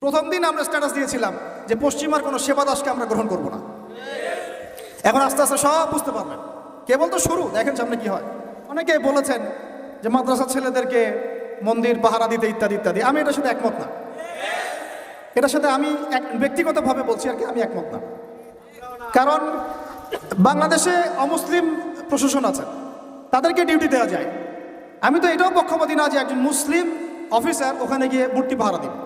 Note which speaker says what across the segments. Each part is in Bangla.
Speaker 1: প্রথম দিন আমরা স্ট্যাটাস দিয়েছিলাম যে পশ্চিমার কোনো সেবাদাসকে আমরা গ্রহণ করব না। এখন আস্তে আস্তে সব বুঝতে পারবেন, কেবল তো শুরু, দেখেন সামনে কি হয়। অনেকে বলেছেন যে মাদ্রাসার ছেলেদেরকে মন্দির পাহারা দিতে ইত্যাদি ইত্যাদি। আমি এটার সাথে একমত না, এটার সাথে আমি ব্যক্তিগতভাবে বলছি আর কি, আমি একমত না। কারণ বাংলাদেশে অমুসলিম প্রশাসন আছে, তাদেরকে ডিউটি দেওয়া যায়। আমি তো এটাও পক্ষপাতী না যে একজন মুসলিম অফিসার ওখানে গিয়ে মূর্তি পাহারা দিবে,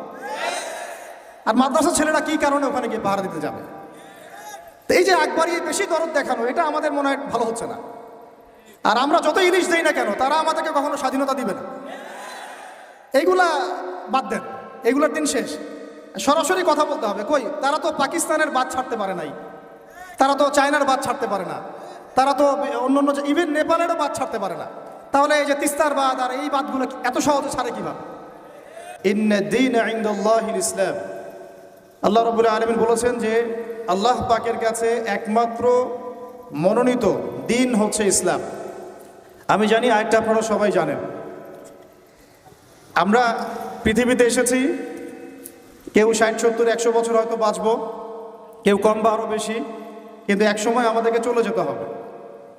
Speaker 1: আর মাদ্রাসার ছেলেরা কি কারণে ওখানে গিয়ে পাহারা দিতে যাবে। তো এই যে একবারই বেশি দরদ দেখানো, এটা আমাদের মনে হয় ভালো হচ্ছে না। আর আমরা যত ইলিশ দেই না কেন, তারা আমাদেরকে কখনো স্বাধীনতা দিবে না। এইগুলা বাদ দেন, এগুলোর দিন শেষ। সরাসরি কথা বলতে হবে। কই, তারা তো পাকিস্তানের বাদ ছাড়তে পারে নাই, তারা তো চায়নার বাদ ছাড়তে পারে না, তারা তো অন্য ইভেন নেপালেরও বাদ ছাড়তে পারে না। তাহলে এই যে তিস্তার বাদ আর এই বাদগুলো এত সহজে ছাড়ে কিভাবে? ইন্না দীনা ইনদাল্লাহিল ইসলাম। আল্লাহ রাব্বুল আলামিন বলেছেন যে আল্লাহ পাকের কাছে একমাত্র মনোনীত দিন হচ্ছে ইসলাম। আমি জানি আরেকটা আপনারা সবাই জানেন, আমরা পৃথিবীতে এসেছি, কেউ 60, 70, 100 বছর হয়তো বাঁচব, কেউ কম বা আরও বেশি, কিন্তু এক সময় আমাদেরকে চলে যেতে হবে।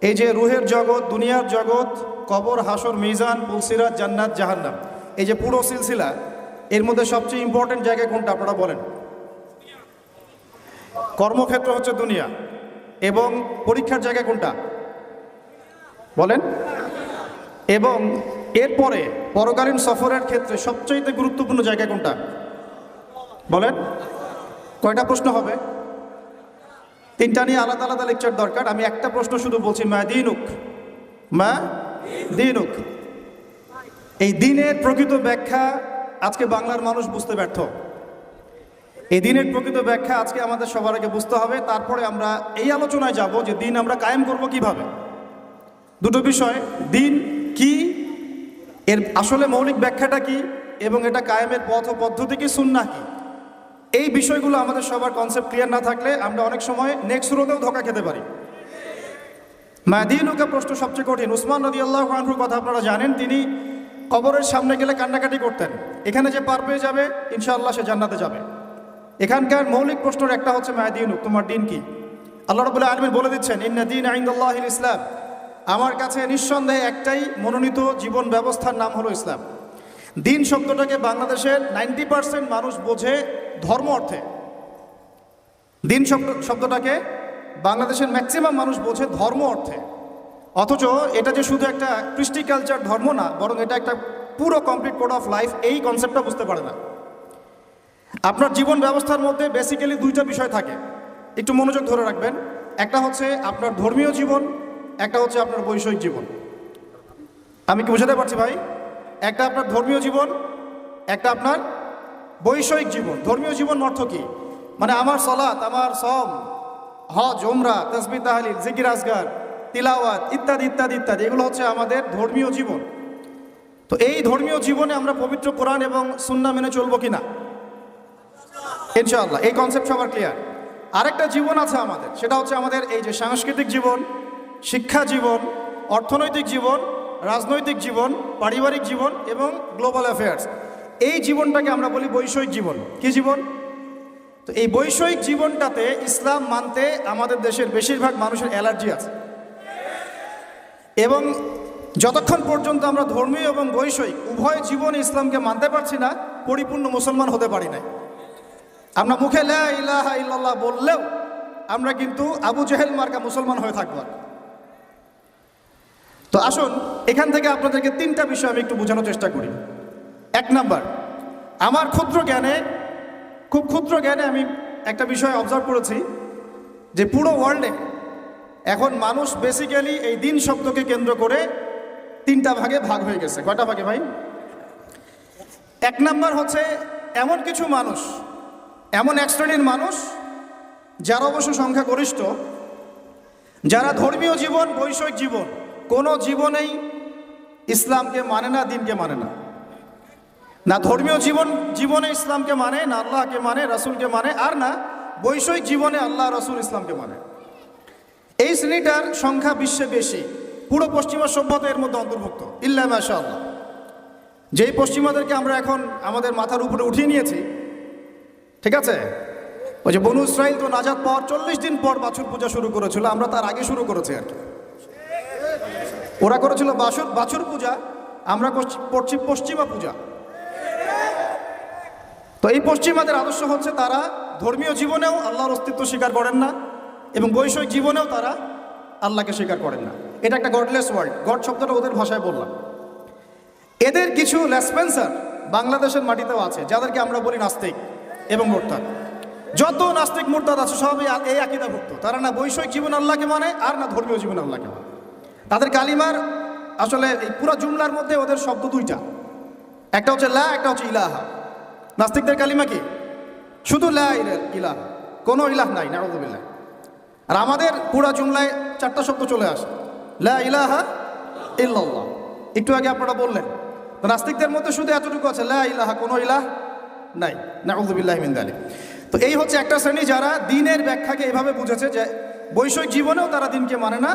Speaker 1: এই যে রুহের জগৎ, দুনিয়ার জগৎ, কবর, হাসর, মিজান, পুলসিরাত, জান্নাত, জাহান্নাম, এই যে পুরো সিলসিলা, এর মধ্যে সবচেয়ে ইম্পর্টেন্ট জায়গা কোনটা আপনারা বলেন? কর্মক্ষেত্র হচ্ছে দুনিয়া, এবং পরীক্ষার জায়গা কোনটা বলেন? এবং এরপরে পরকালীন সফরের ক্ষেত্রে সবচেয়ে গুরুত্বপূর্ণ জায়গা কোনটা বলেন? কয়টা প্রশ্ন হবে? 3টা নিয়ে আলাদা আলাদা লেকচার দরকার। আমি একটা প্রশ্ন শুধু বলছি, মা দীনুক, মা দীনুক। এই দিনের প্রকৃত ব্যাখ্যা আজকে বাংলার মানুষ বুঝতে ব্যর্থ। এই দিনের প্রকৃত ব্যাখ্যা আজকে আমাদের সবার আগে বুঝতে হবে, তারপরে আমরা এই আলোচনায় যাব যে দিন আমরা কায়েম করব কিভাবে। দুটো বিষয়, দিন কি, এর আসলে মৌলিক ব্যাখ্যাটা কি, এবং এটা কায়েমের পথ ও পদ্ধতি কি, সুন্নাহ কি। এই বিষয়গুলো আমাদের সবার কনসেপ্ট ক্লিয়ার না থাকলে আমরা অনেক সময় নেক্সট সুরতেও ধোঁকা খেতে পারি। মাদিনুকা প্রশ্ন সবচেয়ে কঠিন। উসমান রাদিয়াল্লাহু আনহুর কথা আপনারা জানেন, তিনি কবরের সামনে গেলে কান্নাকাটি করতেন। এখানে যে পার পেয়ে যাবে ইনশাআল্লাহ সে জান্নাতে যাবে। এখানকার মৌলিক প্রশ্নের একটা হচ্ছে মাদিনুক, তোমার দিন কি? আল্লাহ রাব্বুল আলামিন বলে দিচ্ছেন, ইন্না দীনা ইনদাল্লাহিল ইসলাম। আমার কাছে নিঃসন্দেহে একটাই মনোনীত জীবন ব্যবস্থার নাম হলো ইসলাম। দিন শব্দটাকে বাংলাদেশের 90% মানুষ বোঝে ধর্ম অর্থে। দিন শব্দটাকে বাংলাদেশের ম্যাক্সিমাম মানুষ বোঝে ধর্ম অর্থে, অথচ এটা যে শুধু একটা কৃষ্টি কালচার ধর্ম না, বরং এটা একটা পুরো কমপ্লিট কোড অফ লাইফ, এই কনসেপ্টটা বুঝতে পারে না। আপনার জীবন ব্যবস্থার মধ্যে বেসিক্যালি 2টা বিষয় থাকে, একটু মনোযোগ ধরে রাখবেন। একটা হচ্ছে আপনার ধর্মীয় জীবন, একটা হচ্ছে আপনার বৈষয়িক জীবন। আমি কি বোঝাতে পারছি ভাই? একটা আপনার ধর্মীয় জীবন, একটা আপনার বৈষয়িক জীবন। ধর্মীয় জীবন অর্থ কি? মানে আমার সালাত, আমার সওম, হজ, উমরা, তাসবিহ, তাহলিল, জিকির, আজগার, তিলাওয়াত ইত্যাদি ইত্যাদি ইত্যাদি, এগুলো হচ্ছে আমাদের ধর্মীয় জীবন। তো এই ধর্মীয় জীবনে আমরা পবিত্র কোরআন এবং সুন্নাহ মেনে চলবো কিনা? ইনশাআল্লাহ, এই কনসেপ্ট সবার ক্লিয়ার। আরেকটা জীবন আছে আমাদের, সেটা হচ্ছে আমাদের এই যে সাংস্কৃতিক জীবন, শিক্ষা জীবন, অর্থনৈতিক জীবন, রাজনৈতিক জীবন, পারিবারিক জীবন এবং গ্লোবাল অ্যাফেয়ার্স। এই জীবনটাকে আমরা বলি বৈষয়িক জীবন। কি জীবন? তো এই বৈষয়িক জীবনটাতে ইসলাম মানতে আমাদের দেশের বেশিরভাগ মানুষের অ্যালার্জি আছে, এবং যতক্ষণ পর্যন্ত আমরা ধর্মীয় এবং বৈষয়িক উভয় জীবনে ইসলামকে মানতে পারছি না, পরিপূর্ণ মুসলমান হতে পারি নাই। আমরা মুখে লা ইলাহা ইল্লাল্লাহ বললেও আমরা কিন্তু আবু জেহেল মার্কা মুসলমান হয়ে থাকবো। তো আসুন এখান থেকে আপনাদেরকে 3টা বিষয় আমি একটু বোঝানোর চেষ্টা করি। 1 নাম্বার, আমার ক্ষুদ্র জ্ঞানে, খুব ক্ষুদ্র জ্ঞানে আমি একটা বিষয় অবজার্ভ করেছি যে পুরো ওয়ার্ল্ডে এখন মানুষ বেসিক্যালি এই দিন শব্দকে কেন্দ্র করে 3টা ভাগে ভাগ হয়ে গেছে। কয়টা ভাগে ভাই? 1 নাম্বার হচ্ছে এমন কিছু মানুষ, এমন এক শ্রেণীর মানুষ যারা অবশ্য সংখ্যাগরিষ্ঠ, যারা ধর্মীয় জীবন, বৈষয়িক জীবন কোনো জীবনেই ইসলামকে মানে না, দিনকে মানে না। না ধর্মীয় জীবনে ইসলামকে মানে, না আল্লাহকে মানে, রাসূলকে মানে, আর না বৈষয়িক জীবনে আল্লাহ, রাসূল, ইসলামকে মানে। এই শ্রেণীটার সংখ্যা বিশ্বে বেশি। পুরো পশ্চিমা সভ্যতা এর মধ্যে অন্তর্ভুক্ত, ইল্লা মাশাআল্লাহ। যেই পশ্চিমাদেরকে আমরা এখন আমাদের মাথার উপরে উঠিয়ে নিয়েছি, ঠিক আছে? ওই যে বনু ইসরাইল তো নাজাত পাওয়ার 40 দিন পর বাছুর পূজা শুরু করেছিল, আমরা তার আগে শুরু করেছি আর কি। ওরা করেছিল বাছুর পূজা, আমরা করছি পশ্চিমা পূজা। তো এই পশ্চিমাদের আদর্শ হচ্ছে তারা ধর্মীয় জীবনেও আল্লাহর অস্তিত্ব স্বীকার করেন না এবং বৈষয়িক জীবনেও তারা আল্লাহকে স্বীকার করেন না। এটা একটা গডলেস ওয়ার্ল্ড, গড শব্দটা ওদের ভাষায় বললাম। এদের কিছু লেসপেন্সার বাংলাদেশের মাটিতেও আছে, যাদেরকে আমরা বলি নাস্তিক এবং মুরতাদ। যত নাস্তিক মুরতাদ আছে সবই এই আকীদাভুক্ত। তারা না বৈষয়িক জীবন আল্লাহকে মানে আর না ধর্মীয় জীবন আল্লাহকে মানে। তাদের কালিমার আসলে এই পুরো জুমলার মধ্যে ওদের শব্দ দুইটা, একটা হচ্ছে লা, একটা হচ্ছে ইলাহা। নাস্তিকদের কালিমা কি? শুধু লা ইলাহা, কোনো ইলাহ নাই, নাউযুবিল্লাহ। আর আমাদের পুরো জুমলায় 4টা শব্দ চলে আসে, লা ইলাহা ইল্লাল্লাহ। একটু আগে আপনারা বললেন নাস্তিকদের মধ্যে শুধু এতটুকু আছে, লা ইলাহা, কোনো ইলাহ নাই, নাউযুবিল্লাহি মিন যালিক। তো এই হচ্ছে একটা শ্রেণী যারা দ্বীনের ব্যাখ্যাকে এভাবে বুঝেছে যে বৈষয়িক জীবনেও তারা দ্বীনকে মানে না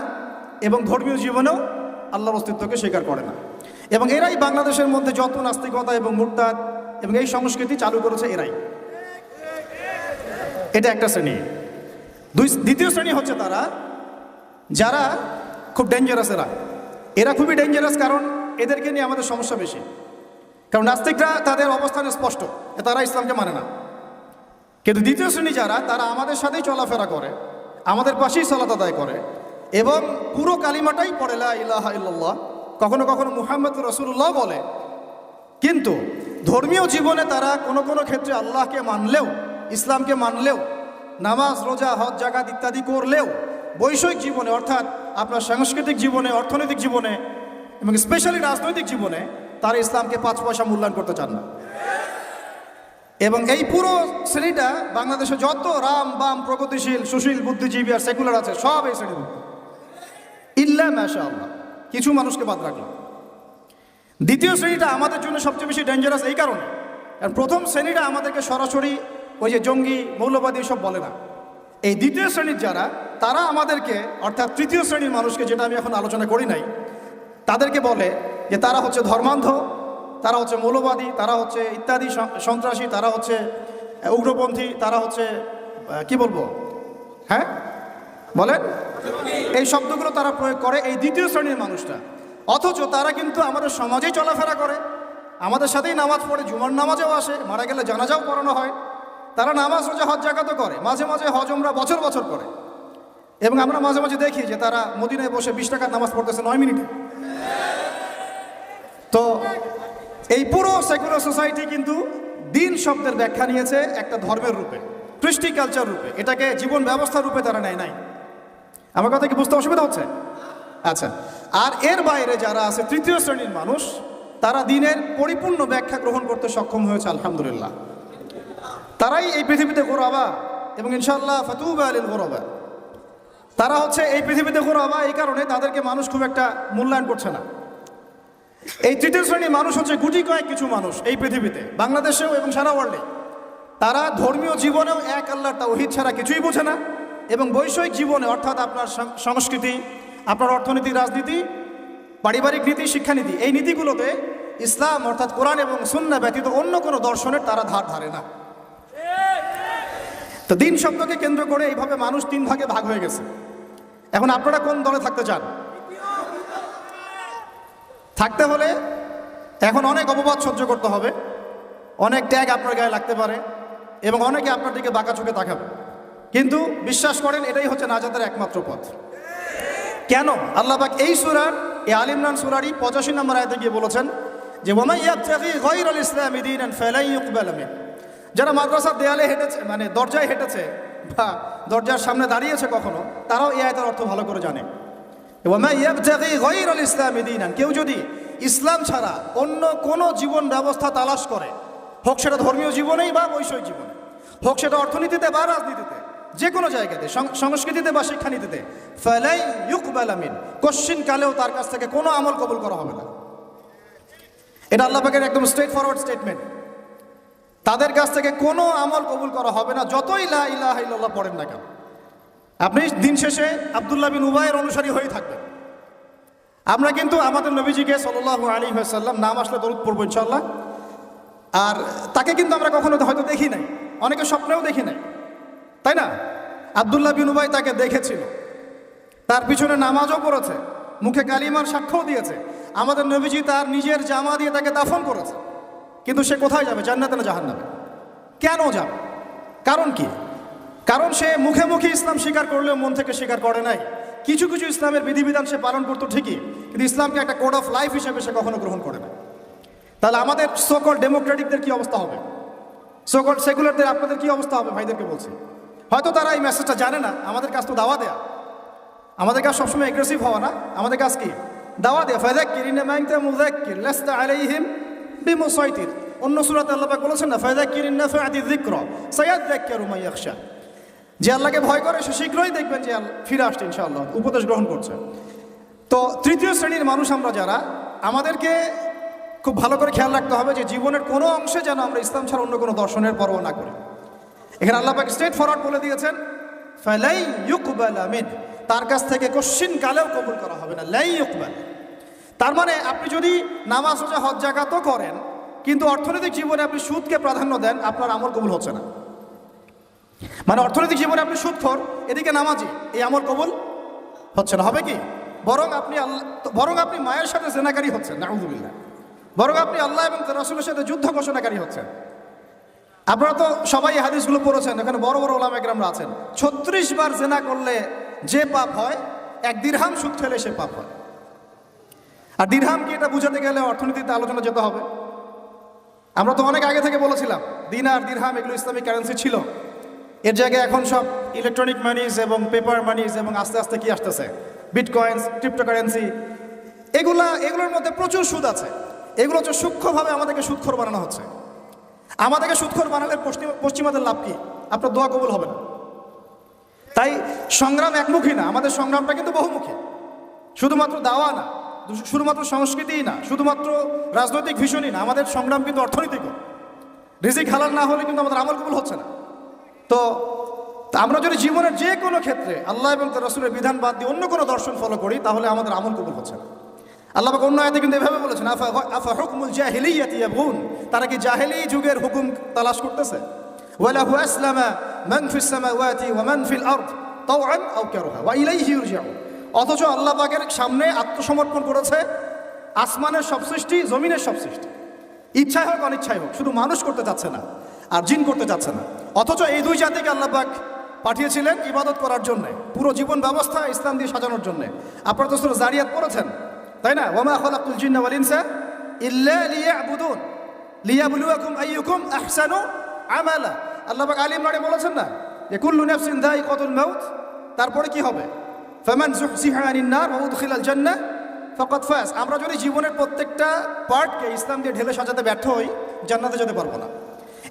Speaker 1: এবং ধর্মীয় জীবনেও আল্লাহর অস্তিত্বকে স্বীকার করে না। এবং এরাই বাংলাদেশের মধ্যে যত নাস্তিকতা এবং মুরতাদ এবং এই সংস্কৃতি চালু করেছে এরাই। এটা একটা শ্রেণী। দ্বিতীয় শ্রেণী হচ্ছে তারা যারা খুব ডেঞ্জারাস। এরা খুবই ডেঞ্জারাস, কারণ এদেরকে নিয়ে আমাদের সমস্যা বেশি। কারণ নাস্তিকরা তাদের অবস্থান স্পষ্ট, তারা ইসলামকে মানে না। কিন্তু দ্বিতীয় শ্রেণী যারা, তারা আমাদের সাথেই চলাফেরা করে, আমাদের পাশেই সালাত আদায় করে এবং পুরো কালিমাটাই পড়ে লা ইলাহা ইল্লাল্লাহ, কখনো কখনো মুহাম্মদুর রাসূলুল্লাহ বলে। কিন্তু ধর্মীয় জীবনে তারা কোনো কোনো ক্ষেত্রে আল্লাহকে মানলেও, ইসলামকে মানলেও, নামাজ রোজা হজ জাকাত ইত্যাদি করলেও বৈষয়িক জীবনে অর্থাৎ আপনার সাংস্কৃতিক জীবনে, অর্থনৈতিক জীবনে এবং স্পেশালি রাজনৈতিক জীবনে তারা ইসলামকে 5 পয়সা মূল্যায়ন করতে চান না। এবং এই পুরো শ্রেণীটা বাংলাদেশে যত রাম বাম প্রগতিশীল সুশীল বুদ্ধিজীবী আর সেকুলার আছে সব এই শ্রেণীভুক্ত, ইল্লা মাশাআল্লাহ, কিছু মানুষকে বাদ রাখলাম। দ্বিতীয় শ্রেণীটা আমাদের জন্য সবচেয়ে বেশি ডেঞ্জারাস এই কারণে, কারণ প্রথম শ্রেণীটা আমাদেরকে সরাসরি ওই যে জঙ্গি মৌলবাদী সব বলে না। এই দ্বিতীয় শ্রেণীর যারা, তারা আমাদেরকে অর্থাৎ তৃতীয় শ্রেণীর মানুষকে, যেটা আমি এখন আলোচনা করি নাই, তাদেরকে বলে যে তারা হচ্ছে ধর্মান্ধ, তারা হচ্ছে মৌলবাদী, তারা হচ্ছে ইত্যাদি সন্ত্রাসী, তারা হচ্ছে উগ্রপন্থী, তারা হচ্ছে কি বলবো, হ্যাঁ বলেন, এই শব্দগুলো তারা প্রয়োগ করে এই দ্বিতীয় শ্রেণীর মানুষটা। অথচ তারা কিন্তু আমাদের সমাজেই চলাফেরা করে, আমাদের সাথেই নামাজ পড়ে, জুমার নামাজেও আসে, মারা গেলে জানাজাও পড়ানো হয়। তারা নামাজ রোজা হজ জাকাতও করে, মাঝে মাঝে হজ উমরা বছর বছর করে। এবং আমরা মাঝে মাঝে দেখি যে তারা মদিনায় বসে 20 টাকার নামাজ পড়তেছে 9 মিনিটে। তো এই পুরো সেকুলার সোসাইটি কিন্তু দিন শব্দের ব্যাখ্যা নিয়েছে একটা ধর্মের রূপে, কৃষ্টি কালচার রূপে, এটাকে জীবন ব্যবস্থা রূপে তারা নেয় নাই। আমার কথা কি বুঝতে অসুবিধা হচ্ছে? আচ্ছা, আর এর বাইরে যারা আছে তৃতীয় শ্রেণীর মানুষ, তারা দিনের পরিপূর্ণ ব্যাখ্যা গ্রহণ করতে সক্ষম হয়েছে আলহামদুলিল্লাহ। তারাই এই পৃথিবীতে গোরাবা এবং ইনশাআল্লাহ ফাতুবা লিল গোরাবা। তারা হচ্ছে এই পৃথিবীতে গোরাবা, এই কারণে তাদেরকে মানুষ খুব একটা মূল্যায়ন করছে না। এই তৃতীয় শ্রেণীর মানুষ হচ্ছে গুটি কয়েক কিছু মানুষ এই পৃথিবীতে, বাংলাদেশেও এবং সারা ওয়ার্ল্ডে। তারা ধর্মীয় জীবনেও এক আল্লাহর তাওহীদ ছাড়া কিছুই বোঝে না এবং বৈষয়িক জীবনে অর্থাৎ আপনার সংস্কৃতি, আপনার অর্থনীতি, রাজনীতি, পারিবারিক নীতি, শিক্ষানীতি, এই নীতিগুলোতে ইসলাম অর্থাৎ কোরআন এবং সুন্নাহ ব্যতীত অন্য কোনো দর্শনের তারা ধারে না। তো দিন শব্দকে কেন্দ্র করে এইভাবে মানুষ 3 ভাগে ভাগ হয়ে গেছে। এখন আপনারা কোন দলে থাকতে চান? থাকতে হলে এখন অনেক অপবাদ সহ্য করতে হবে, অনেক ট্যাগ আপনার গায়ে লাগতে পারে এবং অনেকে আপনার দিকে বাঁকা চোখে তাকাবে, কিন্তু বিশ্বাস করেন এটাই হচ্ছে নাজাতের একমাত্র পথ। কেন? আল্লাহ পাক এই সূরার, এই আল ইমরান সূরারই 85 নম্বর আয়াতে গিয়ে বলেছেন যে ওয়ামান ইয়াবতাগি গায়রাল ইসলামি দীনান ফালান ইউকবালা মিন। যারা মাদ্রাসার দেয়ালে হেঁটেছে, মানে দরজায় হেঁটেছে বা দরজার সামনে দাঁড়িয়েছে কখনো, তারাও এই আয়াতের অর্থ ভালো করে জানে। ওয়ামান ইয়াবতাগি গায়রাল ইসলামি দীনান, কেউ যদি ইসলাম ছাড়া অন্য কোনো জীবন ব্যবস্থা তালাশ করে, হোক সেটা ধর্মীয় জীবনেই বা বৈষয়িক জীবনে, হোক সেটা অর্থনীতিতে বা রাজনীতিতে, যে কোনো জায়গাতে, সংস্কৃতিতে বা শিক্ষানীতিতে, ফালাই ইউকবালা মিন, কোশ্চিন কালেও তার কাছ থেকে কোনো আমল কবুল করা হবে না। এটা আল্লাহ পাকের একদম স্ট্রেট ফরওয়ার্ড স্টেটমেন্ট। তাদের কাছ থেকে কোনো আমল কবুল করা হবে না, যতই লা ইলাহা ইল্লাল্লাহ পড়েন না কেন। আপনি দিন শেষে আব্দুল্লাহ বিন উবাইয়ের অনুসারী হয়ে থাকবেন। আমরা কিন্তু আমাদের নবীজিকে সাল্লাল্লাহু আলাইহি ওয়াসাল্লাম নাম আসলে দরুদ পড়বো ইনশাআল্লাহ। আর তাকে কিন্তু আমরা কখনো হয়তো দেখি নাই, অনেকে স্বপ্নেও দেখি নাই, তাই না? আব্দুল্লাহ বিন উবাই তাকে দেখেছিল, তার পিছনে নামাজও পড়েছে, মুখে কালিমার সাক্ষ্যও দিয়েছে। আমাদের নবীজি তার নিজের জামা দিয়ে তাকে দাফন করেছে। কিন্তু সে কোথায় যাবে? জান্নাতে না জাহান্নামে? কেন যাবে? কারণ কি? কারণ সে মুখে মুখে ইসলাম স্বীকার করলেও মন থেকে স্বীকার করে নাই। কিছু কিছু ইসলামের বিধিবিধান সে পালন করতো ঠিকই, কিন্তু ইসলামকে একটা কোড অফ লাইফ হিসেবে সে কখনো গ্রহণ করে না। তাহলে আমাদের সকল ডেমোক্রেটিকদের কি অবস্থা হবে? সকল সেকুলারদের আপনাদের কি অবস্থা হবে? ভাইদেরকে বলছি, হয়তো তারা এই মেসেজটা জানে না। আমাদের কাজ তো দাওয়া দেয়া, আমাদের কাজ সবসময় এগ্রেসিভ হওয়া না, আমাদের কাজ কি? দাওয়া দেয়া। ফাযাক্কির ইন্নামা আনতা মুযাক্কির লাস্তা আলাইহিম বিমুসাইতির। অন্য সূরাতে আল্লাহ পাক বলেছেন না, ফাযাক্কির ইন নাফাআতি যিকরা সায়াযাক্কারু মান ইয়াখশা। যে আল্লাহকে ভয় করে সে শীঘ্রই দেখবেন যে ফিরে আসছে ইনশাআল্লাহ, উপদেশ গ্রহণ করছে। তো তৃতীয় শ্রেণীর মানুষ আমরা যারা, আমাদেরকে খুব ভালো করে খেয়াল রাখতে হবে যে জীবনের কোনো অংশে যেন আমরা ইসলাম ছাড়া অন্য কোনো দর্শনের পরোয়া না করি। এখানে আল্লাহ পাক স্ট্রেট ফরওয়ার্ড বলে দিয়েছেন, ফালাই ইউকবাল মিন, তার কাছ থেকে কোশ্চিন কালেও কবুল করা হবে না। লাই ইউকবাল, তার মানে আপনি যদি নামাজ রোজা হজ জাকাতও করেন, কিন্তু অর্থনৈতিক জীবনে আপনি সুদকে প্রাধান্য দেন, আপনার আমল কবুল হচ্ছে না। মানে অর্থনৈতিক জীবনে আপনি সুদখোর, এদিকে নামাজি, এই আমল কবুল হচ্ছে না। হবে কি? বরং আপনি মায়ের সাথে জেনাকারী হচ্ছেন, নাউযুবিল্লাহ। বরং আপনি আল্লাহ এবং রাসূলের সাথে যুদ্ধ ঘোষণাকারী হচ্ছেন। আপনারা তো সবাই হাদিসগুলো পড়েছেন, এখানে বড় বড় ওলামা একরামরা আছেন। 36 বার জেনা করলে যে পাপ হয়, 1 দিরহাম সুদ খেলে সে পাপ হয়। আর দিরহাম কি, এটা বুঝাতে গেলে অর্থনীতিতে আলোচনা যেতে হবে। আমরা তো অনেক আগে থেকে বলেছিলাম দিনার দিরহাম এগুলো ইসলামিক কারেন্সি ছিল। এর জায়গায় এখন সব ইলেকট্রনিক মানিজ এবং পেপার মানিজ এবং আস্তে আস্তে কি আসতেছে, বিটকয়েন্স, ক্রিপ্টোকারেন্সি, এগুলোর মধ্যে প্রচুর সুদ আছে। এগুলো হচ্ছে সূক্ষ্মভাবে আমাদেরকে সুদখোর বানানো হচ্ছে। আমাদেরকে সুদখোর বানালে পশ্চিমাদের লাভ কি? আপনার দোয়া কবুল হবে না। তাই সংগ্রাম একমুখী না, আমাদের সংগ্রামটা কিন্তু বহুমুখী। শুধুমাত্র দাওয়া না, শুধুমাত্র সংস্কৃতিই না, শুধুমাত্র রাজনৈতিক ভীষণই না, আমাদের সংগ্রাম কিন্তু অর্থনৈতিকও। রিজিক হালাল না হলে কিন্তু আমাদের আমল কবুল হচ্ছে না। তো আমরা যদি জীবনের যে কোনো ক্ষেত্রে আল্লাহ এবং তার রাসূলের বিধান বাদ দিয়ে অন্য কোনো দর্শন ফলো করি, তাহলে আমাদের আমল কবুল হচ্ছে না। আল্লাহ পাক অন্য আয়াতে কিন্তু এভাবে বলেছেন, আফা হুকমুল জাহিলিয়াতি ইয়াবগুন, তারা কি জাহেলি যুগের হুকুম তালাশ করতেছে? ওয়ালাহু আসলামা মান ফিস সামাওয়াতি ওয়া মান ফিল আরদ তাওআন আও কারহা ওয়া ইলাইহি ইরজাউন। অথচ আল্লাহ পাকের সামনে আত্মসমর্পণ করেছে আসমানের সব সৃষ্টি, জমিনের সব সৃষ্টি, ইচ্ছায় হোক অনিচ্ছায় হোক। শুধু মানুষ করতে চাচ্ছে না, আর জিন করতে চাচ্ছে না। অথচ এই দুই জাতিকে আল্লাহ পাক পাঠিয়েছিলেন ইবাদত করার জন্য, পুরো জীবন ব্যবস্থা ইসলাম দিয়ে সাজানোর জন্য। আপনারা তো সূরা জারিয়াত পড়েছেন, তাই না? ওয়ামা খালাকতুল জিন্না ওয়াল ইনসা ইল্লা লিয়াবুদুন লিয়াবলুয়াকুম আইয়ুকুম আহসানু আমালা। আল্লাহ পাক আলী ইমরানে বলেছেন না যে কুল্লু নাফসিন যায়িকাতুল মাউত, তারপরে কি হবে? ফামান যুহজিহা আনিন নার ওয়া উদখিলাল জান্নাহ ফাকাদ ফাজ। আমরা যদি জীবনের প্রত্যেকটা পার্টকে ইসলাম দিয়ে ঢেলে সাজাতে ব্যর্থ হই, জান্নাতে যেতে পারবো না।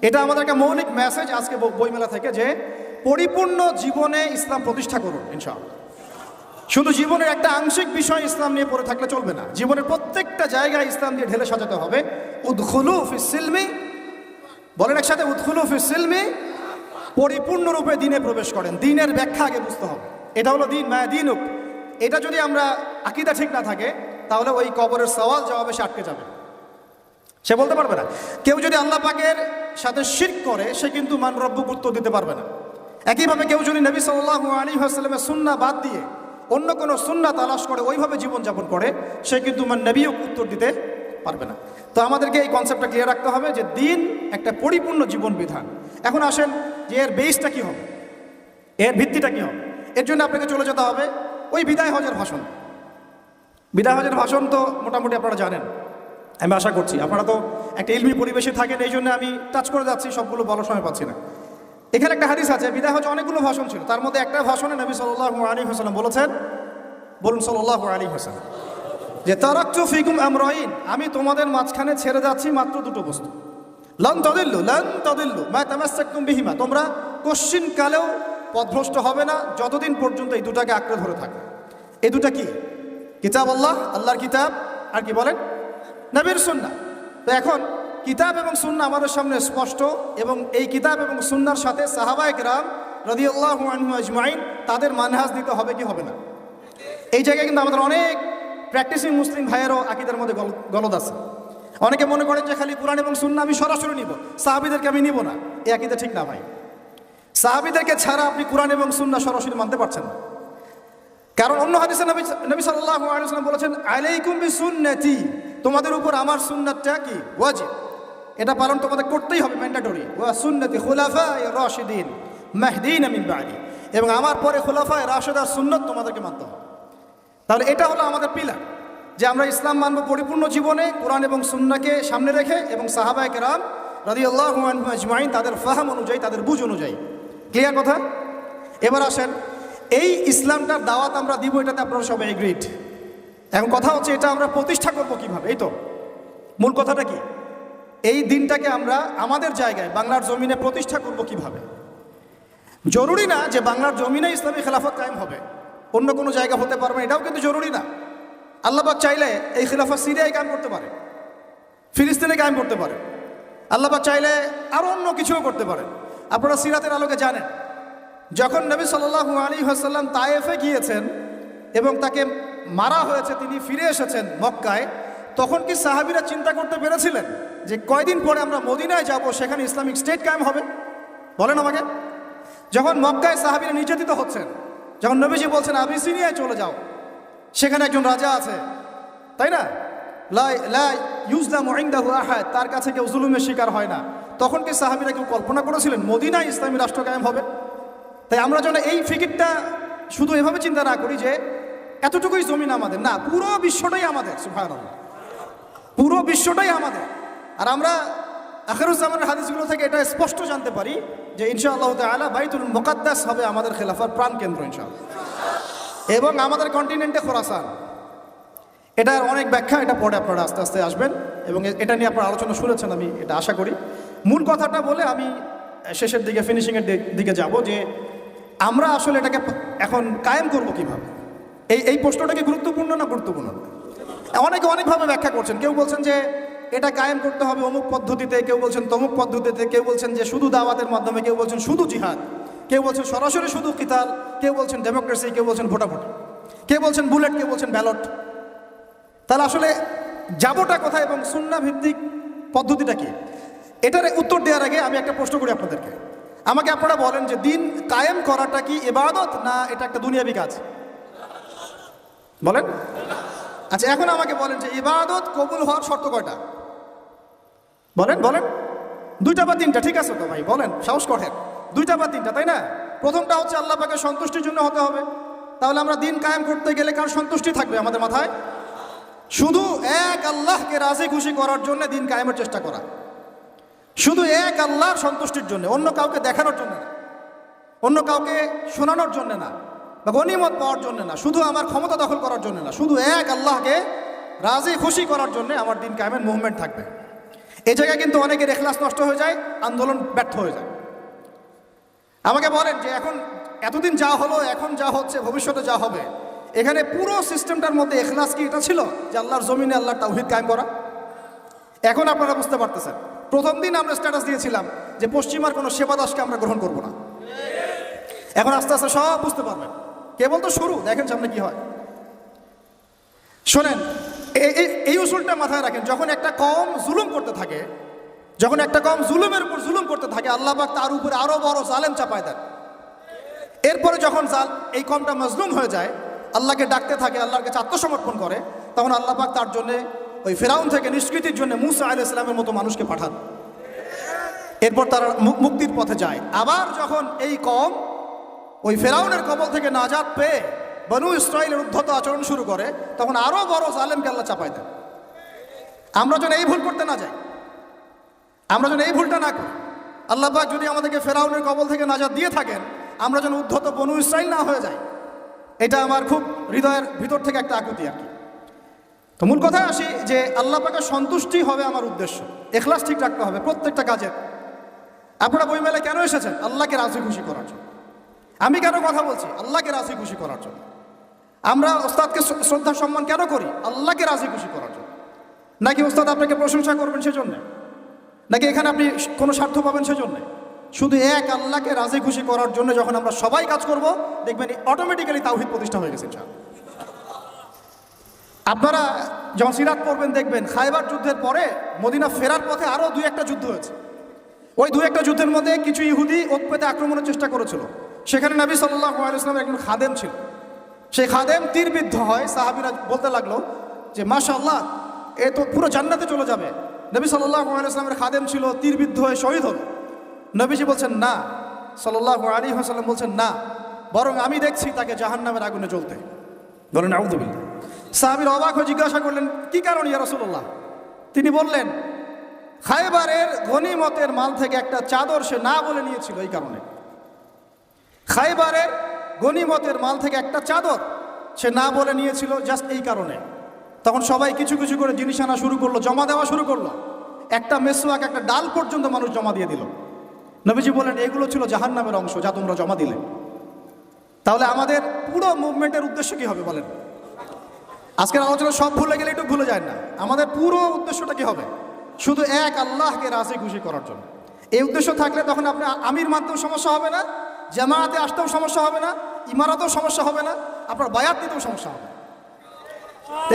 Speaker 1: এটা আমাদের একটা মৌলিক মেসেজ আজকে বইমেলা থেকে, যে পরিপূর্ণ জীবনে ইসলাম প্রতিষ্ঠা করুন ইনশাআল্লাহ। শুধু জীবনের একটা আংশিক বিষয় ইসলাম নিয়ে পড়ে থাকলে চলবে না, জীবনের প্রত্যেকটা জায়গায় ইসলাম দিয়ে ঢেলে সাজাতে হবে। উদখুলু ফিস সিলমি, বলেন একসাথে, উদখুলু ফিস সিলমি, পরিপূর্ণরূপে দিনে প্রবেশ করেন। দিনের ব্যাখ্যা আগে বুঝতে হবে। এটা হলো দিন, মায়া দিনুক। এটা যদি আমরা আকীদা ঠিক না থাকে, তাহলে ওই কবরের সওয়াল জবাবে সে আটকে যাবে, সে বলতে পারবে না। কেউ যদি আল্লাহ পাকের সাথে শিরক করে, সে কিন্তু মান রব্বুক উত্তর দিতে পারবে না। একইভাবে কেউ যদি নবী সাল্লাল্লাহু আলাইহি ওয়াসাল্লামের সুন্নাহ বাদ দিয়ে অন্য কোনো সুন্নাহ তালাশ করে ওইভাবে জীবনযাপন করে, সে কিন্তু মান নবীও উত্তর দিতে পারবে না। তো আমাদেরকে এই কনসেপ্টটা ক্লিয়ার রাখতে হবে যে দিন একটা পরিপূর্ণ জীবন বিধান। এখন আসেন যে এর বেসটা কী হবে, এর ভিত্তিটা কী হবে। এর জন্য আপনাকে চলে যেতে হবে ওই বিদায় হজের ভাষণ। বিদায় হজের ভাষণ তো মোটামুটি আপনারা জানেন, আমি আশা করছি। আপনারা তো একটা ইলমি পরিবেশে থাকেন, এই জন্য আমি টাচ করে যাচ্ছি, সবগুলো বলার সময় পাচ্ছি না। এখানে একটা হাদিস আছে, বিদায় হজে অনেকগুলো ভাষণ ছিল, তার মধ্যে একটা ভাষণে নবী সাল্লাল্লাহু আলাইহি ওয়াসাল্লাম বলেছেন, বলুন সাল্লাল্লাহু আলাইহি ওয়াসাল্লাম, যে তারাকতু ফিকুম আমরাইন, আমি তোমাদের মাঝখানে ছেড়ে যাচ্ছি মাত্র দুটো বস্তু। লান তাদিল্লু মা তামাসসাকতুম বিহিমা, তোমরা কোশ্চিন কালেও পথভ্রষ্ট হবে না যতদিন পর্যন্ত এই দুটাকে আঁকড়ে ধরে থাকে। এই দুটা কি? কিতাব আল্লাহ, আল্লাহর কিতাব, আর কি বলেন, নবীর সুন্নাহ। তো এখন কিতাব এবং সুন্নাহ আমাদের সামনে স্পষ্ট, এবং এই কিতাব এবং সুন্নাহর সাথে সাহাবায়ে কেরাম রাদিয়াল্লাহু আনহুম আজমাইন তাদের মানহাজ দিতে হবে কি হবে না? এই জায়গায় কিন্তু আমাদের অনেক প্র্যাকটিসিং মুসলিম ভাইয়েরও আকীদার মধ্যে গলদ আছে। অনেকে মনে করেন যে খালি কোরআন এবং সুন্নাহ আমি সরাসরি নিব, সাহাবীদেরকে আমি নিব না। এই আকীদা ঠিক না ভাই। সাহাবীদেরকে ছাড়া আপনি কোরআন এবং সুন্নাহ সরাসরি মানতে পারছেন না। কারণ অন্য হাদিসে নবী সাল্লাল্লাহু আলাইহি ওয়াসাল্লাম বলেছেন, আলাইকুম বিসুন্নতি, তোমাদের উপর আমার সুন্নাতটা কি ওয়াজিব, এটা পালন তোমাদের করতেই হবে, ম্যান্ডেটরি। ওয়া সুন্নতি খুলাফায়ে রাশিদিন মাহদিন মিন বাদি, এবং আমার পরে খুলাফায়ে রাশিদার সুন্নাত তোমাদেরকে মানতে হবে। তাহলে এটা হলো আমাদের পিলার, যে আমরা ইসলাম মানব পরিপূর্ণ জীবনে কোরআন এবং সুন্নাহকে সামনে রেখে, এবং সাহাবায়ে কেরাম রাদিয়াল্লাহু আনহুম আজমাইন তাদের ফাহাম অনুযায়ী, তাদের বুঝ অনুযায়ী। ক্লিয়ার কথা? এবার আসেন, এই ইসলামটার দাওয়াত আমরা দিব, এটাতে আপনারা সবাই এগ্রিড। এখন কথা হচ্ছে এটা আমরা প্রতিষ্ঠা করব কিভাবে। এই তো মূল কথাটা কি, এই দিনটাকে আমরা আমাদের জায়গায় বাংলার জমিনে প্রতিষ্ঠা করব কিভাবে। জরুরি না যে বাংলার জমিনে ইসলামী খেলাফত কায়েম হবে, অন্য কোনো জায়গা হতে পারবে, এটাও কিন্তু জরুরি না। আল্লাহ পাক চাইলে এই খেলাফত সিরিয়ায় কায়েম করতে পারে, ফিলিস্তিনে কায়েম করতে পারে, আল্লাহ পাক চাইলে আরও অন্য কিছুও করতে পারে। আপনারা সিরাতের আলোকে জানেন, যখন নবী সাল্লাল্লাহু আলাইহি ওয়াসাল্লাম তায়েফে গিয়েছেন এবং তাকে মারা হয়েছে, তিনি ফিরে এসেছেন মক্কায়, তখন কি সাহাবীরা চিন্তা করতে পেরেছিলেন যে কয়দিন পরে আমরা মদিনায় যাব, সেখানে ইসলামিক স্টেট কায়েম হবে? বলেন আমাকে। যখন মক্কায় সাহাবীরা নির্যাতিত হচ্ছেন, যখন নবীজি বলছেন আবিসিনিয়ায় চলে যাও, সেখানে একজন রাজা আছে, তাই না, লা ইউজলামু ইনদাহু আহাদ, তার কাছে কেউ জুলুমের শিকার হয় না, তখন কি সাহাবীরা কেউ কল্পনা করেছিলেন মদিনায় ইসলামী রাষ্ট্র কায়েম হবে? তাই আমরা যেন এই ফিকিরটা শুধু এভাবে চিন্তা না করি যে এতটুকুই জমিন আমাদের, না, পুরো বিশ্বটাই আমাদের। সুবহানাল্লাহ, পুরো বিশ্বটাই আমাদের। আর আমরা আখিরুজ্জামানের হাদিসগুলো থেকে এটা স্পষ্ট জানতে পারি যে ইনশাআল্লাহ তাআলা বাইতুল মুকাদ্দাস হবে আমাদের খেলাফার প্রাণকেন্দ্র ইনশাআল্লাহ, এবং আমাদের কন্টিনেন্টে খোরাসান। এটার অনেক ব্যাখ্যা, এটা পরে আপনারা আস্তে আস্তে আসবেন, এবং এটা নিয়ে আপনারা আলোচনা শুনেছেন, আমি এটা আশা করি। মূল কথাটা বলে আমি শেষের দিকে, ফিনিশিংয়ের দিকে যাব, যে আমরা আসলে এটাকে এখন কায়েম করব কিভাবে। এই প্রশ্নটা কি গুরুত্বপূর্ণ না গুরুত্বপূর্ণ? অনেকে অনেকভাবে ব্যাখ্যা করছেন। কেউ বলছেন যে এটা কায়েম করতে হবে অমুক পদ্ধতিতে, কেউ বলছেন তমুক পদ্ধতিতে, কেউ বলছেন যে শুধু দাওয়াতের মাধ্যমে, কেউ বলছেন শুধু জিহাদ, কেউ বলছেন সরাসরি শুধু কিতাল, কেউ বলছেন ডেমোক্রেসি, কেউ বলছেন ভোটাভুটি, কেউ বলছেন বুলেট, কেউ বলছেন ব্যালট। তাহলে আসলে যাবোটা কোথায় এবং সুন্নাহ ভিত্তিক পদ্ধতিটা কি, এটার উত্তর দেওয়ার আগে আমি একটা প্রশ্ন করি আপনাদেরকে। আমাকে আপনারা বলেন যে দিন কায়েম করাটা কি ইবাদত, না এটা একটা দুনিয়াবি কাজ? বলেন। আচ্ছা, এখন আমাকে বলেন যে ইবাদত কবুল হওয়ার শর্ত কয়টা? বলেন বলেন। দুইটা বা তিনটা? ঠিক আছে তো ভাই, বলেন, সাহস করেন। দুইটা বা তিনটা, তাই না? প্রথমটা হচ্ছে আল্লাহ পাকের সন্তুষ্টির জন্য হতে হবে। তাহলে আমরা দিন কায়েম করতে গেলে কার সন্তুষ্টি থাকবে আমাদের মাথায়? শুধু এক আল্লাহকে রাজি খুশি করার জন্য দিন কায়েমের চেষ্টা করা, শুধু এক আল্লাহর সন্তুষ্টির জন্য, অন্য কাউকে দেখানোর জন্য না, অন্য কাউকে শোনানোর জন্য না, বা গনিমত পাওয়ার জন্য না, শুধু আমার ক্ষমতা দখল করার জন্য না, শুধু এক আল্লাহকে রাজি খুশি করার জন্য আমার দিন কায়েমের মুভমেন্ট থাকবে। এই জায়গায় কিন্তু অনেকের ইখলাস নষ্ট হয়ে যায়, আন্দোলন ব্যর্থ হয়ে যায়। আমাকে বলেন যে এখন এতদিন যা হলো, এখন যা হচ্ছে, ভবিষ্যতে যা হবে, এখানে পুরো সিস্টেমটার মধ্যে ইখলাস কি এটা ছিল যে আল্লাহর জমিনে আল্লাহর তাওহীদ কায়েম করা? এখন আপনারা বুঝতে পারতেছেন, প্রথম দিন আমরা স্ট্যাটাস দিয়েছিলাম যে পশ্চিমার কোনো সেবাদাসকে আমরা গ্রহণ করব না। এখন আস্তে আস্তে সব বুঝতে পারবেন, কেবল তো শুরু, দেখেন সামনে কি হয়। শোনেন, এই উসুলটা মাথায় রাখেন, যখন একটা কওম জুলুম করতে থাকে, যখন একটা কওম জুলুমের উপর জুলুম করতে থাকে, আল্লাহ পাক তার উপরে আরো বড় জালেম চাপায় দেন। এরপরে যখন এই কওমটা মজলুম হয়ে যায়, আল্লাহকে ডাকতে থাকে, আল্লাহর কাছে আত্মসমর্পণ করে, তখন আল্লাহ পাক তার জন্য ওই ফিরাউন থেকে নিষ্কৃতির জন্য মুসা আলাইহিস সালামের মতো মানুষকে পাঠান। এরপর তারা মুক্তির পথে যায়। আবার যখন এই কওম ওই ফিরাউনের কবল থেকে নাজাত পেয়ে বনু ইসরাইলের উদ্ধত আচরণ শুরু করে, তখন আরো বড় জালেমকে আল্লাহ চাপায় দেন। আমরা যেন এই ভুল করতে না যাই, আমরা যেন এই ভুলটা না করি। আল্লাহ পাক যদি আমাদেরকে ফিরাউনের কবল থেকে নাজাত দিয়ে থাকেন, আমরা যেন উদ্ধত বনু ইসরাইল না হয়ে যাই, এটা আমার খুব হৃদয়ের ভিতর থেকে একটা আকুতি আর কি। তো মূল কথায় আসি যে আল্লাহ পাকের সন্তুষ্টি হবে আমার উদ্দেশ্য, ইখলাস ঠিক রাখতে হবে প্রত্যেকটা কাজে। আপনারা বইমেলায় কেন এসেছেন? আল্লাহকে রাজি খুশি করার জন্য। আমি কেন কথা বলছি? আল্লাহকে রাজি খুশি করার জন্য। আমরা ওস্তাদকে শ্রদ্ধা সম্মান কেন করি? আল্লাহকে রাজি খুশি করার জন্য। নাকি ওস্তাদ আপনাকে প্রশংসা করবেন সেজন্য, নাকি এখানে আপনি কোনো স্বার্থ পাবেন সেজন্য? শুধু এক আল্লাহকে রাজি খুশি করার জন্য যখন আমরা সবাই কাজ করব, দেখবেন অটোমেটিক্যালি তাওহীদ প্রতিষ্ঠা হয়ে গেছে। আপনারা যখন সিরাত পড়বেন দেখবেন খায়বার যুদ্ধের পরে মদিনা ফেরার পথে আরও 2-1টা যুদ্ধ হয়েছে। ওই 2-1টা যুদ্ধের মধ্যে কিছু ইহুদি ওত পেতে আক্রমণের চেষ্টা করেছিল। সেখানে নবী সাল্লাল্লাহু আলাইহি ওয়াসাল্লামের একজন খাদেম ছিল। সেই খাদেম তীরবিদ্ধ হয়। সাহাবীরা বলতে লাগলো যে মাশাআল্লাহ, এ তো পুরো জান্নাতে চলে যাবে। নবী সাল্লাল্লাহু আলাইহি ওয়াসাল্লামের খাদেম ছিল, তীরবিদ্ধ হয়ে শহীদ হল। নবীজি বলছেন না, সাল্লাল্লাহু আলাইহি ওয়াসাল্লাম বলছেন না, বরং আমি দেখছি তাকে জাহান্নামের আগুনে জ্বলতে। বলেন আউযুবিল্লাহ। সাহাবীরা অবাক হয়ে জিজ্ঞাসা করলেন, কি কারণ ইয়া রাসূলুল্লাহ? তিনি বললেন, খায়বারের গনিমতের মাল থেকে একটা চাদর সে না বলে নিয়েছিল, এই কারণে। খায়বারের গনিমতের মাল থেকে একটা চাদর সে না বলে নিয়েছিল, জাস্ট এই কারণে। তখন সবাই কিছু কিছু করে জিনিস আনা শুরু করলো, জমা দেওয়া শুরু করলো। একটা মেসওয়াক, একটা ডাল পর্যন্ত মানুষ জমা দিয়ে দিল। নবীজি বলেন, এগুলো ছিল জাহান্নামের অংশ, যা তোমরা জমা দিলে। তাহলে আমাদের পুরো মুভমেন্টের উদ্দেশ্য কি হবে বলেন? আজকের আলোচনা সব ভুলে গেলে একটু ভুলে যায় না। আমাদের পুরো উদ্দেশ্যটা কি হবে? শুধু এক আল্লাহকে রাজি খুশি করার জন্য। এই উদ্দেশ্য থাকলে তখন আপনি আমির মানতেও সমস্যা হবে না, জামায়াতে আসতেও সমস্যা হবে না, ইমারতেও সমস্যা হবে না, আপনার বায়াত নিতেও সমস্যা হবে না।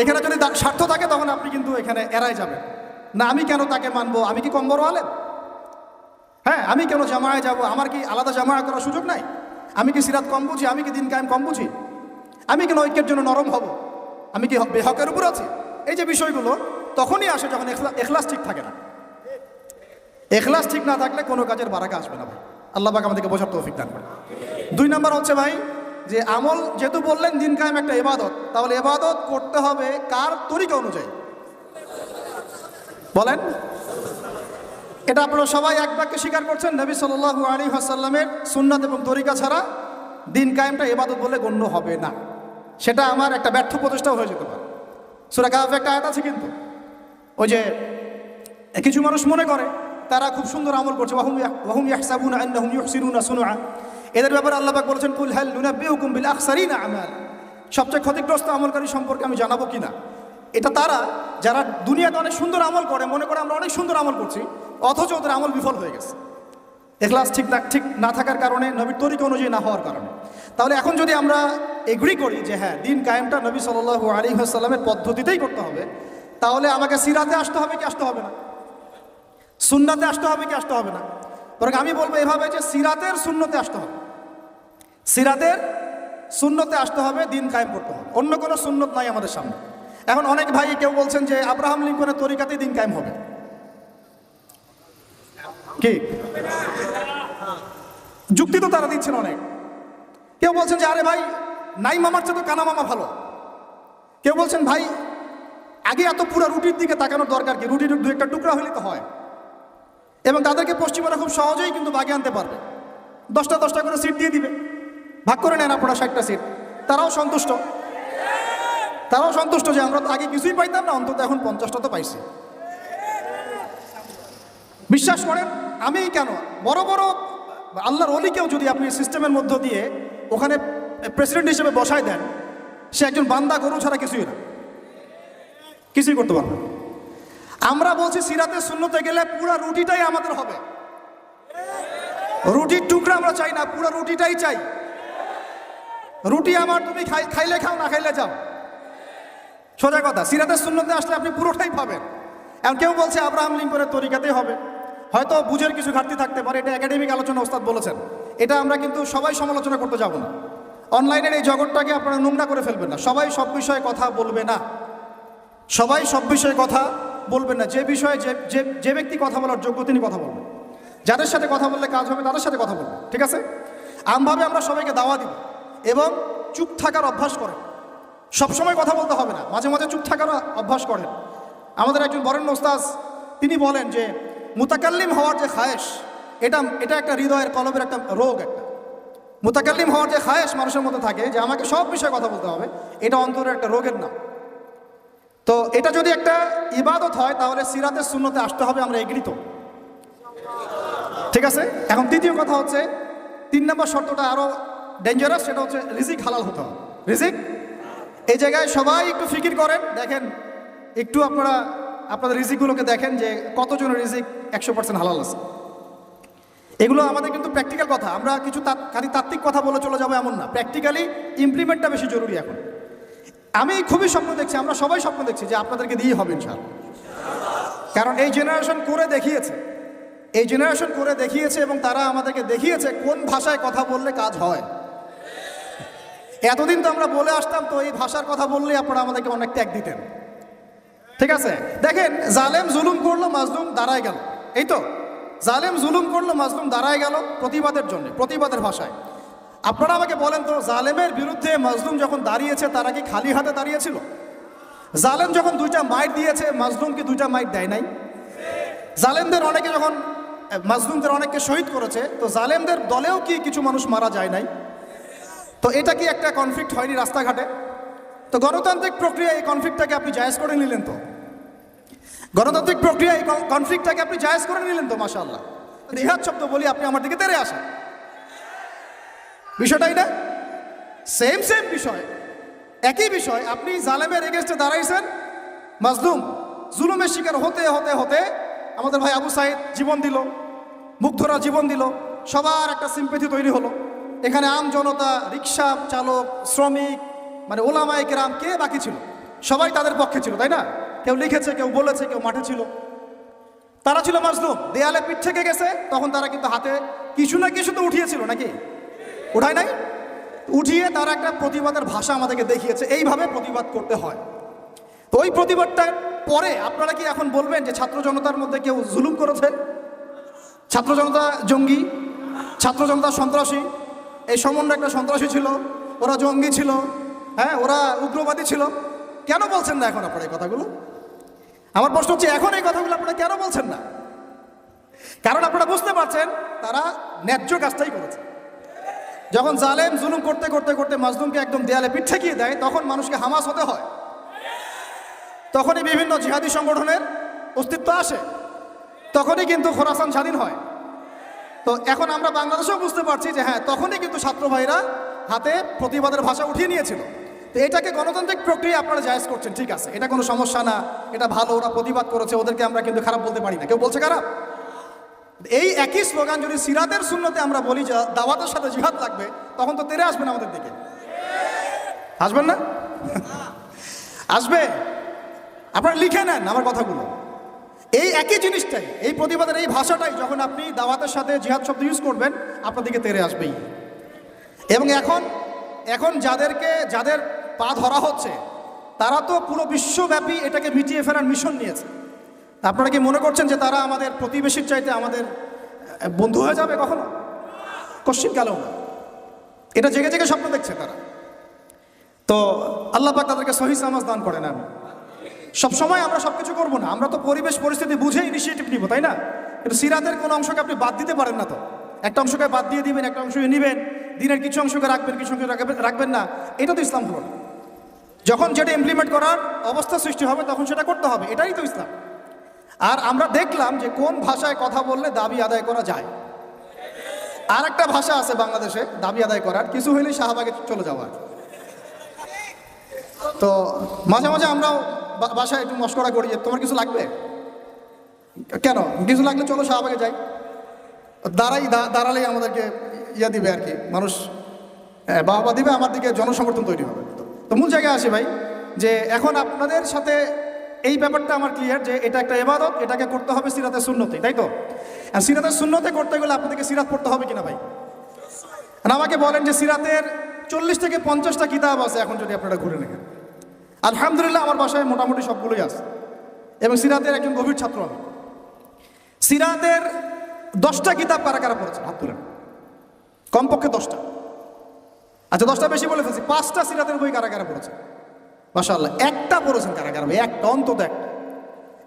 Speaker 1: এখানে যদি স্বার্থ থাকে তখন আপনি কিন্তু এখানে এড়াই যাবেন না। আমি কেন তাকে মানবো? আমি কি কম বড় আলেম? হ্যাঁ, আমি কেন জামায়ায় যাব? আমার কি আলাদা জামায়া করার সুযোগ নাই? আমি কি সিরাত কম বুঝি? আমি কি দিন কায়েম কম বুঝি? আমি কেন ঐক্যের জন্য নরম হব? আমি কি বেহকের উপর আছি? এই যে বিষয়গুলো তখনই আসে যখন এখলাস ঠিক থাকে না। এখলাস ঠিক না থাকলে কোনো কাজের বারাকা আসবে না ভাই। আল্লাহ পাক আমাদেরকে বোঝার তৌফিক দান করে। 2 নাম্বার হচ্ছে ভাই, যে আমল যেহেতু বললেন দিন কায়েম একটা ইবাদত, তাহলে ইবাদত করতে হবে কার তরিকা অনুযায়ী? বলেন। এটা আপনারা সবাই এক বাক্যে স্বীকার করছেন, নবী সাল্লাল্লাহু আলাইহি ওয়াসাল্লামের সুন্নাত এবং তরিকা ছাড়া দিন কায়েমটা ইবাদত বলে গণ্য হবে না। সেটা আমার একটা ব্যর্থ প্রচেষ্টাও হয়ে যেতে পারে। সূরা কাহফে একটা আয়াত আছে, কিন্তু ওই যে কিছু মানুষ মনে করে তারা খুব সুন্দর আমল করছে, ওয়াহুম ইয়াহসাবুনা আন্নাহুম ইউহসিনুনা সুনআ। এদের ব্যাপারে আল্লাহ পাক বলেছেন, কুল হাল নুনাব্বিউকুম বিল আখসারিনা আমাল। সবচেয়ে ক্ষতিগ্রস্ত আমলকারী সম্পর্কে আমি জানাবো কিনা? এটা তারা যারা দুনিয়াতে অনেক সুন্দর আমল করে, মনে করে আমরা অনেক সুন্দর আমল করছি, অথচ ওদের আমল বিফল হয়ে গেছে। এখলাস ঠিক না থাকার কারণে, নবীর তরিকা অনুযায়ী না হওয়ার কারণে। তাহলে এখন যদি আমরা এগ্রি করি যে হ্যাঁ, দিন কায়েমটা নবী সাল্লাল্লাহু আলাইহি ওয়াসাল্লামের পদ্ধতিতেই করতে হবে, তাহলে আমাকে সিরাতে আসতে হবে কি আসতে হবে না? সুন্নাতে আসতে হবে কি আসতে হবে না? বরং আমি বলবো এভাবে যে সিরাতের সুন্নতে আসতে হবে। সিরাতের সুন্নতে আসতে হবে, দিন কায়েম করতে হবে। অন্য কোনো সুন্নত নাই আমাদের সামনে। এখন অনেক ভাই কেউ বলছেন যে আব্রাহাম লিঙ্কনের তরিকাতেই দিন কায়েম হবে। কি যুক্তি তো তারা দিচ্ছেন অনেক। কেউ বলছেন যে আরে ভাই, নাই মামার চেয়ে তো কানা মামা ভালো। কেউ বলছেন ভাই, আগে এত পুরো রুটির দিকে তাকানোর দরকার কি? রুটির 2-1টা টুকরা হলে তো হয়। এবং তাদেরকে পশ্চিমারা খুব সহজেই কিন্তু বাগে আনতে পারবে। 10টা করে সিট দিয়ে দিবে, ভাগ করে নেন আপনারা 60টা সিট। তারাও সন্তুষ্ট যে আমরা তো আগে কিছুই পাইতাম না, অন্তত এখন 50টা তো পাইছি। বিশ্বাস করেন, আমি কেন বড় বড় আল্লাহর ওলিকেও যদি আপনি সিস্টেমের মধ্য দিয়ে ওখানে প্রেসিডেন্ট হিসেবে বসায় দেন, সে একজন বান্দা গরু ছাড়া কিছুই করতে পারবে। আমরা বলছি সিরাতে সুন্নতে গেলে পুরো রুটিটাই আমাদের হবে। রুটির টুকরা আমরা চাই না, পুরো রুটিটাই চাই। রুটি আমার, তুমি খাইলে খাও, না খাইলে যাও, সোজা কথা। সিরাতের সুন্নতে আসলে আপনি পুরোটাই পাবেন। এখন কেউ বলছে আব্রাহাম লিঙ্কনের তরিকাতেই হবে, হয়তো বুঝের কিছু ঘাটতি থাকতে পারে। এটা একাডেমিক আলোচনা, ওস্তাদ বলেছেন। এটা আমরা কিন্তু সবাই সমালোচনা করতে যাব না। অনলাইনের এই জগৎটাকে আপনারা নোংরা করে ফেলবেন না। সবাই সব বিষয়ে কথা বলবে না, যে বিষয়ে যে ব্যক্তি কথা বলার যোগ্য তিনি কথা বলবেন। যাদের সাথে কথা বললে কাজ হবে তাদের সাথে কথা বলবেন, ঠিক আছে? আমভাবে আমরা সবাইকে দাওয়া দিব এবং চুপ থাকার অভ্যাস করেন। সবসময় কথা বলতে হবে না, মাঝে মাঝে চুপ থাকার অভ্যাস করেন। আমাদের একজন বরেণ্য ওস্তাদ তিনি বলেন যে মুতাকাল্লিম হওয়ার যে খায়েশ, এটা একটা হৃদয়ের কলবের একটা রোগ। একটা মুতাকাল্লিম হওয়ার যে খায়েশ মানুষের মধ্যে থাকে, যে আমাকে সব বিষয়ে কথা বলতে হবে, এটা অন্তরের একটা রোগের নাম। তো এটা যদি একটা ইবাদত হয়, তাহলে সিরাতের সুন্নতে আসতে হবে, আমরা এগ্রি তো, ঠিক আছে? এখন দ্বিতীয় কথা হচ্ছে, 3 নম্বর শর্তটা আরো ডেঞ্জারাস, সেটা হচ্ছে রিজিক হালাল হতে হবে। রিজিক, এই জায়গায় সবাই একটু ফিকির করেন, দেখেন একটু আপনাদের রিজিকগুলোকে দেখেন যে কতজনের রিজিক 100% হালাল আছে। এগুলো আমাদের কিন্তু প্র্যাকটিক্যাল কথা। আমরা কিছু খালি তাত্ত্বিক কথা বলে চলে যাবো এমন না, প্র্যাকটিক্যালি ইমপ্লিমেন্টটা বেশি জরুরি। এখন আমি খুবই স্বপ্ন দেখছি, আমরা সবাই স্বপ্ন দেখছি যে আপনাদেরকে দিয়ে হবে ইনশাআল্লাহ। কারণ এই জেনারেশন করে দেখিয়েছে, এই জেনারেশন করে দেখিয়েছে এবং তারা আমাদেরকে দেখিয়েছে কোন ভাষায় কথা বললে কাজ হয়। এতদিন তো আমরা বলে আসতাম, তো এই ভাষার কথা বললে আপনারা আমাদেরকে অনেক ত্যাগ দিতেন, ঠিক আছে? দেখেন, জালেম জুলুম করলো, মাজলুম দাঁড়ায় গেল, এই তো জালেম জুলুম করলো, মাজলুম দাঁড়ায় গেল প্রতিবাদের জন্য, প্রতিবাদের ভাষায়। আপনারা আমাকে বলেন তো, জালেমের বিরুদ্ধে মাজলুম যখন দাঁড়িয়েছে তারা কি খালি হাতে দাঁড়িয়েছিল? জালেম যখন 2টা মাইট দিয়েছে, মাজলুম কি 2টা মাইট দেয় নাই? জালেমদের অনেকে যখন মাজলুমদের অনেককে শহীদ করেছে, তো জালেমদের দলেও কি কিছু মানুষ মারা যায় নাই? তো এটা কি একটা কনফ্লিক্ট হয়নি রাস্তাঘাটে? তো গণতান্ত্রিক প্রক্রিয়া এই কনফ্লিক্টটাকে আপনি জায়েজ করে নিলেন তো, গণতান্ত্রিক প্রক্রিয়া এই কনফ্লিক্টটাকে আপনি জায়েজ করে নিলেন তো, মাশাআল্লাহ। জিহাদ শব্দ বলি, আপনি আমার দিকে তেড়ে আসেন, বিষয়টাই না সেম সেম বিষয়, একই বিষয়। আপনি জালেমের এগেনস্টে দাঁড়াইছেন, মাজলুম জুলুমের শিকার হতে হতে হতে আমাদের ভাই আবু সাইদ জীবন দিল, মুগ্ধরা জীবন দিল, সবার একটা সিম্পেথি তৈরি হলো। এখানে আম জনতা, রিক্সা চালক, শ্রমিক, মানে ওলামায়ে কেরাম, কে বাকি ছিল? সবাই তাদের পক্ষে ছিল, তাই না? কেউ লিখেছে, কেউ বলেছে, কেউ মাঠে ছিল। তারা ছিল মাজলুম, দেয়ালে পিঠ থেকে গেছে, তখন তারা কিন্তু হাতে কিছু না কিছু তো উঠিয়েছিল, নাকি উঠায় নাই? উঠিয়ে তারা একটা প্রতিবাদের ভাষা আমাদেরকে দেখিয়েছে, এইভাবে প্রতিবাদ করতে হয়। তো ওই প্রতিবাদটার পরে আপনারা কি এখন বলবেন যে ছাত্র জনতার মধ্যে কেউ জুলুম করেছে, ছাত্র জনতা জঙ্গি, ছাত্র জনতা সন্ত্রাসী? এই সমন্বয় একটা সন্ত্রাসী ছিল, ওরা জঙ্গি ছিল, হ্যাঁ, ওরা উগ্রবাদী ছিল। কেন বলছেন না এখন আপনারা এই কথাগুলো? আমার প্রশ্ন হচ্ছে, এখন এই কথাগুলো আপনারা কেন বলছেন না? কারণ আপনারা বুঝতে পারছেন তারা ন্যায্য কাজটাই করেছে। যখন জালেম জুলুম করতে করতে করতে মাজলুমকে একদম দেয়ালে পিঠ ঠেকিয়ে দেয়, তখন মানুষকে হামাস হতে হয়, তখনই বিভিন্ন জিহাদি সংগঠনের অস্তিত্ব আসে, তখনই কিন্তু খোরাসান স্বাধীন হয়। তো এখন আমরা বাংলাদেশেও বুঝতে পারছি যে হ্যাঁ, তখনই কিন্তু ছাত্র ভাইরা হাতে প্রতিবাদের ভাষা উঠিয়ে নিয়েছিল। তো এটাকে গণতান্ত্রিক প্রক্রিয়া আপনারা জায়েজ করছেন, ঠিক আছে, এটা কোনো সমস্যা না, এটা ভালো, ওরা প্রতিবাদ করেছে, ওদেরকে আমরা কিন্তু খারাপ বলতে পারি না, কেউ বলছে খারাপ? এই একই স্লোগান যদি সিরাতের সুন্নতে আমরা বলি যে দাওয়াতের সাথে জিহাদ লাগবে, তখন তো তেরে আসবেন আমাদের দিকে, আসবেন না? আসবে। আপনারা লিখে নেন আমার কথাগুলো, এই একই জিনিসটাই, এই প্রতিবাদের এই ভাষাটাই যখন আপনি দাওয়াতের সাথে জিহাদ শব্দ ইউজ করবেন, আপনার দিকে তেরে আসবেই। এবং এখন যাদের পা ধরা হচ্ছে, তারা তো পুরো বিশ্বব্যাপী এটাকে মিটিয়ে ফেরার মিশন নিয়েছে। আপনারা কি মনে করছেন যে তারা আমাদের প্রতিবেশীর চাইতে আমাদের বন্ধু হয়ে যাবে? কখনো, কশ্চিৎ কালেও না। এটা জেগে জেগে স্বপ্ন দেখছে তারা। তো আল্লাহ পাক তাদেরকে সহি সামাজ দান করেন। আমি সবসময় আমরা সব কিছু করবো না, আমরা তো পরিবেশ পরিস্থিতি বুঝে ইনিশিয়েটিভ নিব, তাই না? কিন্তু সিরাতের কোনো অংশকে আপনি বাদ দিতে পারেন না। তো একটা অংশকে বাদ দিয়ে দিবেন, একটা অংশকে নেবেন, দিনের কিছু অংশকে রাখবেন, কিছু অংশকে রাখবেন না, এটা তো ইসলাম হলো না। যখন যেটা ইমপ্লিমেন্ট করার অবস্থা সৃষ্টি হবে তখন সেটা করতে হবে, এটাই তো ইসলাম। আর আমরা দেখলাম যে কোন ভাষায় কথা বললে দাবি আদায় করা যায়। আর একটা ভাষা আছে বাংলাদেশে দাবি আদায় করার, কিছু হইলেই শাহবাগে চলে যাওয়ার। তো মাঝে মাঝে আমরাও বাসায় একটু মশকরা করি যে তোমার কিছু লাগবে, কেন কিছু লাগলে চলো শাহবাগে যাই, দাঁড়ালেই আমাদেরকে দিবে আর কি, মানুষ বাবা দিবে, আমার দিকে জনসমর্থন তৈরি হবে। তো মূল জায়গায় আসি ভাই, যে এখন আপনাদের সাথে এই ব্যাপারটা আমার ক্লিয়ার যে এটা একটা ইবাদত, এটাকে করতে হবে সিরাতের সুন্নতে, তাই তো? আর সিরাতের সুন্নতে করতে গেলে আপনাদেরকে সিরাত পড়তে হবে কিনা ভাই? আর আমাকে বলেন যে সিরাতের 40 থেকে 50টা কিতাব আছে এখন, যদি আপনারা ঘুরে নেন। আলহামদুলিল্লাহ আমার বাসায় মোটামুটি সবগুলোই আছে, এবং সিরাতের একজন গভীর ছাত্র আমি। সিরাতের 10টা কিতাব কারা কারা পড়েছেন? হাত তুলেন। কমপক্ষে 10টা। আচ্ছা 10টা বেশি বলে ফেলছি, 5টা সিরাতের বই কারা কারা পড়েছেন? মাশাআল্লাহ। একটা পড়েছেন কারা কারা ভাই? একটা, অন্তত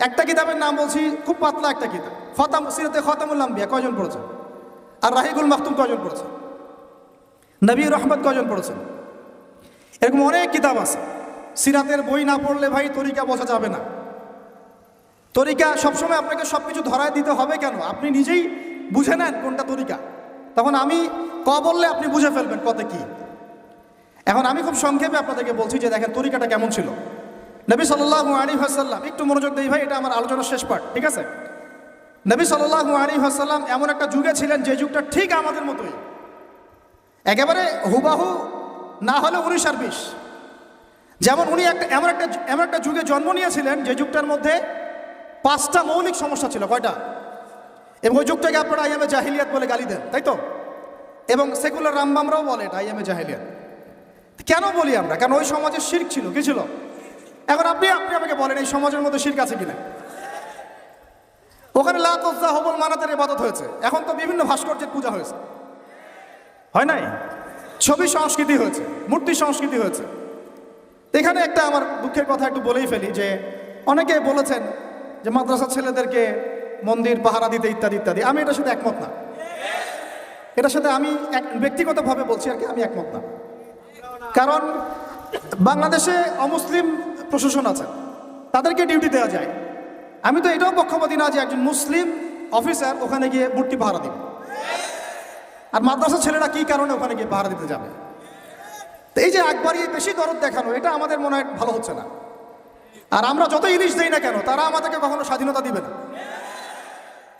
Speaker 1: একটা কিতাবের নাম বলছি, খুব পাতলা একটা কিতাব, সিরাতে খতামুল আম্বিয়া, কয়জন পড়েছেন? আর রাহিকুল মাকতুম কয়জন পড়েছেন? নবী রহমত কয়জন পড়েছেন? এরকম অনেক কিতাব আছে। সিরাতের বই না পড়লে ভাই তরিকা বোঝা যাবে না। তরিকা সবসময় আপনাকে সবকিছু ধরায় দিতে হবে কেন? আপনি নিজেই বুঝে নেন কোনটা তরিকা, তখন আমি বললে আপনি বুঝে ফেলবেন কতে কি। এখন আমি খুব সংক্ষেপে আপনাদেরকে বলছি যে দেখেন তরিকাটা কেমন ছিল। নবী সাল্লাল্লাহু আলাইহি ওয়াসাল্লাম, একটু মনোযোগ দেই ভাই, এটা আমার আলোচনার শেষ পার্ট, ঠিক আছে? নবী সাল্লাল্লাহু আলাইহি ওয়াসাল্লাম এমন একটা যুগে ছিলেন যে যুগটা ঠিক আমাদের মতোই, একেবারে হুবাহু না হলে 19 আর 20, যেমন উনি এমন একটা যুগে জন্ম নিয়েছিলেন যে যুগটার মধ্যে 5টা মৌলিক সমস্যা ছিল। কয়টা? এবং ওই যুগটাকে আপনারা আইয়ামে জাহিলিয়াত বলে গালি দেন, তাই তো? এবং সেকুলার রামবামরাও বলে এটা আইয়ামে জাহিলিয়াত। কেন বলি আমরা? কারণ ওই সমাজে শিরক ছিল। কি ছিল? এখন আপনি আমাকে বলেন এই সমাজের মধ্যে শিরক আছে কিনা? ওখানে লাত উজ্জা হবল মানাতের ইবাদত হয়েছে, এখন তো বিভিন্ন ভাস্কর্যের পূজা হয়েছে, হয় নাই? ছবি সংস্কৃতি হয়েছে, মূর্তি সংস্কৃতি হয়েছে। এখানে একটা আমার দুঃখের কথা একটু বলেই ফেলি যে অনেকে বলেছেন যে মাদ্রাসার ছেলেদেরকে মন্দির পাহারা দিতে ইত্যাদি ইত্যাদি। আমি এটার সাথে একমত না। এটার সাথে আমি ব্যক্তিগতভাবে বলছি আর কি, আমি একমত না। কারণ বাংলাদেশে অমুসলিম প্রশাসন আছে, তাদেরকে ডিউটি দেওয়া যায়। আমি তো এটাও পক্ষপাতী না যে একজন মুসলিম অফিসার ওখানে গিয়ে মূর্তি পাহারা দিবে, আর মাদ্রাসার ছেলেরা কি কারণে ওখানে গিয়ে পাহারা দিতে যাবে? তো এই যে একবারই বেশি দরদ দেখানো, এটা আমাদের মনে হয় ভালো হচ্ছে না। আর আমরা যত ইলিশ দেই না কেন, তারা আমাদেরকে কখনো স্বাধীনতা দিবে না।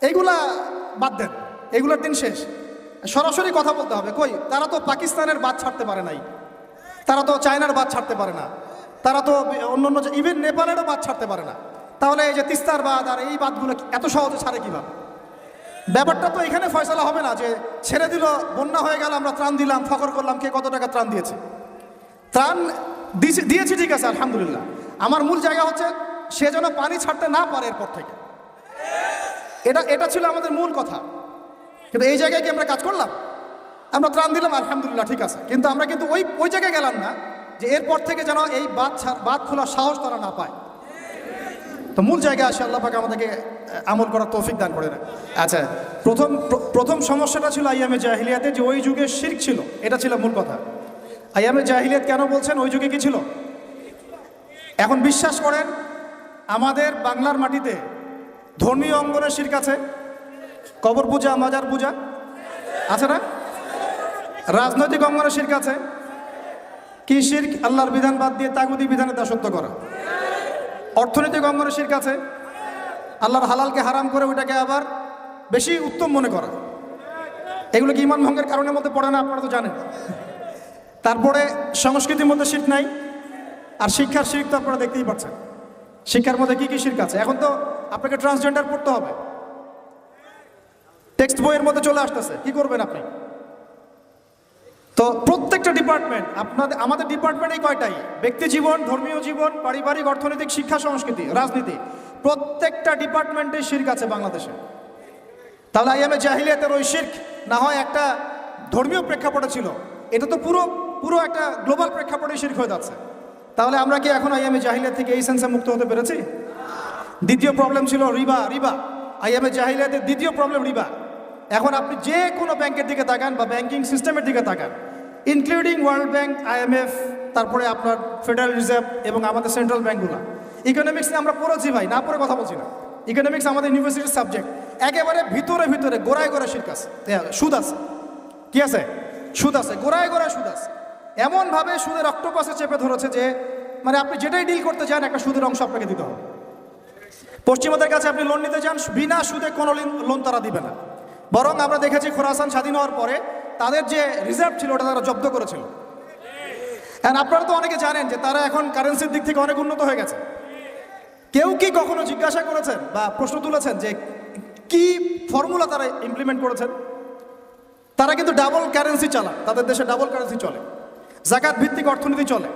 Speaker 1: এইগুলা বাদ দেন, এগুলোর দিন শেষ। সরাসরি কথা বলতে হবে। কই, তারা তো পাকিস্তানের বাদ ছাড়তে পারে নাই, তারা তো চায়নার বাদ ছাড়তে পারে না, তারা তো অন্য ইভেন নেপালেরও বাদ ছাড়তে পারে না। তাহলে এই যে তিস্তার বাদ আর এই বাদগুলো এত সহজে ছাড়ে কিভাবে? ব্যাপারটা তো এখানে ফয়সালা হবে না যে ছেড়ে দিল, বন্যা হয়ে গেল, আমরা ত্রাণ দিলাম, ফখর করলাম কে কত টাকা ত্রাণ দিয়েছে। ত্রাণ দিয়েছি ঠিক আছে, আলহামদুলিল্লাহ। আমার মূল জায়গা হচ্ছে সে যেন পানি ছাড়তে না পারে এরপর থেকে। এটা ছিল আমাদের মূল কথা। কিন্তু এই জায়গায় কি আমরা কাজ করলাম? আমরা ত্রাণ দিলাম, আলহামদুলিল্লাহ, ঠিক আছে, কিন্তু আমরা কিন্তু ওই জায়গায় গেলাম না যে এরপর থেকে যেন এই বাদ খোলার সাহস তারা না পায়। তো মূল জায়গায় আসে, আল্লাহ পাক আমাদেরকে আমল করার তৌফিক দান করে না। আচ্ছা, প্রথম সমস্যাটা ছিল আইয়ামে জাহিলিয়াতে, যে ওই যুগে শিরক ছিল, এটা ছিল মূল কথা। আইয়ামে জাহিলিয়াত কেন বলছেন? ওই যুগে কি ছিল? এখন বিশ্বাস করেন আমাদের বাংলার মাটিতে ধর্মীয় অঙ্গনের শিরক আছে, কবর পূজা, মাজার পূজা আছে না? রাজনৈতিক অঙ্গনের শিরক আছে। কি শিরক? আল্লাহর বিধান বাদ দিয়ে তাগুতি বিধানে দাসত্ব করা। অর্থনৈতিক অঙ্গনের শিরক আছে, আল্লাহর হালালকে হারাম করে ওইটাকে আবার বেশি উত্তম মনে করা। এগুলো কি ঈমান ভঙ্গের কারণের মধ্যে পড়ে না? আপনারা তো জানেন। তারপরে সংস্কৃতির মধ্যে শিরক নাই, আর শিক্ষার শিরক তো আপনারা দেখতেই পাচ্ছেন। শিক্ষার মধ্যে কি কি শিরক আছে? এখন তো আপনাকে ট্রান্সজেন্ডার পড়তে হবে, টেক্সট বইয়ের মধ্যে চলে আসতেছে। কি করবেন আপনি? তো প্রত্যেকটা ডিপার্টমেন্ট, আমাদের ডিপার্টমেন্ট এই কয়টাই, ব্যক্তি জীবন, ধর্মীয় জীবন, পারিবারিক, অর্থনৈতিক, শিক্ষা, সংস্কৃতি, রাজনীতি, প্রত্যেকটা ডিপার্টমেন্টে শিরক আছে বাংলাদেশে। তাহলে আইয়ামে জাহিলিয়াতের ওই শিরক না হয় একটা ধর্মীয় প্রেক্ষাপটে ছিল, এটা তো পুরো একটা গ্লোবাল প্রেক্ষাপটে শিরক হয়ে যাচ্ছে। তাহলে আমরা কি এখন আইয়ামে জাহিলিয়াত থেকে এই সেন্সে মুক্ত হতে পেরেছি? দ্বিতীয় প্রবলেম ছিল রিবা। আইয়ামে জাহিলিয়াতের দ্বিতীয় প্রবলেম রিবা। এখন আপনি যে কোনো ব্যাংকের দিকে তাকান বা ব্যাংকিং সিস্টেমের দিকে তাকান, ইনক্লুডিং ওয়ার্ল্ড ব্যাংক, IMF, তারপরে আপনার ফেডারেল রিজার্ভ এবং আমাদের সেন্ট্রাল ব্যাংকগুলো। ইকোনমিক্স নিয়ে আমরা পড়েছি ভাই, না পড়ে কথা বলছি না। ইকোনমিক্স আমাদের ইউনিভার্সিটির সাবজেক্ট। একেবারে ভিতরে গোড়ায় শিরক আছে, সুদ আছে। কি আছে? সুদ আছে, গোড়ায় সুদ আছে। এমনভাবে সুদের অক্টোপাসে চেপে ধরেছে যে মানে আপনি যেটাই ডিল করতে যান একটা সুদের অংশ আপনাকে দিতে হবে। পশ্চিমাদের কাছে আপনি লোন নিতে যান, বিনা সুদে কোনো লোন তারা দিবে না। বরং আমরা দেখেছি খোরাসান স্বাধীন হওয়ার পরে তাদের যে রিজার্ভ ছিল ওটা তারা জব্দ করেছিল। আর আপনারা তো অনেকে জানেন যে তারা এখন কারেন্সির দিক থেকে অনেক উন্নত হয়ে গেছে। কেউ কি কখনো জিজ্ঞাসা করেছেন বা প্রশ্ন তুলেছেন যে কি ফর্মুলা তারা ইমপ্লিমেন্ট করেছেন? তারা কিন্তু ডাবল কারেন্সি চালায়, তাদের দেশে ডাবল কারেন্সি চলে, জাকাত ভিত্তিক অর্থনীতি চলে,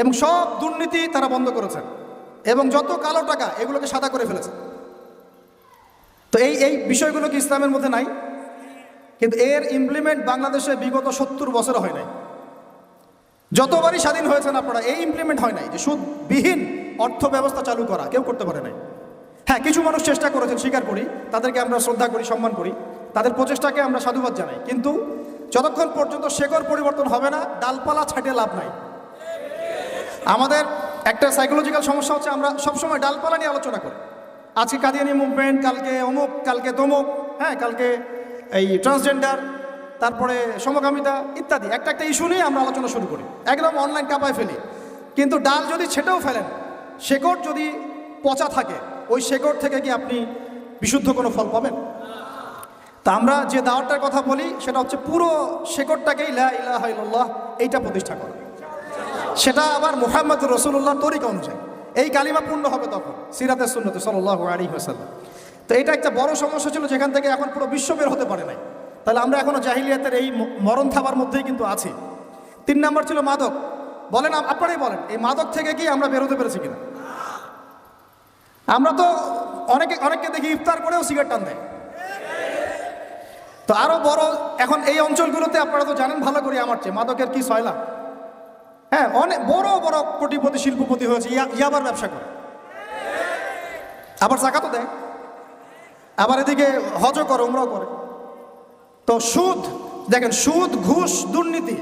Speaker 1: এবং সব দুর্নীতি তারা বন্ধ করেছেন, এবং যত কালো টাকা এগুলোকে সাদা করে ফেলেছে। তো এই বিষয়গুলো কি ইসলামের মধ্যে নাই? কিন্তু এর ইমপ্লিমেন্ট বাংলাদেশে বিগত 70 বছর হয় নাই। যতবারই স্বাধীন হয়েছেন আপনারা, এই ইমপ্লিমেন্ট হয় নাই যে সুদবিহীন অর্থ ব্যবস্থা চালু করা কেউ করতে পারে নাই। হ্যাঁ, কিছু মানুষ চেষ্টা করেছেন, স্বীকার করি, তাদেরকে আমরা শ্রদ্ধা করি, সম্মান করি, তাদের প্রচেষ্টাকে আমরা সাধুবাদ জানাই। কিন্তু যতক্ষণ পর্যন্ত শেকড় পরিবর্তন হবে না, ডালপালা ছাঁটে লাভ নাই। আমাদের একটা সাইকোলজিক্যাল সমস্যা হচ্ছে আমরা সবসময় ডালপালা নিয়ে আলোচনা করি। আজকে কাদিয়ানি মুভমেন্ট, কালকে অমুক, কালকে তমুক, হ্যাঁ, কালকে এই ট্রান্সজেন্ডার, তারপরে সমকামিতা ইত্যাদি একটা ইস্যু নিয়ে আমরা আলোচনা শুরু করি, একদম অনলাইন কাঁপায় ফেলি। কিন্তু ডাল যদি ছেটেও ফেলেন, শেকড় যদি পচা থাকে, ওই শেকড় থেকে কি আপনি বিশুদ্ধ কোনো ফল পাবেন? তা আমরা যে দাওয়াতটার কথা বলি সেটা হচ্ছে পুরো শেকড়টাকেই লা ইলাহা ইল্লাল্লাহ এইটা প্রতিষ্ঠা করা। সেটা আবার মুহাম্মদ রসুল্লাহ তরিকা অনুযায়ী এই কালিমা পূর্ণ হবে তখন সিরাতের সুন্নতে সাল্লাল্লাহু আলাইহি ওয়াসাল্লাম। তো এটা একটা বড় সমস্যা ছিল, যেখান থেকে এখন পুরো বিশ্ব বের হতে পারে নাই। তাহলে আমরা এখনো জাহিলিয়াতের এই মরণ থাবার মধ্যেই কিন্তু আছি। 3 নম্বর ছিল মাদক। বলেন, আপনারাই বলেন, এই মাদক থেকে কি আমরা বের হতে পেরেছি কিনা? আমরা তো অনেককে দেখি ইফতার করেও সিগারেট টান দেয়। তো আরো বড়, এখন এই অঞ্চলগুলোতে আপনারা তো জানেন ভালো করে আমার চেয়ে মাদকের কি সয়লা। হ্যাঁ, অনেক বড় বড় কোটিপতি শিল্পপতি হয়েছে ইয়াবার ব্যবসা করে, আবার জাকাতও দেয়, আবার এদিকে হজও করে, উমরাও করে। তো সুদ দেখেন, সুদ, ঘুষ, দুর্নীতি,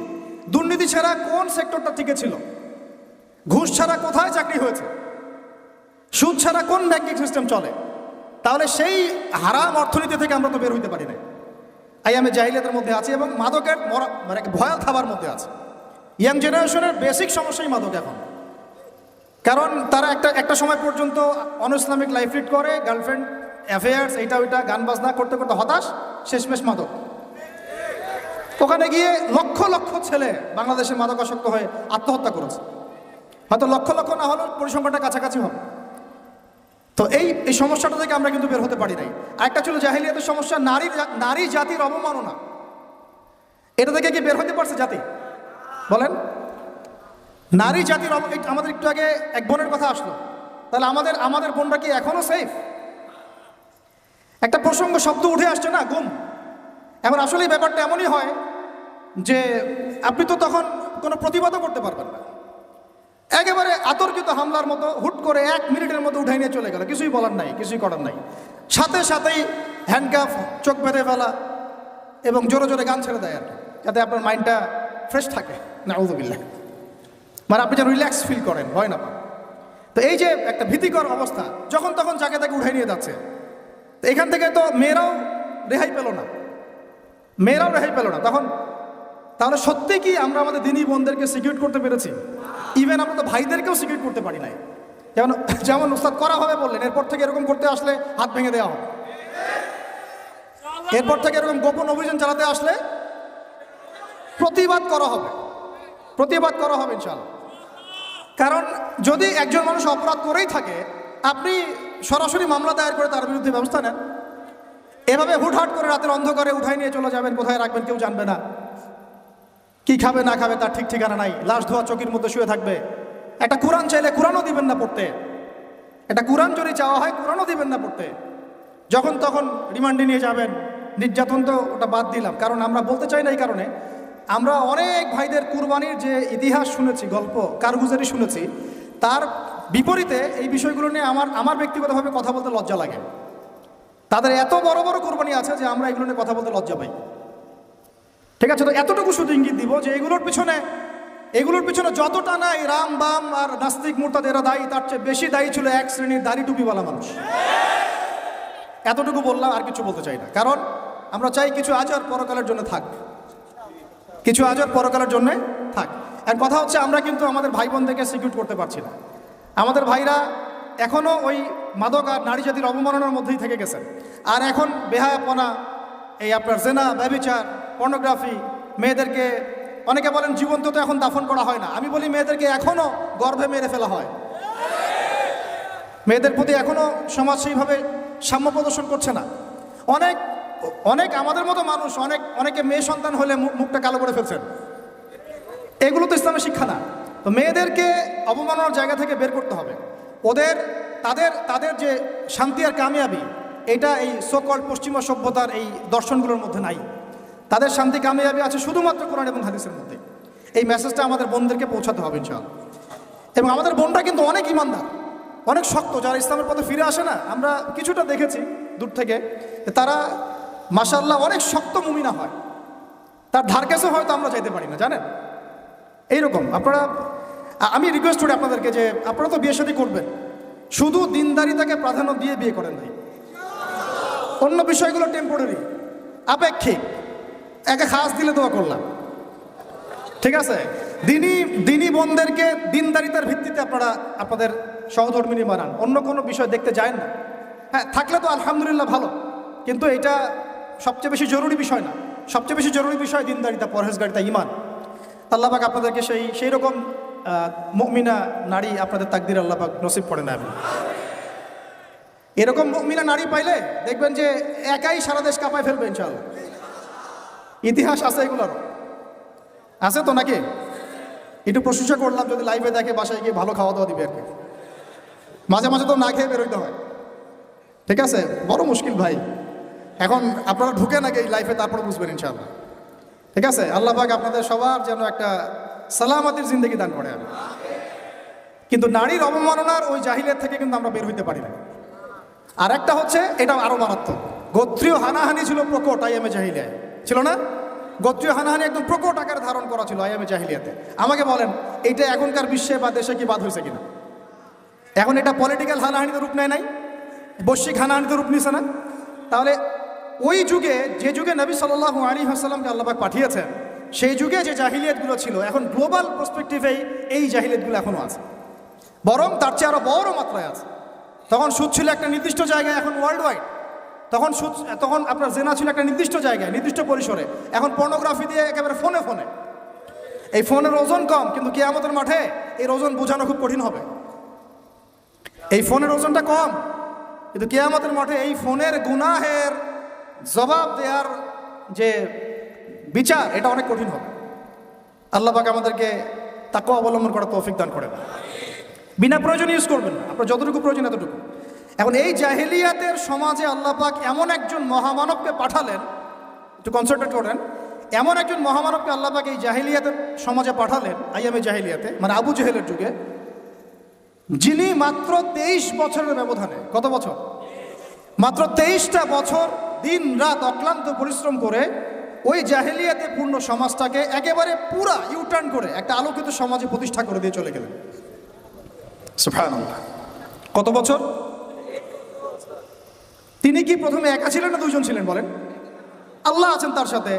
Speaker 1: দুর্নীতি ছাড়া কোন সেক্টরটা টিকে ছিল? ঘুষ ছাড়া কোথায় চাকরি হয়েছে? সুদ ছাড়া কোন ব্যাংকিং সিস্টেম চলে? তাহলে সেই হারাম অর্থনীতি থেকে আমরা তো বের হইতে পারি না। আমি জাহিলিয়াতের মধ্যে আছি এবং মাদকের মানে ভয়াল থাবার মধ্যে আছে। ইয়াং জেনারেশনের বেসিক সমস্যাই মাদক এখন। কারণ তারা একটা সময় পর্যন্ত অন ইসলামিক লাইফ লিড করে, গার্লফ্রেন্ড অ্যাফেয়ার্স, এইটা ওইটা গান বাজনা করতে করতে হতাশ, শেষমেশ মাদক। ওখানে গিয়ে লক্ষ লক্ষ ছেলে বাংলাদেশের মাদকাসক্ত হয়ে আত্মহত্যা করেছে। হয়তো লক্ষ লক্ষ না হলেও পরিসংখ্যানটা কাছাকাছি হবে। তো এই সমস্যাটা থেকে আমরা কিন্তু বের হতে পারি নাই। আরেকটা ছিল জাহিলিয়াতের সমস্যা, নারী জাতির অবমাননা। এটা থেকে কি বের হতে পারছে জাতি? বলেন, নারী জাতির আমাদের একটু আগে এক বোনের কথা আসলো, তাহলে আমাদের বোনরা কি এখনো সেফ? একটা প্রসঙ্গ শব্দ উঠে আসছে না, গুম। এখন আসলে এই ব্যাপারটা এমনই হয় যে আপনি তো তখন কোনো প্রতিবাদও করতে পারবেন না। একেবারে আতর্কিত হামলার মতো হুট করে 1 মিনিটের মধ্যে উঠাই নিয়ে চলে গেল, কিছুই বলার নাই, কিছুই করার নাই। সাথে সাথেই হ্যান্ডকাফ, চোখ বেঁধে ফেলা এবং জোরে জোরে গান ছেড়ে দেয় আর কি, যাতে আপনার মাইন্ডটা ফ্রেশ থাকে। নাউযুবিল্লাহ, মানে আপনি যেন রিল্যাক্স ফিল করেন, ভয় না পান। তো এই যে একটা ভীতিকর অবস্থা, যখন তখন যাকে তাকে উঠাই নিয়ে যাচ্ছে। তো এখান থেকে তো মেয়েরাও রেহাই পেল না, তখন। তাহলে সত্যি কি আমরা আমাদের দিনী বোনদেরকে সিকিউর করতে পেরেছি? ইভেন আমরা তো ভাইদেরকেও সিকিউর করতে পারি নাই। যেমন উস্তাদ করা হবে বললেন, এরপর থেকে এরকম করতে আসলে হাত ভেঙে দেওয়া হবে। এরপর থেকে এরকম গোপন অভিযান চালাতে আসলে প্রতিবাদ করা হবে ইনশাআল্লাহ। কারণ যদি একজন মানুষ অপরাধ করেই থাকে, আপনি সরাসরি মামলা দায়ের করে তার বিরুদ্ধে ব্যবস্থা নেন। এভাবে হুটহাট করে রাতের অন্ধকারে উঠাই নিয়ে চলে যাবেন, কোথায় রাখবেন কেউ জানবে না, কি খাবে না খাবে তার ঠিক ঠিকানা নাই, লাশ ধোয়া চকির মধ্যে শুয়ে থাকবে। একটা কোরআন চাইলে কোরআনও দিবেন না পড়তে, একটা কোরআন যদি চাওয়া হয় কোরআনও দিবেন না পড়তে। যখন তখন রিমান্ডে নিয়ে যাবেন। নির্যাতন তো ওটা বাদ দিলাম, কারণ আমরা বলতে চাই না এই কারণে, আমরা অনেক ভাইদের কুরবানির যে ইতিহাস শুনেছি, গল্প কারগুজারি শুনেছি, তার বিপরীতে এই বিষয়গুলো নিয়ে আমার ব্যক্তিগতভাবে কথা বলতে লজ্জা লাগে। তাদের এত বড় বড় কুরবানি আছে যে আমরা এগুলো নিয়ে কথা বলতে লজ্জা পাই। ঠিক আছে, তো এতটুকু শুধু ইঙ্গিত দিব যে এগুলোর পিছনে যতটা না এই রাম বাম আর নাস্তিক মুরতাদ এরা দায়ী, তার চেয়ে বেশি দায়ী ছিল এক শ্রেণীর দাড়ি টুপিওয়ালা মানুষ। এতটুকু বললাম, আর কিছু বলতে চাই না। কারণ আমরা চাই কিছু আজর পরকালের জন্য থাক, আর কথা হচ্ছে আমরা কিন্তু আমাদের ভাই বোনদেরকে সিকিউর করতে পারছি না। আমাদের ভাইরা এখনও ওই মাদক আর নারী জাতির অবমাননার মধ্যেই থেকে গেছেন। আর এখন বেহায়াপনা, এই আপনার জেনা, ব্যভিচার, পর্নোগ্রাফি, মেয়েদেরকে অনেকে বলেন জীবন্ত তো এখন দাফন করা হয় না। আমি বলি মেয়েদেরকে এখনও গর্ভে মেরে ফেলা হয়। মেয়েদের প্রতি এখনও সমাজ সেইভাবে সাম্য প্রদর্শন করছে না। অনেক আমাদের মতো মানুষ অনেকে মেয়ে সন্তান হলে মুখটা কালো করে ফেলছেন। এগুলো তো ইসলামের শিক্ষা না। তো মেয়েদেরকে অবমাননার জায়গা থেকে বের করতে হবে। তাদের যে শান্তি আর কামিয়াবি, এটা এই সোকল্ড পশ্চিমা সভ্যতার এই দর্শনগুলোর মধ্যে নাই। তাদের শান্তি কামিয়াবি আছে শুধুমাত্র কোরআন এবং হাদিসের মধ্যে। এই মেসেজটা আমাদের বোনদেরকে পৌঁছাতে হবে ইনশাআল্লাহ। এবং আমাদের বোনরা কিন্তু অনেক ইমানদার, অনেক শক্ত, যারা ইসলামের পথে ফিরে আসে না, আমরা কিছুটা দেখেছি দূর থেকে, তারা মাশাআল্লাহ অনেক শক্ত মুমিনা হয়। তার ধার কাছে হয়তো আমরা যাইতে পারি না, জানেন। এইরকম আমি রিকোয়েস্ট করি আপনাদেরকে যে আপনারা তো বিয়ে শাদী করবেন, শুধু দিনদারিতাকে প্রাধান্য দিয়ে বিয়ে করেন ভাই। অন্য বিষয়গুলো টেম্পোরারি, আপেক্ষিক। একে খাস দিলে দোয়া করলাম, ঠিক আছে। দিনী বোনদেরকে দিনদারিতার ভিত্তিতে আপনারা আপনাদের সহধর্মিনী বানান, অন্য কোনো বিষয় দেখতে যায় না। হ্যাঁ, থাকলে তো আলহামদুলিল্লাহ ভালো, কিন্তু এটা সবচেয়ে বেশি জরুরি বিষয় না। সবচেয়ে বেশি জরুরি বিষয় দিনদারিতা, পরহেজগারিতা, ঈমান। আল্লাহ পাক আপনাদেরকে সেই রকম মুমিনা নারী আপনাদের তাকদির আল্লাহ পাক নসিব করে না। এরকম মুমিনা নারী পাইলে দেখবেন যে একাই সারা দেশ কাঁপায় ফেলবে ইনশাআল্লাহ। ইতিহাস আছে এগুলোর, আছে তো নাকি? একটু প্রশংসা করলাম, যদি লাইভে দেখে বাসায় গিয়ে ভালো খাওয়া দাওয়া দিবে আর কি। মাঝে মাঝে তো না খেয়ে বেরোইতে হয়, ঠিক আছে? বড় মুশকিল ভাই। এখন আপনারা ঢুকে নাকি এই লাইফে, তারপরে বুঝবেন ইনশাআল্লাহ, ঠিক আছে? আল্লাহ পাক আপনাদের সবার যেন একটা সালামাতির জিন্দেগি দান করে। কিন্তু নারীর অবমাননার ওই জাহিলিয়াত থেকে কিন্তু আমরা বের হইতে পারি না। আর একটা হচ্ছে, এটা আরো মারাত্মক, গোত্রীয় হানাহানি ছিল প্রকট আইয়ামে জাহিলিয়ায়, ছিল না? গোত্রীয় হানাহানি একদম প্রকট আকারে ধারণ করা ছিল আইয়ামে জাহিলিয়াতে। আমাকে বলেন, এইটা এখনকার বিশ্বে বা দেশে কি বাদ হয়েছে কিনা? এখন এটা পলিটিক্যাল হানাহানিতে রূপ নেয় নাই, বৈশ্বিক হানাহানিতে রূপ নিছে না? তাহলে ওই যুগে, যে যুগে নবী সাল্লাল্লাহু আলাইহি ওয়াসাল্লামকে আল্লাহ পাক পাঠিয়েছেন, সেই যুগে যে জাহিলিয়াতগুলো ছিল, এখন গ্লোবাল পার্সপেক্টিভেই এই জাহিলিয়াতগুলো এখনও আছে, বরং তার চেয়ে আরও বড় মাত্রায় আছে। তখন সুদ ছিল একটা নির্দিষ্ট জায়গায়, এখন ওয়ার্ল্ড ওয়াইড। তখন আপনার জেনা ছিল একটা নির্দিষ্ট জায়গায়, নির্দিষ্ট পরিসরে, এখন পর্নোগ্রাফি দিয়ে একেবারে ফোনে ফোনে। এই ফোনের ওজন কম, কিন্তু কিয়ামতের মাঠে এর ওজন বোঝানো খুব কঠিন হবে। এই ফোনের ওজনটা কম, কিন্তু কিয়ামতের মাঠে এই ফোনের গুনাহের জবাব দেওয়ার যে বিচার, এটা অনেক কঠিন হবে। আল্লাহ পাক আমাদেরকে তাকওয়া অবলম্বন করার তৌফিক দান করেন। বিনা প্রয়োজনে ইউজ করবেন না, আপনার যতটুকু প্রয়োজন এতটুকু। এখন এই জাহেলিয়াতের সমাজে আল্লাহ পাক এমন একজন মহামানবকে পাঠালেন, একটু কনসেন্ট্রেট করেন, এমন একজন মহামানবকে আল্লাহ পাক এই জাহেলিয়াতের সমাজে পাঠালেন, আইয়ামে জাহেলিয়াতে, মানে আবু জেহেলের যুগে, যিনি মাত্র 23 বছরের ব্যবধানে, কত বছর? মাত্র 23টা বছর দিন রাত অক্লান্ত পরিশ্রম করে ওই জাহেলিয়াতে পূর্ণ সমাজটাকে একেবারে পুরা ইউটার্ন করে একটা আলোকিত সমাজে প্রতিষ্ঠা করে দিয়ে চলে গেলেন। সুবহানাল্লাহ। কত বছর? তিনি কি প্রথমে একা ছিলেন না দুইজন ছিলেন বলেন? আল্লাহ আছেন তার সাথে,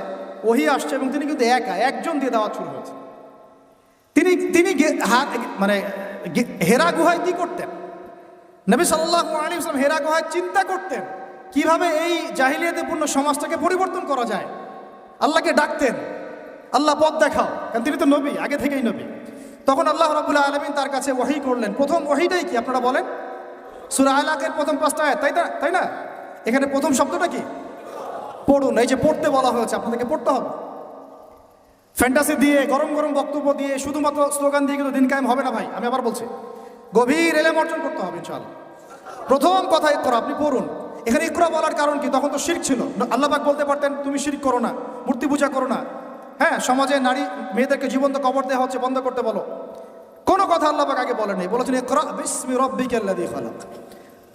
Speaker 1: ওহী আসছে, এবং তিনি কিন্তু একা, একজন দিয়ে দাওয়াত শুরু হয়েছে। তিনি মানে হেরা গুহায় কি করতেন? নবী সাল্লাল্লাহু আলাইহি ওয়াসাল্লাম হেরা গুহায় চিন্তা করতেন কিভাবে এই জাহিলিয়াতে পূর্ণ সমাজটাকে পরিবর্তন করা যায়। আল্লাহকে ডাকতেন, আল্লাহ পথ দেখাও, কারণ তিনি তো নবী, আগে থেকেই নবী। তখন আল্লাহ রাব্বুল আলামিন তার কাছে ওহী করলেন। প্রথম ওহীটাই কি আপনারা বলেন? সূরা আলাকের প্রথম 5টা আয়াত, তাই না? এখানে প্রথম শব্দটা কি? পড়ুন। এই যে পড়তে বলা হয়েছে, আপনাদেরকে পড়তে হবে। ফ্যান্টাসি দিয়ে, গরম গরম বক্তব্য দিয়ে, শুধুমাত্র স্লোগান দিয়ে কিন্তু দিন কায়েম হবে না ভাই। আমি আবার বলছি, গভীর এলেম অর্জন করতে হবে ইনশাআল্লাহ। প্রথম কথা ইকরা, আপনি পড়ুন। এখানে ইকরা বলার কারণ কি? তখন তো শিরক ছিল। আল্লাহ পাক বলতে পারতেন তুমি শিরক করো না, মূর্তি পূজা করো না, হ্যাঁ, সমাজে নারী মেয়েদেরকে জীবন্ত কবর দেওয়া হচ্ছে, বন্ধ করতে বলো। কোনো কথা আল্লাহ পাক আগে বলেন নাই, বলেছেন ইকরা বিসমি রাব্বিকাল্লাযী খালাক,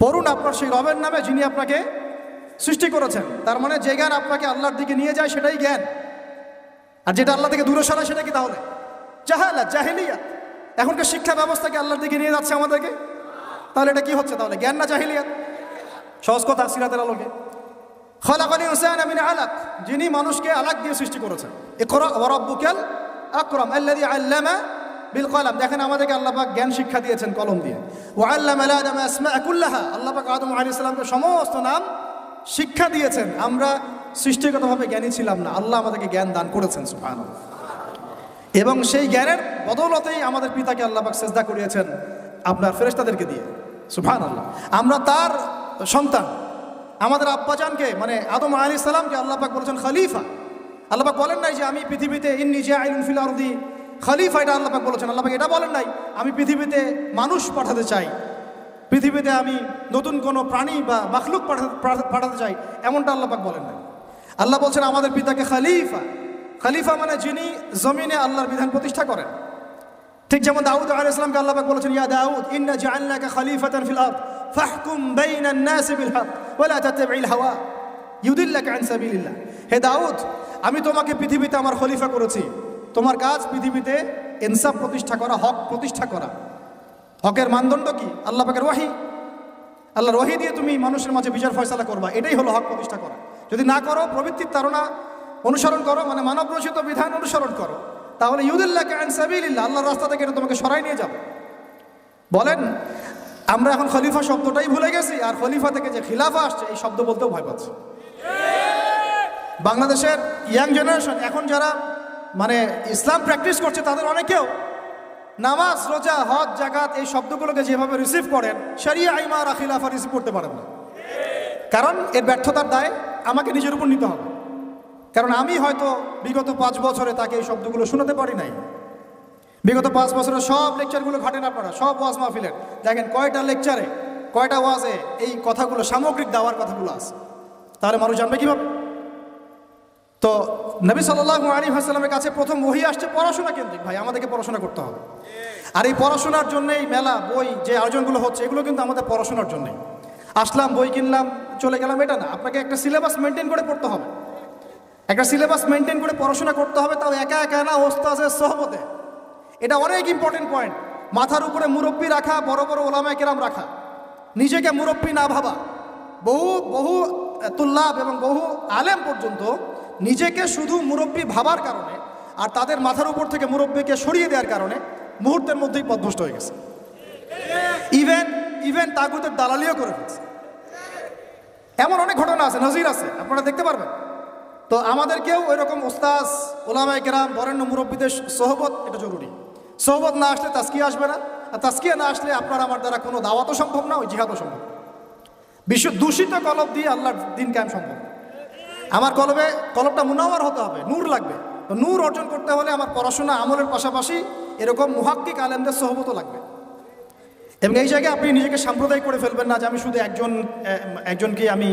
Speaker 1: পড়ুন আপনার সেই রবের নামে যিনি আপনাকে সৃষ্টি করেছেন। তার মানে যে জ্ঞান আপনাকে আল্লাহর দিকে নিয়ে যায় সেটাই জ্ঞান, আর যেটা আল্লাহ থেকে দূরে সরায় সেটা কি তাহলে? জাহালাত, জাহিলিয়াত। এখনকার শিক্ষা ব্যবস্থাকে আল্লাহর দিকে নিয়ে যাচ্ছে আমাদেরকে, তাহলে এটা কি হচ্ছে? তাহলে জ্ঞান না জাহিলিয়াত? সহজ কথা, সিরাতের আলোকে, খালাকাল ইনসানা মিন আলাক, যিনি মানুষকে আলাক দিয়ে সৃষ্টি করেছেন। ইকরা ওয়া রাব্বুকাল আকরাম আল্লাযী আল্লামা বিল কলম। দেখেন আমাদেরকে আল্লাহ পাক জ্ঞান শিক্ষা দিয়েছেন কলম দিয়ে। ওয়া আল্লামা আদম আসমাআ কুল্লাহা, আল্লাহ পাক আদম আলাইহিস সালামকে সমস্ত নাম শিক্ষা দিয়েছেন। আমরা সৃষ্টিগতভাবে জ্ঞানী ছিলাম না, আল্লাহ আমাদেরকে জ্ঞান দান করেছেন সুবহানাল্লাহ। এবং সেই জ্ঞানের বদৌলতেই আমাদের পিতাকে আল্লাহ পাক সেজদা করিয়েছেন আপনার ফেরেশতাদেরকে দিয়ে সুবহানাল্লাহ। আমরা তার সন্তান। আমাদের আব্বাজানকে মানে আদম আলাইহিস সালামকে আল্লাহ পাক বলেছেন খলিফা। আল্লাহ পাক বলেন নাই যে আমি পৃথিবীতে ইন্নী জাইলুন ফিল আরদি খলিফা, এটা আল্লাহ পাক বলেছেন। আল্লাহ পাক এটা বলেন নাই আমি পৃথিবীতে মানুষ পাঠাতে চাই, পৃথিবীতে আমি নতুন কোনো প্রাণী বা মাখলুক পাঠাতে চাই, এমনটা আল্লাহ পাক বলেন নাই। আল্লাহ বলছেন আমাদের পিতাকে খলিফা। খলিফা মানে যিনি জমিনে আল্লাহর বিধান প্রতিষ্ঠা করেন। ঠিক যেমন দাউদ আলাইহিস সালামকে আল্লাহ পাক বলেছেন ইয়া দাউদ ইন্না জাআলনাকা খলিফাতান ফিল আরদ ফাহকুম বাইনান নাসি বিল হক ওয়া লা তাত্তাবি'ল হাওয়া ইউদিল্লাকা আন সাবিলিল্লাহ। হে দাউদ, আমি তোমাকে পৃথিবীতে আমার খলিফা করেছি, তোমার কাজ পৃথিবীতে ইনসাফ প্রতিষ্ঠা করা, হক প্রতিষ্ঠা করা। হকের মানদণ্ড কি? আল্লাহ পাকের ওয়াহি। আল্লাহর ওয়াহি দিয়ে তুমি মানুষের মাঝে বিচার ফয়সালা করবা, এটাই হলো হক প্রতিষ্ঠা করা। যদি না করো, প্রবৃত্তির তাড়না অনুসরণ করো, মানে মানব রচিত বিধান অনুসরণ করো, তাহলে ইউদিল্লাকা আন সাবিলিল্লাহ, আল্লাহর রাস্তা থেকে এটা তোমাকে সরাই নিয়ে যাবে। বলেন আমরা এখন খলিফা শব্দটাই ভুলে গেছি, আর খলিফা থেকে যে খিলাফা আসছে এই শব্দ বলতেও ভয় পাচ্ছি। বাংলাদেশের ইয়াং জেনারেশন এখন যারা মানে ইসলাম প্র্যাকটিস করছে তাদের অনেকেও নামাজ, রোজা, হজ, জাকাত এই শব্দগুলোকে যেভাবে রিসিভ করেন, শরিয়া, ইমারা, খিলাফা রিসিভ করতে পারেন না। কারণ এর ব্যর্থতার দায় আমাকে নিজের উপর নিতে হবে। কারণ আমি হয়তো বিগত 5 বছরে তাকে এই শব্দগুলো শোনাতে পারি নাই। বিগত 5 বছরের সব লেকচারগুলো ঘাটেন আপনারা, সব ওয়াজ মাহফিলের দেখেন কয়টা লেকচারে, কয়টা ওয়াজে এই কথাগুলো, সামগ্রিক দাওয়ার কথাগুলো আছে। তাহলে মানুষ জানবে কীভাবে? তো নবী সাল্লাল্লাহু আলাইহি ওয়াসাল্লামের কাছে প্রথম ওহী আসছে পড়াশোনা কেন্দ্রিক। ভাই, আমাদেরকে পড়াশোনা করতে হবে। আর এই পড়াশোনার জন্যই মেলা, বই, যে আয়োজনগুলো হচ্ছে এগুলো কিন্তু আমাদের পড়াশোনার জন্যই। আসলাম, বই কিনলাম, চলে গেলাম, এটা না। আপনাকে একটা সিলেবাস মেনটেন করে পড়তে হবে, একটা সিলেবাস মেনটেন করে পড়াশোনা করতে হবে, তাও একা একা না, ওস্তাদের সোহবতে। এটা অনেক ইম্পর্টেন্ট পয়েন্ট। মাথার উপরে মুরব্বি রাখা, বড় বড় ওলামায়ে কেরাম রাখা, নিজেকে মুরব্বি না ভাবা। বহু তুল্লাব এবং বহু আলেম পর্যন্ত নিজেকে শুধু মুরব্বি ভাবার কারণে আর তাদের মাথার উপর থেকে মুরব্বিকে সরিয়ে দেওয়ার কারণে মুহূর্তের মধ্যেই পথভ্রষ্ট হয়ে গেছে। ইভেন তাগুতের দালালিও করে ফেলছে। এমন অনেক ঘটনা আছে, নজির আছে, আপনারা দেখতে পারবেন। তো আমাদেরকেও ওই রকম ওস্তাজ, ওলামায়ে কেরাম, বরেণ্য মুরব্বিদের সোহবত এটা জরুরি। সোহবত না আসলে তাস্কিয়া আসবে না, আর তাস্কিয়া না আসলে আপনার আমার দ্বারা কোনো দাওয়াতও সম্ভব না, ওই জিহাদও সম্ভব। বিশ্ব দূষিত কলব দিয়ে আল্লাহর দিন কায়েম সম্ভব। আমার কলবটা মুনাওয়ার হতে হবে, নূর লাগবে। তো নূর অর্জন করতে হলে আমার পড়াশোনা, আমলের পাশাপাশি এরকম মুহাক্কিক আলেমদের সোহবতও লাগবে। এবং এই জায়গায় আপনি নিজেকে সাম্প্রদায়িক করে ফেলবেন না যে আমি শুধু একজনকে আমি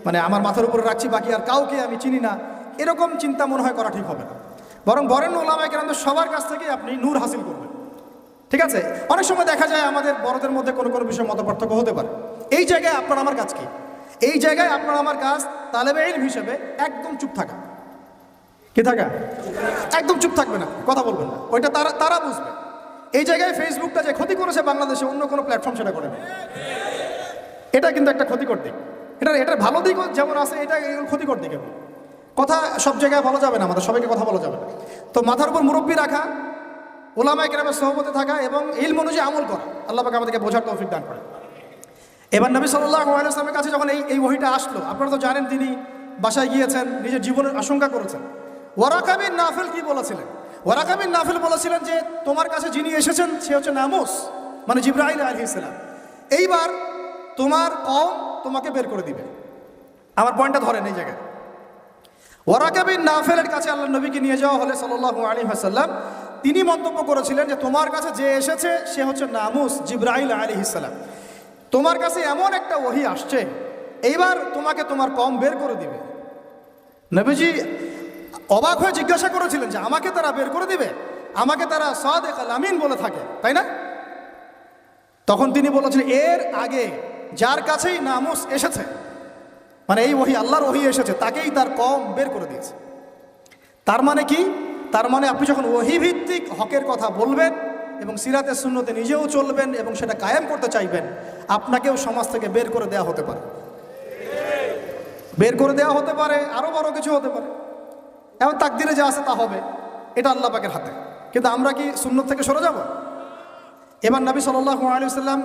Speaker 1: মানে আমার মাথার উপরে রাখছি, বাকি আর কাউকে আমি চিনি না। এরকম চিন্তা মনে হয় করা ঠিক হবে না। বরং বরেণ্য ওলামায়ে কেরামদের সবার কাছ থেকে আপনি নূর হাসিল করবেন। ঠিক আছে? অনেক সময় দেখা যায় আমাদের বড়দের মধ্যে কোনো কোনো বিষয়ে মতপার্থক্য হতে পারে। এই জায়গায় আপনার আমার কাজ কি? এই জায়গায় আপনার আমার কাজ তালেবে ইলম হিসেবে একদম চুপ থাকা। কি থাকা? একদম চুপ থাকবে না, কথা বলবেন না। ওইটা তারা বুঝবে। এই জায়গায় ফেসবুকটা যে ক্ষতি করেছে বাংলাদেশে, অন্য কোনো প্ল্যাটফর্ম সেটা করে না। এটা কিন্তু একটা ক্ষতিকর দিক। এটার ভালো দিক যেমন আছে, এটা ক্ষতিকর দিক। কথা সব জায়গায় বলা যাবে না, আমাদের সবাইকে কথা বলা যাবে না। তো মাথার উপর মুরব্বি রাখা, ওলামায়ে কেরামের সোহবতে থাকা এবং ইলম অনুযায়ী আমল করা, আল্লাহ পাক আমাদেরকে বোঝার তৌফিক দান করে। এবার নবী সাল্লাল্লাহু আলাইহি ওয়াসাল্লামের কাছে যখন এই ওহীটা আসলো, আপনারা তো জানেন তিনি বাসায় গিয়েছেন, নিজের জীবনের আশঙ্কা করেছেন। ওয়ারাকা বিন নাফিল কি বলেছিলেন? ওয়ারাকা বিন নাফিল বলেছিলেন যে তোমার কাছে যিনি এসেছেন সে হচ্ছে নামুস, মানে জিবরাইল আলাইহিস সালাম। এইবার তোমার কওম তোমাকে বের করে দিবে। আমার পয়েন্টটা ধরেন এই জায়গায়। ওয়ারাকা বিন নাফিলের কাছে আল্লাহ নবীকে নিয়ে যাওয়া হলে সাল্লাল্লাহু আলাইহি ওয়াসাল্লাম, তিনি মন্তব্য করেছিলেন যে তোমার কাছে যে এসেছে সে হচ্ছে নামুস, জিবরাইল আলাইহিস সালাম। তোমার কাছে এমন একটা ওহী আসছে, এইবার তোমাকে তোমার কওম বের করে দিবে। নবীজি অবাক হয়ে জিজ্ঞাসা করেছিলেন যে আমাকে তারা বের করে দিবে? আমাকে তারা সাদিক আল আমিন বলে থাকে, তাই না? তখন তিনি বলেছিলেন এর আগে যার কাছেই নামুস এসেছে, মানে এই ওহী, আল্লাহর ওহী এসেছে, তাকেই তার কওম বের করে দিয়েছে। তার মানে কি? তার মানে আপনি যখন ওহী ভিত্তিক হকের কথা বলবেন এবং সিরাতে সুন্নতে নিজেও চলবেন এবং সেটা কায়েম করতে চাইবেন, আপনাকেও সমাজ থেকে বের করে দেওয়া হতে পারে। বের করে দেওয়া হতে পারে, আরও বড় কিছু হতে পারে। এখন তাকদিরে যা আছে তা হবে, এটা আল্লাহ পাকের হাতে। কিন্তু আমরা কি সুন্নত থেকে সরে যাব? এবার নবী সাল্লাল্লাহু আলাইহি ওয়াসাল্লাম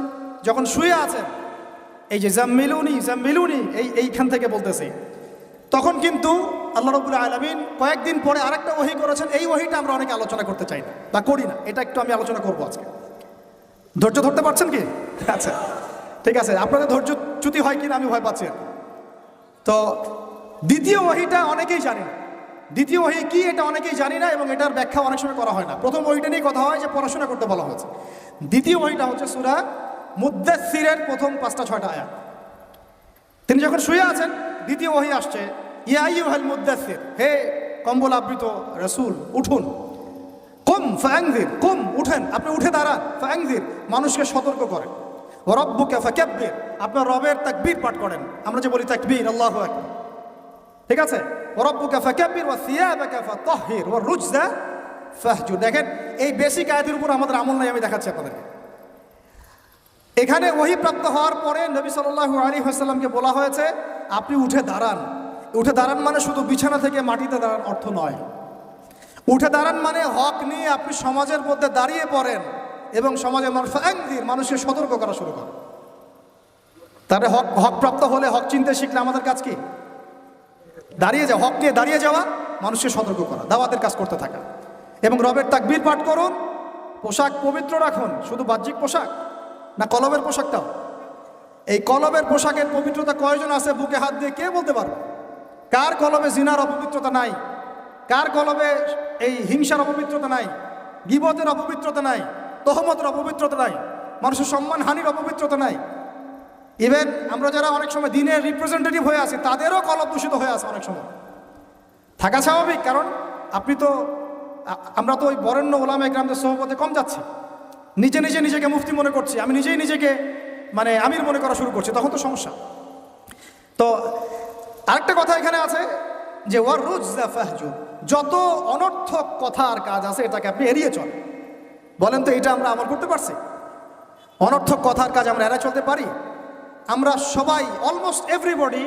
Speaker 1: যখন শুয়ে আছেন, এই যে জাম্মিলুনি এইখান থেকে বলতেছি, তখন কিন্তু আল্লাহ রাব্বুল আলামিন কয়েকদিন পরে আরেকটা ওহী করেছেন। এই ওহীটা আমরা অনেকে আলোচনা করতে চাই না বা করি না, এটা একটু আমি আলোচনা করবো আজকে। ধৈর্য ধরতে পারছেন কি? আচ্ছা, ঠিক আছে। আপনাদের ধৈর্য চ্যুতি হয় কিনা আমি ভয় পাচ্ছি। তো দ্বিতীয় ওহীটা অনেকেই জানি না। দ্বিতীয় ওহী কি এটা অনেকেই জানি না এবং এটার ব্যাখ্যা অনেক সময় করা হয় না। প্রথম ওহীটা নিয়ে কথা হয় যে পড়াশোনা করতে বলা হয়েছে। দ্বিতীয় ওহীটা হচ্ছে সূরা মুদ্দাসসিরের প্রথম 5-6টা আয়াত। তিনি যখন শুয়ে আছেন, দ্বিতীয় ওহী আসছে, ইয়া আইয়ুহাল মুদ্দাসসির, হে কম্বল আবৃত রাসূল, উঠুন। কুম ফাআনযির, কুম উঠেন, আপনি উঠে দাঁড়ান। ফাআনযির, মানুষকে সতর্ক করেন। ওয়া রাব্বুকা ফাকাব্বির, আপনার রবের তাকবীর পাঠ করেন। আমরা যে বলি তাকবীর, আল্লাহু আকবার, ঠিক আছে? ওয়া রাব্বুকা ফাকাব্বির ওয়া সিয়াবাকা ফাতাহহির ওয়া রুজজা ফাহজুর। দেখেন এই বেসিক আয়াতের উপর আমাদের আমল নাই, আমি দেখাচ্ছি আপনাদেরকে। এখানে ওহী প্রাপ্ত হওয়ার পরে নবী সাল্লাল্লাহু আলাইহি ওয়াসাল্লামকে বলা হয়েছে আপনি উঠে দাঁড়ান। উঠে দাঁড়ান মানে শুধু বিছানা থেকে মাটিতে দাঁড়ান অর্থ নয়। উঠে দাঁড়ান মানে হক নিয়ে আপনি সমাজের মধ্যে দাঁড়িয়ে পড়েন এবং সমাজের মানুষকে সতর্ক করা শুরু করেন। তাহলে হক প্রাপ্ত হলে, হক চিনতে শিখলে আমাদের কাজ কি? দাঁড়িয়ে যাওয়া, হক নিয়ে দাঁড়িয়ে যাওয়া, মানুষকে সতর্ক করা, দাওয়াতের কাজ করতে থাকা এবং রবের তাকবীর পাঠ করুন। পোশাক পবিত্র রাখুন, শুধু বাহ্যিক পোশাক না কলবের পোশাকটাও? এই কলবের পোশাকের পবিত্রতা কয়জন আছে বুকে হাত দিয়ে কে বলতে পারবে? কার কলবে জিনার অপবিত্রতা নাই? কার কলবে এই হিংসার অপবিত্রতা নাই, গীবতের অপবিত্রতা নাই, তহমতের অপবিত্রতা নাই, মানুষের সম্মানহানির অপবিত্রতা নাই? ইভেন আমরা যারা অনেক সময় দিনের রিপ্রেজেন্টেটিভ হয়ে আছি তাদেরও কলব দূষিত হয়ে আছে অনেক সময়। থাকা স্বাভাবিক, কারণ আমরা তো ওই বরেণ্য ওলামা ইকরামদের সোহবতে কম যাচ্ছি, নিজেকে মুফতি মনে করছি, আমি নিজেকে মানে আমির মনে করা শুরু করছি, তখন তো সমস্যা। তো আরেকটা কথা এখানে আছে যে ওয়ার রুজা ফাহজুর, যত অনর্থক কথা আর কাজ আছে এটাকে আপনি এড়িয়ে চল। বলেন তো এটা আমরা আমল করতে পারছি? অনর্থক কথার কাজ আমরা এড়িয়ে চলতে পারি? আমরা সবাই অলমোস্ট এভরিবডি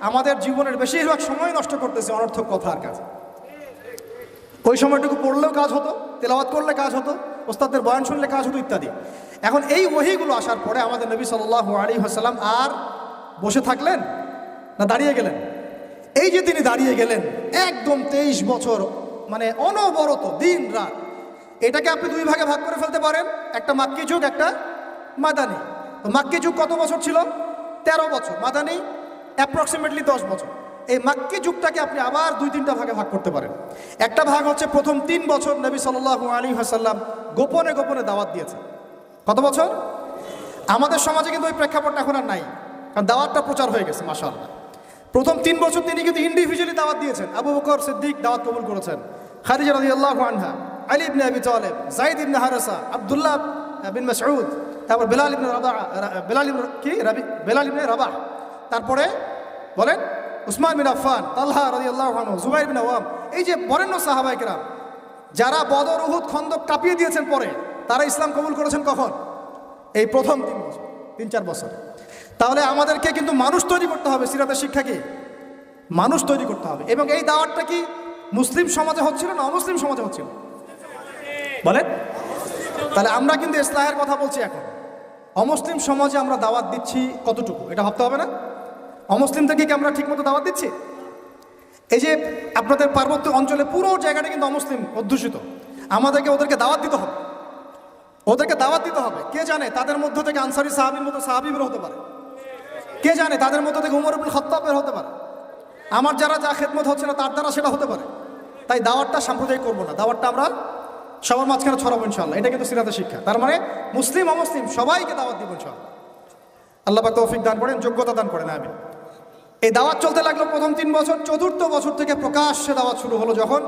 Speaker 1: আমাদের জীবনের বেশিরভাগ সময় নষ্ট করতেছে অনর্থক কথার কাজ। ওই সময়টুকু পড়লেও কাজ হতো, তেলাওয়াত করলে কাজ হতো, ওস্তাদের বয়ান শুনলে কাজ হতো ইত্যাদি। এখন এই ওহীগুলো আসার পরে আমাদের নবী সাল্লাল্লাহু আলাইহি ওয়াসাল্লাম আর বসে থাকলেন না দাঁড়িয়ে গেলেন? এই যে তিনি দাঁড়িয়ে গেলেন একদম 23 বছর, মানে অনবরত দিন রাত, এটাকে আপনি দুই ভাগে ভাগ করে ফেলতে পারেন, একটা মাক্কি যুগ, একটা মাদানী। তো মাক্কি যুগ কত বছর ছিল? 13 বছর। মাদানী অ্যাপ্রক্সিমেটলি 10 বছর। এই মাক্কি যুগটাকে আপনি আবার 2-3টা ভাগে ভাগ করতে পারেন। একটা ভাগ হচ্ছে প্রথম 3 বছর নবী সাল্লাল্লাহু আলাইহি ওয়াসাল্লাম গোপনে গোপনে দাওয়াত দিয়েছেন। কত বছর? আমাদের সমাজে কিন্তু ওই প্রেক্ষাপটটা এখন আর নাই, কারণ দাওয়াতটা প্রচার হয়ে গেছে মাশাআল্লাহ। প্রথম 3 বছর তিনি কিন্তু ইন্ডিভিজুয়ালি দাওয়াত দিয়েছেন। আবু বকর সিদ্দিক দাওয়াত কবুল করেছেন, খাদিজা রাদিয়াল্লাহু আনহা, আলী ইবনে আবি তালেব, যায়েদ ইবনে হারেসা, আব্দুল্লাহ বিন মাসউদ, তারপর বেলাল ইবনে রাবাহ, তারপরে বলেন উসমান বিন আফফান, তালহা রাদিয়াল্লাহু আনহু, জুবাইর বিন আওয়াম। এই যে বরেণ্য সাহাবায়ে কেরাম যারা বদর, উহুদ, খন্দক কাঁপিয়ে দিয়েছেন পরে, তারা ইসলাম কবুল করেছেন কখন? এই প্রথম 3 বছর, 3-4 বছর। তাহলে আমাদেরকে কিন্তু মানুষ তৈরি করতে হবে। সিরাতের শিক্ষা কি? মানুষ তৈরি করতে হবে। এবং এই দাওয়াতটা কি মুসলিম সমাজে হচ্ছিল না অমুসলিম সমাজে হচ্ছিল? বলেন। তাহলে আমরা কিন্তু ইসলাহের কথা বলছি এখন। অমুসলিম সমাজে আমরা দাওয়াত দিচ্ছি কতটুকু, এটা ভাবতে হবে না? অমুসলিম থেকে কি আমরা ঠিকমতো দাওয়াত দিচ্ছি? এই যে আপনাদের পার্বত্য অঞ্চলে পুরো জায়গাটা কিন্তু অমুসলিম অধ্যুষিত, আমাদেরকে ওদেরকে দাওয়াত দিতে হবে, ওদেরকে দাওয়াত দিতে হবে। কে জানে তাদের মধ্য থেকে আনসারী সাহাবীর মতো সাহাবী বের হতে পারে, কে জানে তাদের মধ্য থেকে উমর ইবনে খাত্তাব বের হতে পারে, আমার যারা যা খেদমত হচ্ছে না তার দ্বারা সেটা হতে পারে। তাই দাওয়াতটা সাম্প্রদায়িক করবো না, দাওয়াতটা আমরা সবার মাঝখানে ছড়াবো ইনশাআল্লাহ। এটা কিন্তু সিরাতের শিক্ষা। তার মানে মুসলিম অমুসলিম সবাইকে দাওয়াত দিব ইনশাআল্লাহ। আল্লাহ পাক তৌফিক দান করেন, যোগ্যতা দান করেন, আমিন। এই দাওয়াত চলতে লাগলো প্রথম 3 বছর। 4র্থ বছর থেকে প্রকাশ্যে দাওয়াত শুরু হলো, যখন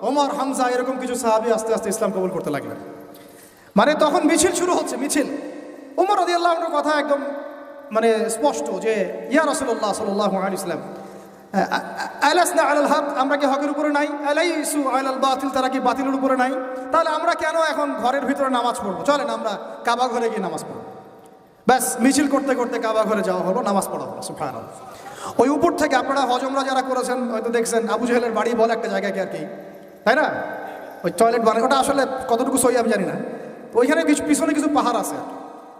Speaker 1: ওমর, হামজা এরকম কিছু সাহাবী আস্তে আস্তে ইসলাম কবুল করতে লাগলেন। মানে তখন মিছিল শুরু হচ্ছে, মিছিল। ওমর রাদিয়াল্লাহু আনহুর কথা একদম মানে স্পষ্ট যে ইয়া রাসূলুল্লাহ সাল্লাল্লাহু আলাইহি ওয়াসাল্লাম, আলাসনা আলাল হক, আমরা কি হকের উপরে নাই? আলাইসু আলাল বাতিল, তারা কি বাতিলের উপরে নাই? তাহলে আমরা কেন এখন ঘরের ভিতরে নামাজ পড়বো? চলেন আমরা কাবা ঘরে গিয়ে নামাজ পড়ব। ব্যাস মিছিল করতে করতে কাবা ঘরে যাওয়া হলো, নামাজ পড়া হলো। সুবহানাল্লাহ। ওই উপর থেকে আপনারা হজমরা যারা করেছেন হয়তো দেখছেন, আবু জাহেলের বাড়ি বলে একটা জায়গাকে আর কি, তাই না? ওই টয়লেট বানায়, ওটা আসলে কতটুকু সহি আমি জানি না। ওইখানে কিছু পিছনে কিছু পাহাড় আছে,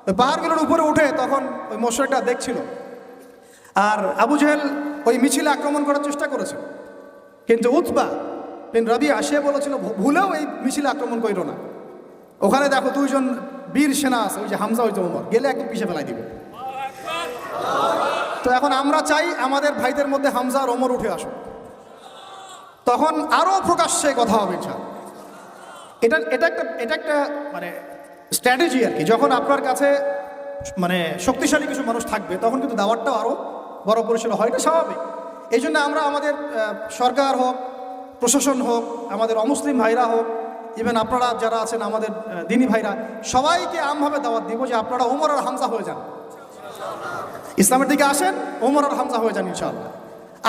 Speaker 1: ওই পাহাড়গুলোর উপরে উঠে তখন ওই মোশরিকটা দেখছিল। আর আবু জাহেল ওই মিছিলে আক্রমণ করার চেষ্টা করেছে, কিন্তু উতবা বিন রাবিআ সে বলেছিল ভুলেও এই মিছিলে আক্রমণ করিল না। ওখানে দেখো 2 জন বীর সেনা আছে, ওই যে হামজা, ওই যে ওমর, গেলে একদম পিছে ফেলাই দিবে। তো এখন আমরা চাই আমাদের ভাইদের মধ্যে হামজা আর ওমর উঠে আসুক, তখন আরও প্রকাশ্যে কথা হবে ইনশাআল্লাহ। এটা একটা মানে স্ট্র্যাটেজি আর কি। যখন আপনার কাছে মানে শক্তিশালী কিছু মানুষ থাকবে তখন কিন্তু দাওয়াতটাও আরও বড় পরিসরে হয়, এটা স্বাভাবিক। এই জন্য আমরা আমাদের সরকার হোক, প্রশাসন হোক, আমাদের অমুসলিম ভাইরা হোক, ইভেন আপনারা যারা আছেন আমাদের দিনী ভাইরা, সবাইকে আমভাবে দাওয়াত দিব যে আপনারা ওমর আর হামজা হয়ে যান, ইসলামের দিকে আসেন, ওমর আর হামজা হয়ে যান ইনশাআল্লাহ।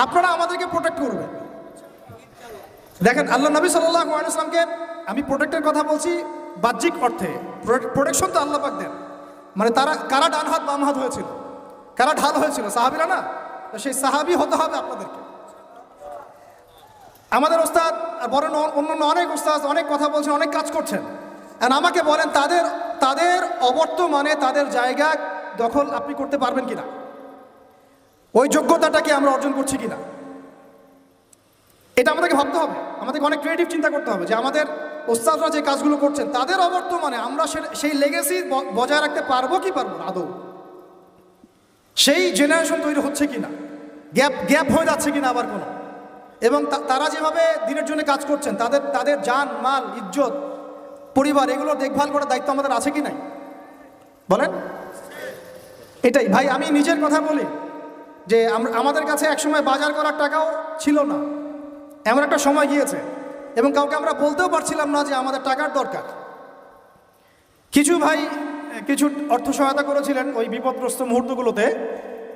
Speaker 1: আপনারা আমাদেরকে প্রোটেক্ট করবেন। দেখেন আল্লাহ নবী সাল্লাল্লাহু আলাইহি ওয়াসাল্লামকে, আমি প্রোটেক্টের কথা বলছি বাহ্যিক অর্থে, প্রোটেকশন তো আল্লাহ পাক দেন। মানে তারা কারা ডান হাত বাম হাত হয়েছিল, কারা ঢাল হয়েছিল, সাহাবীরা না? তো সেই সাহাবী হতে হবে আপনাদেরকে। আমাদের ওস্তাদ বরং অন্য অনেক ওস্তাদ অনেক কথা বলছেন, অনেক কাজ করছেন, আর আমাকে বলেন তাদের অবর্তমানে তাদের জায়গা দখল আপনি করতে পারবেন কিনা, ওই যোগ্যতাটাকে আমরা অর্জন করছি কিনা, এটা আমাদেরকে ভাবতে হবে। আমাদেরকে অনেক ক্রিয়েটিভ চিন্তা করতে হবে যে আমাদের ওস্তাদরা যে কাজগুলো করছেন তাদের অবর্তমানে আমরা সেই লেগেসি বজায় রাখতে পারবো কি পারবো না আদৌ? সেই জেনারেশন তৈরি হচ্ছে কিনা, গ্যাপ হয়ে যাচ্ছে কিনা আবার কোনো, এবং তারা যেভাবে দিনের জন্য কাজ করছেন তাদের জান মাল ইজ্জত পরিবার এগুলোর দেখভাল করার দায়িত্ব আমাদের আছে কি নাই বলেন? এটাই ভাই, আমি নিজের কথা বলি যে আমাদের কাছে একসময় বাজার করার টাকাও ছিল না, এমন একটা সময় গিয়েছে, এবং কাউকে আমরা বলতেও পারছিলাম না যে আমাদের টাকার দরকার। কিছু ভাই কিছু অর্থ সহায়তা করেছিলেন ওই বিপদগ্রস্ত মুহূর্তগুলোতে,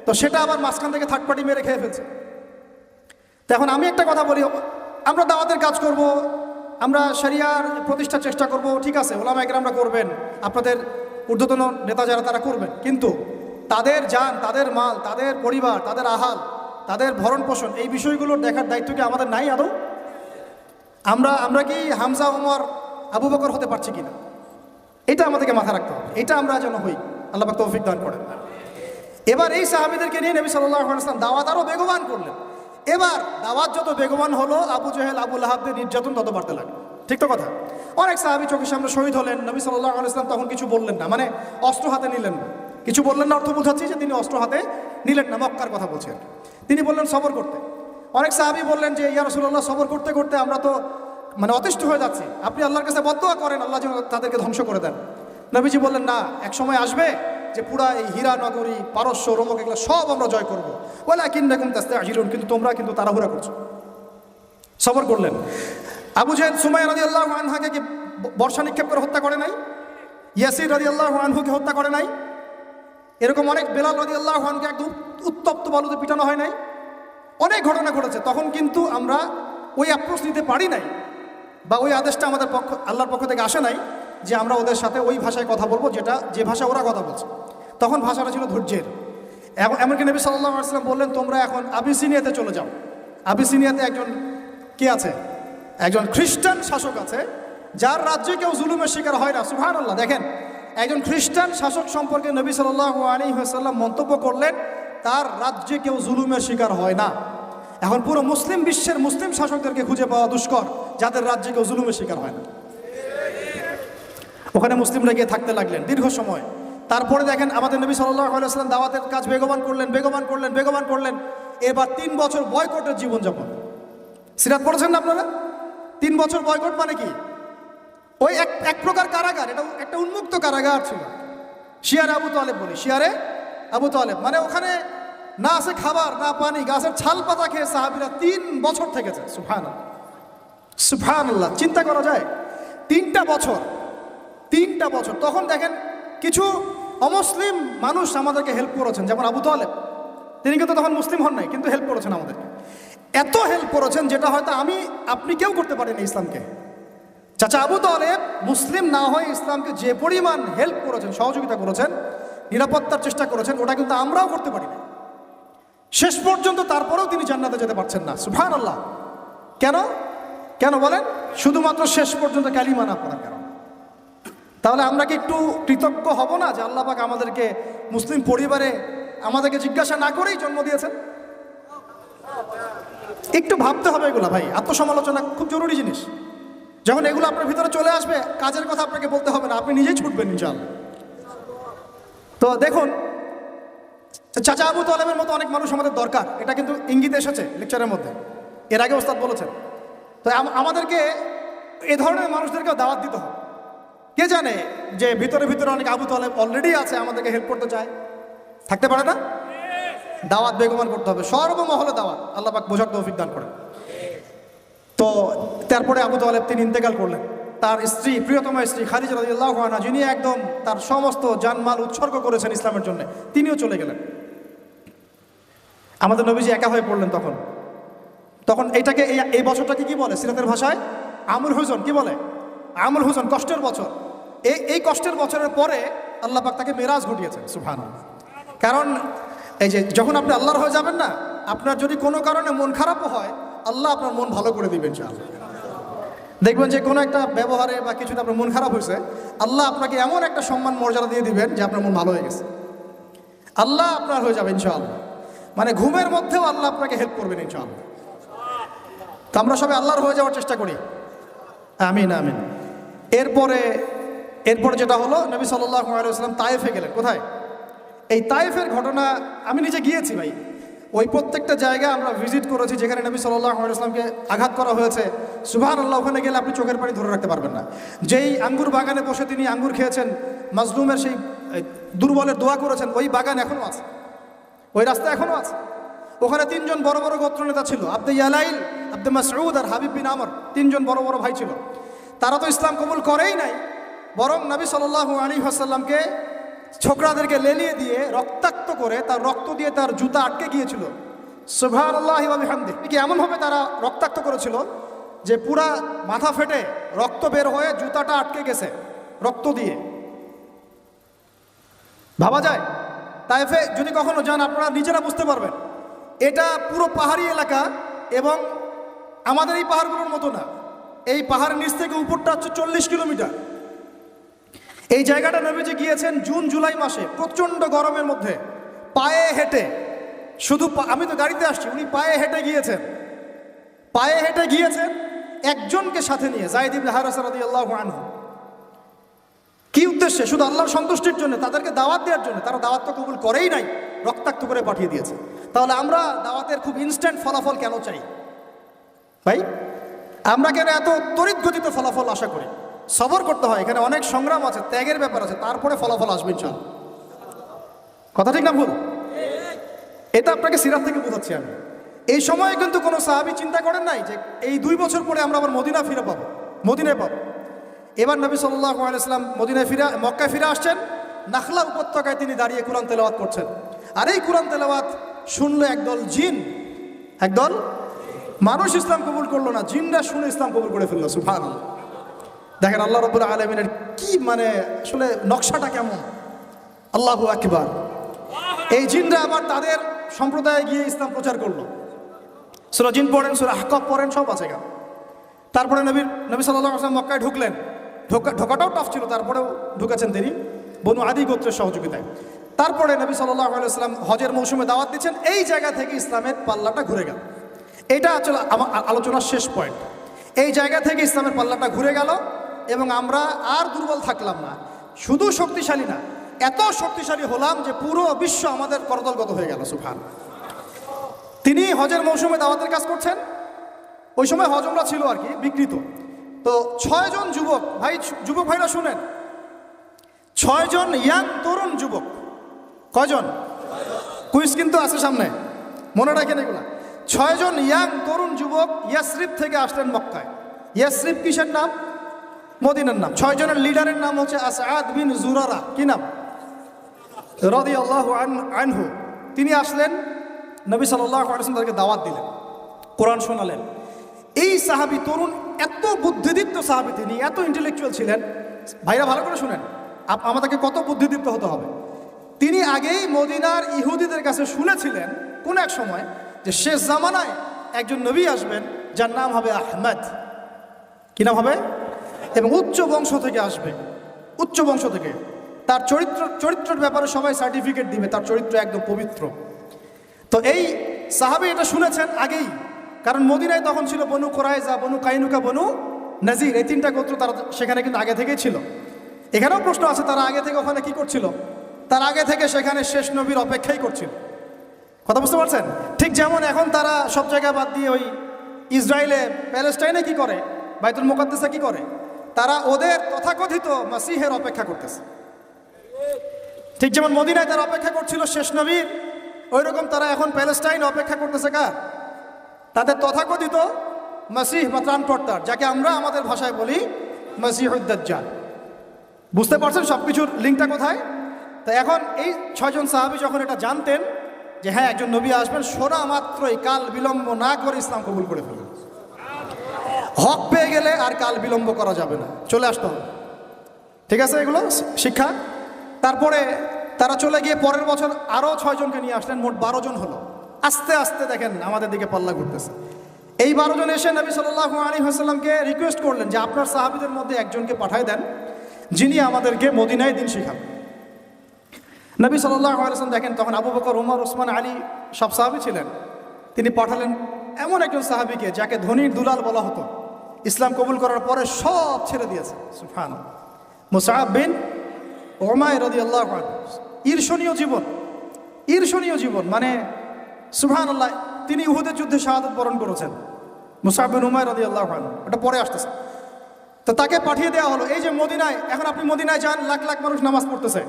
Speaker 1: তো সেটা আবার মাঝখান থেকে থার্ড পার্টি মেরে খেয়ে ফেলছে। তো এখন আমি একটা কথা বলি, আমরা দাওয়াতের কাজ করব, আমরা শরিয়ার প্রতিষ্ঠার চেষ্টা করব, ঠিক আছে, ওলামা একরামরা করবেন, আপনাদের ঊর্ধ্বতন নেতা যারা তারা করবেন, কিন্তু তাদের জান, তাদের মাল, তাদের পরিবার, তাদের আহাল, তাদের ভরণ পোষণ এই বিষয়গুলোর দেখার দায়িত্ব কি আমাদের নাই আদৌ? আমরা কি হামজা, ওমর, আবু বকর হতে পারছি কিনা? এটা আমাদেরকে মাথায় রাখতে হবে, এটা আমরা যেন হই। আল্লাহ পাক তৌফিক দান করেন। এবার এই সাহাবীদেরকে নিয়ে নবী সাল্লাল্লাহু আলাইহি ওয়াসাল্লাম দাওয়াত আরও বেগবান করলেন। এবার দাওয়াত যত বেগবান হলো, আবু জেহেল, আবু লাহাবদের নির্যাতন তত বাড়তে লাগলো। ঠিক তো কথা? অনেক সাহাবী চোখের সামনে শহীদ হলেন, নবী সাল্লাল্লাহু আলাইহি ওয়াসাল্লাম তখন কিছু বললেন না, মানে অস্ত্র হাতে নিলেন না, কিছু বললেন না, অর্থ বোঝাচ্ছি যে তিনি অস্ত্র হাতে নিলেন না, মক্কার কথা বলছেন। তিনি বললেন সবর করতে। অনেক সাহাবী বললেন যে ইয়া রাসূলুল্লাহ, সবর করতে করতে আমরা তো মানে অতিষ্ঠ হয়ে যাচ্ছি, আপনি আল্লাহর কাছে বদদোয়া করেন আল্লাহ যেন তাদেরকে ধ্বংস করে দেন। নবীজি বললেন না, এক সময় আসবে যে পুরা এই হীরা নগরী, পারস্য, রোমক এগুলো সব আমরা জয় করবো, ওয়ালাকিন্নাকুম তাস্তাজিলুন, কিন্তু তোমরা কিন্তু তাড়াহুড়া করছো। সবর করলেন। আবু জেহেল সুমাইয়া রাদিয়াল্লাহু আনহাকে কি বর্ষা নিক্ষেপ করে হত্যা করে নাই? ইয়াসির রাদিয়াল্লাহু আনহুকে হত্যা করে নাই? এরকম অনেক, বেলাল রাদিয়াল্লাহু আনহুকে একদম উত্তপ্ত বালুতে পিটানো হয় নাই? অনেক ঘটনা ঘটেছে। তখন কিন্তু আমরা ওই অ্যাপ্রোচ নিতে পারি নাই, বা ওই আদেশটা আমাদের আল্লাহর পক্ষ থেকে আসে নাই যে আমরা ওদের সাথে ওই ভাষায় কথা বলবো যে ভাষা ওরা কথা বলছে। তখন ভাষাটা ছিল ধৈর্যের। এমনকি নবী সাল্লাল্লাহু আলাইহি ওয়াসাল্লাম বললেন, তোমরা এখন আবিসিনিয়াতে চলে যাও। আবিসিনিয়াতে একজন কে আছে? একজন খ্রিস্টান শাসক আছে, যার রাজ্যে কেউ জুলুমের শিকার হয় না। সুবহানাল্লাহ। দেখেন, একজন খ্রিস্টান শাসক সম্পর্কে নবী সাল্লাল্লাহু আলাইহি ওয়াসাল্লাম মন্তব্য করলেন, তার রাজ্যে কেউ জুলুমের শিকার হয় না। এখন পুরো মুসলিম বিশ্বের মুসলিম শাসকদেরকে খুঁজে পাওয়া দুষ্কর, যাদের রাজ্যে কেউ জুলুমের শিকার হয় না। ওখানে মুসলিমরা গিয়ে থাকতে লাগলেন দীর্ঘ সময়। তারপরে দেখেন আমাদের নবী সাল্লাল্লাহু আলাইহি ওয়াসাল্লাম দাওয়াতের কাজ বেগবান করলেন। এবার 3 বছর বয়কটের জীবনযাপন। সিরাত পড়েছেন না আপনারা? 3 বছর বয়কট মানে কি? ওই এক প্রকার কারাগার, এটা একটা উন্মুক্ত কারাগার ছিল। শিয়ারে আবু তালেব বলি, শিয়ারে আবু তালেব, মানে ওখানে না আছে খাবার, না পানি, গাছের ছাল পাতা খেয়ে সাহাবীরা 3 বছর থেকেছে। সুবহানাল্লাহ, চিন্তা করা যায়? 3টা বছর। তখন দেখেন কিছু অমুসলিম মানুষ আমাদেরকে হেল্প করেছেন, যেমন আবু তালেব, তিনি কিন্তু তখন মুসলিম হন নাই, কিন্তু হেল্প করেছেন আমাদেরকে। এত হেল্প করেছেন যেটা হয়তো আপনি কেউ করতে পারেন ইসলামকে। চাচা আবু তালেব মুসলিম না হয়ে ইসলামকে যে পরিমাণ হেল্প করেছেন, সহযোগিতা করেছেন, নিরাপত্তার চেষ্টা করেছেন, ওটা কিন্তু আমরাও করতে পারি না শেষ পর্যন্ত। তারপরেও তিনি জান্নাতে যেতে পারছেন না। সুবহানাল্লাহ। কেন বলেন? শুধুমাত্র শেষ পর্যন্ত কালিমা না পড়ার কারণে। তাহলে আমরা কি একটু কৃতজ্ঞ হব না যে আল্লাহ পাক আমাদেরকে মুসলিম পরিবারে আমাদেরকে জিজ্ঞাসা না করেই জন্ম দিয়েছেন? একটু ভাবতে হবে এগুলো ভাই। আত্মসমালোচনা খুব জরুরি জিনিস। যখন এগুলো আপনার ভিতরে চলে আসবে, কাজের কথা আপনাকে বলতে হবে না, আপনি নিজেই ছুটবেন ইনশাআল্লাহ। তো দেখুন, চাচা আবু তালেবের মতো অনেক মানুষ আমাদের দরকার, এটা কিন্তু ইঙ্গিত এসেছে লেকচারের মধ্যে, এর আগে ওস্তাদ বলেছেন। তো আমাদেরকে এ ধরনের মানুষদেরকেও দাওয়াত দিতে হবে। কে জানে যে ভিতরে অনেক আবু তালেব অলরেডি আছে, আমাদেরকে হেল্প করতে চায়, থাকতে পারে না? দাওয়াত বেগমান করতে হবে, সর্বমহলে দাওয়াত। আল্লাহ পাক বোঝার তৌফিক দান করেন। তো তারপরে আবু তালেব তিনি ইন্তেকাল করলেন। তার স্ত্রী, প্রিয়তমা স্ত্রী খাদিজা রাদিয়াল্লাহু আনহা, যিনি একদম তার সমস্ত জানমাল উৎসর্গ করেছেন ইসলামের জন্য, তিনিও চলে গেলেন। আমাদের নবীজি একা হয়ে পড়লেন তখন এইটাকে, এই বছরটাকে কি বলে সিরাতের ভাষায়? আমুল হুজন। কি বলে? আমুল হুজন, কষ্টের বছর। এই কষ্টের বছরের পরে আল্লাহ পাক তাকে মেরাজ ঘটিয়েছেন। সুবহানাল্লাহ। কারণ এই যে যখন আপনি আল্লাহর হয়ে যাবেন না, আপনার যদি কোনো কারণে মন খারাপও হয়, আল্লাহ আপনার মন ভালো করে দিবেন ইনশাআল্লাহ। দেখবেন যে কোনো একটা ব্যবহারে বা কিছুতে আপনার মন খারাপ হয়েছে, আল্লাহ আপনাকে এমন একটা সম্মান মর্যাদা দিয়ে দিবেন যে আপনার মন ভালো হয়ে গেছে, আল্লাহ আপনার হয়ে যাবে ইনশাআল্লাহ। মানে ঘুমের মধ্যেও আল্লাহ আপনাকে হেল্প করবেন ইনশাআল্লাহ। তো আমরা সবাই আল্লাহর হয়ে যাওয়ার চেষ্টা করি। আমিন আমিন। এরপরে যেটা হলো, নবী সাল্লাল্লাহু আলাইহি ওয়াসাল্লাম তায়েফে গেলেন। কোথায়? এই তায়েফের ঘটনা আমি নিজে গিয়েছি ভাই। ওই প্রত্যেকটা জায়গা আমরা ভিজিট করেছি যেখানে নবী সাল্লাল্লাহু আলাইহি ওয়াসাল্লামকে আঘাত করা হয়েছে। সুবহানাল্লাহ, ওখানে গেলে আপনি চোখের পানি ধরে রাখতে পারবেন না। যেই আঙ্গুর বাগানে বসে তিনি আঙ্গুর খেয়েছেন, মাজলুমের সেই দুর্বলের দোয়া করেছেন, ওই বাগান এখনও আছে, ওই রাস্তা এখনও আছে। ওখানে তিনজন বড় বড় গোত্রনেতা ছিল, আব্দে ইয়ালাইল, আব্দে মাসউদ আর হাবিব বিন আমর, তিনজন বড় বড় ভাই ছিল। তারা তো ইসলাম কবুল করেই নাই, বরং নবী সাল্লাল্লাহু আলাইহি ওয়াসাল্লামকে ছোকরাদেরকে লেলিয়ে দিয়ে রক্তাক্ত করে তার রক্ত দিয়ে তার জুতা আটকে গিয়েছিল। সুবহানাল্লাহি ওয়া বিহামদিহি। কি এমনভাবে তারা রক্তাক্ত করেছিল যে পুরা মাথা ফেটে রক্ত বের হয়ে জুতাটা আটকে গেছে রক্ত দিয়ে। ভাবা যায়? তাইফে যদি কখনো যান আপনারা নিজেরা বুঝতে পারবেন, এটা পুরো পাহাড়ি এলাকা এবং আমাদের এই পাহাড়গুলোর মতো না। এই পাহাড়ের নিচ থেকে উপরটা হচ্ছে 40 কিলোমিটার। এই জায়গাটা নবীজি গিয়েছেন জুন জুলাই মাসে প্রচণ্ড গরমের মধ্যে পায়ে হেঁটে। শুধু আমি তো গাড়িতে আসছি, উনি পায়ে হেঁটে গিয়েছেন একজনকে সাথে নিয়ে, যায়েদ ইবনে হারেসা রাদিয়াল্লাহু আনহু। কি উদ্দেশ্যে? শুধু আল্লাহর সন্তুষ্টির জন্য, তাদেরকে দাওয়াত দেওয়ার জন্য। তারা দাওয়াত তো কবুল করেই নাই, রক্তাক্ত করে পাঠিয়ে দিয়েছে। তাহলে আমরা দাওয়াতের খুব ইনস্ট্যান্ট ফলাফল কেন চাই ভাই? আমরা কেন এত তড়িৎ গতিতে ফলাফল আশা করি? সবর করতে হয়, এখানে অনেক সংগ্রাম আছে, ত্যাগের ব্যাপার আছে, তারপরে ফলাফল আসবে ইনশাআল্লাহ। কথা ঠিক না ভুল? এটা আপনাকে সিরাত থেকে বোঝাচ্ছি আমি। এই সময়ে কিন্তু কোনো সাহাবী চিন্তা করেন নাই যে এই 2 বছর পরে আমরা আবার মদিনায় পাবো। এবার নবী সাল্লাল্লাহু আলাইহি ওয়াসাল্লাম মক্কায় ফিরে আসছেন। নাখলা উপত্যকায় তিনি দাঁড়িয়ে কোরআন তেলাওয়াত করছেন। আর এই কোরআন তেলাওয়াত শুনলো একদল মানুষ ইসলাম কবুল করলো না, জিনরা শুনে ইসলাম কবুল করে ফেললো। সুবহানাল্লাহ। দেখেন আল্লাহ রাব্বুল আলামিনের কি আসলে নকশাটা কেমন। আল্লাহু আকবার। এই জিনরা আবার তাদের সম্প্রদায়ে গিয়ে ইসলাম প্রচার করলো। সূরা জিন পড়েন, সূরা আহকাফ পড়েন, সব আছে এখানে। তারপরে নবী সাল্লাল্লাহু আলাইহি ওয়াসাল্লাম মক্কায় ঢুকলেন। ঢোকাটাও টাফ ছিল, তারপরেও ঢুকেছেন তিনি বনু আদি গোত্রের সহযোগিতায়। তারপরে নবী সাল্লাল্লাহু আলাইহি ওয়াসাল্লাম হজের মৌসুমে দাওয়াত দিচ্ছেন। এই জায়গা থেকে ইসলামের পাল্লাটা ঘুরে গেল। এটা আসলে আমার আলোচনার শেষ পয়েন্ট। এই জায়গা থেকে ইসলামের পাল্লাটা ঘুরে গেল এবং আমরা আর দুর্বল থাকলাম না, শুধু শক্তিশালী না, এত শক্তিশালী হলাম যে পুরো বিশ্ব আমাদের করতলগত হয়ে গেল। সুবহানাল্লাহ। তিনি হজের মৌসুমে দাওয়াতের কাজ করছেন। ওই সময় হজমরা ছিল আর কি, বিকৃত। তো 6 জন যুবক ভাইরা শুনেন, 6 জন ইয়াং তরুণ যুবক। কয়জন? কুইজ কিন্তু আছে সামনে, মনে রাখেন এগুলা। 6 জন ইয়াং তরুণ যুবক ইয়াসরিব থেকে আসলেন মক্কায়। ইয়াসরিব কিসের নাম? মদিনার নাম। 6 জনের লিডারের নাম হচ্ছে আসাদ বিন জুরারা। কি নাম? রাদিয়াল্লাহু আনহু। তিনি আসলেন, নবী সাল্লাল্লাহু আলাইহি ওয়াসাল্লাম তাদেরকে দাওয়াত দিলেন, কোরআন শোনালেন। এই সাহাবী তরুণ, এত বুদ্ধিদীপ্ত সাহাবী, তিনি এত ইন্টেলেকচুয়াল ছিলেন। ভাইরা ভালো করে শুনেন, আমাদেরকে কত বুদ্ধিদীপ্ত হতে হবে। তিনি আগেই মদিনার ইহুদিদের কাছে শুনেছিলেন কোন এক সময় যে শেষ জামানায় একজন নবী আসবেন যার নাম হবে আহমদ। কি নাম হবে? এবং উচ্চ বংশ থেকে আসবে, উচ্চ বংশ থেকে। তার চরিত্রের ব্যাপারে সবাই সার্টিফিকেট দিবে, তার চরিত্র একদম পবিত্র। তো এই সাহাবী এটা শুনেছেন আগেই, কারণ মদিনায় তখন ছিল বনু কুরাইজা, বনু কাইনুকা, বনু নাজির, এই 3টা গোত্র তারা সেখানে কিন্তু আগে থেকেই ছিল। এখানেও প্রশ্ন আছে, তারা আগে থেকে ওখানে কি করছিল? তার আগে থেকে সেখানে শেষ নবীর অপেক্ষাই করছিল। কথা বুঝতে পারছেন? ঠিক যেমন এখন তারা সব জায়গা বাদ দিয়ে ওই ইসরায়েলে, প্যালেস্টাইনে কি করে, বাইতুল মুকাদ্দাসে কি করে, তারা ওদের তথাকথিত মাসিহের অপেক্ষা করতেছে। ঠিক যেমন মদিনায় তারা অপেক্ষা করছিল শেষ নবীর, ওই রকম তারা এখন প্যালেস্টাইন অপেক্ষা করতেছে কার? তাদের তথাকথিত মাসিহ বা ত্রাণকর্তার, যাকে আমরা আমাদের ভাষায় বলি মাসিহুদ দাজ্জাল। বুঝতে পারছেন সবকিছুর লিঙ্কটা কোথায়? তো এখন এই 6 জন সাহাবী যখন এটা জানতেন যে হ্যাঁ একজন নবী আসবেন, শোনা মাত্রই কাল বিলম্ব না করে ইসলাম কবুল করে ফেললেন। হক পেয়ে গেলে আর কাল বিলম্ব করা যাবে না, চলে আসতে হবে। ঠিক আছে, এগুলো শিক্ষা। তারপরে তারা চলে গিয়ে পরের বছর আরও 6 জনকে নিয়ে আসলেন, মোট 12 জন হলো। আস্তে আস্তে দেখেন আমাদের দিকে পাল্লা ঘুরতেছে। এই 12 জন এসে নবী সাল্লাল্লাহু আলাইহি ওয়াসাল্লামকে রিকোয়েস্ট করলেন যে আপনার সাহাবীদের মধ্যে একজনকে পাঠায় দেন, যিনি আমাদেরকে মদিনায় দিন শেখাবেন। নবী সাল্লাল্লাহু আলাইহি ওয়াসাল্লাম দেখেন তখন আবু বকর, ওমর, ওসমান, আলী সব সাহাবী ছিলেন। তিনি পাঠালেন এমন একজন সাহাবীকে যাকে ধনীর দুলাল বলা হতো, ইসলাম কবুল করার পরে সব ছেড়ে দিয়েছে। সুবহানাল্লাহ। মুসআব বিন উমাইর রাদিয়াল্লাহু আনহু, ঈর্ষণীয় জীবন, ঈর্ষণীয় জীবন, মানে সুবহানাল্লাহ। তিনি উহুদের যুদ্ধে শাহাদাত বরণ করেছেন, মুসআব বিন উমাইর রাদিয়াল্লাহু আনহু। এটা পরে আসতেছে। তো তাকে পাঠিয়ে দেওয়া হলো এই যে মদিনায়। এখন আপনি মদিনায় যান, লাখ লাখ মানুষ নামাজ পড়তেছে,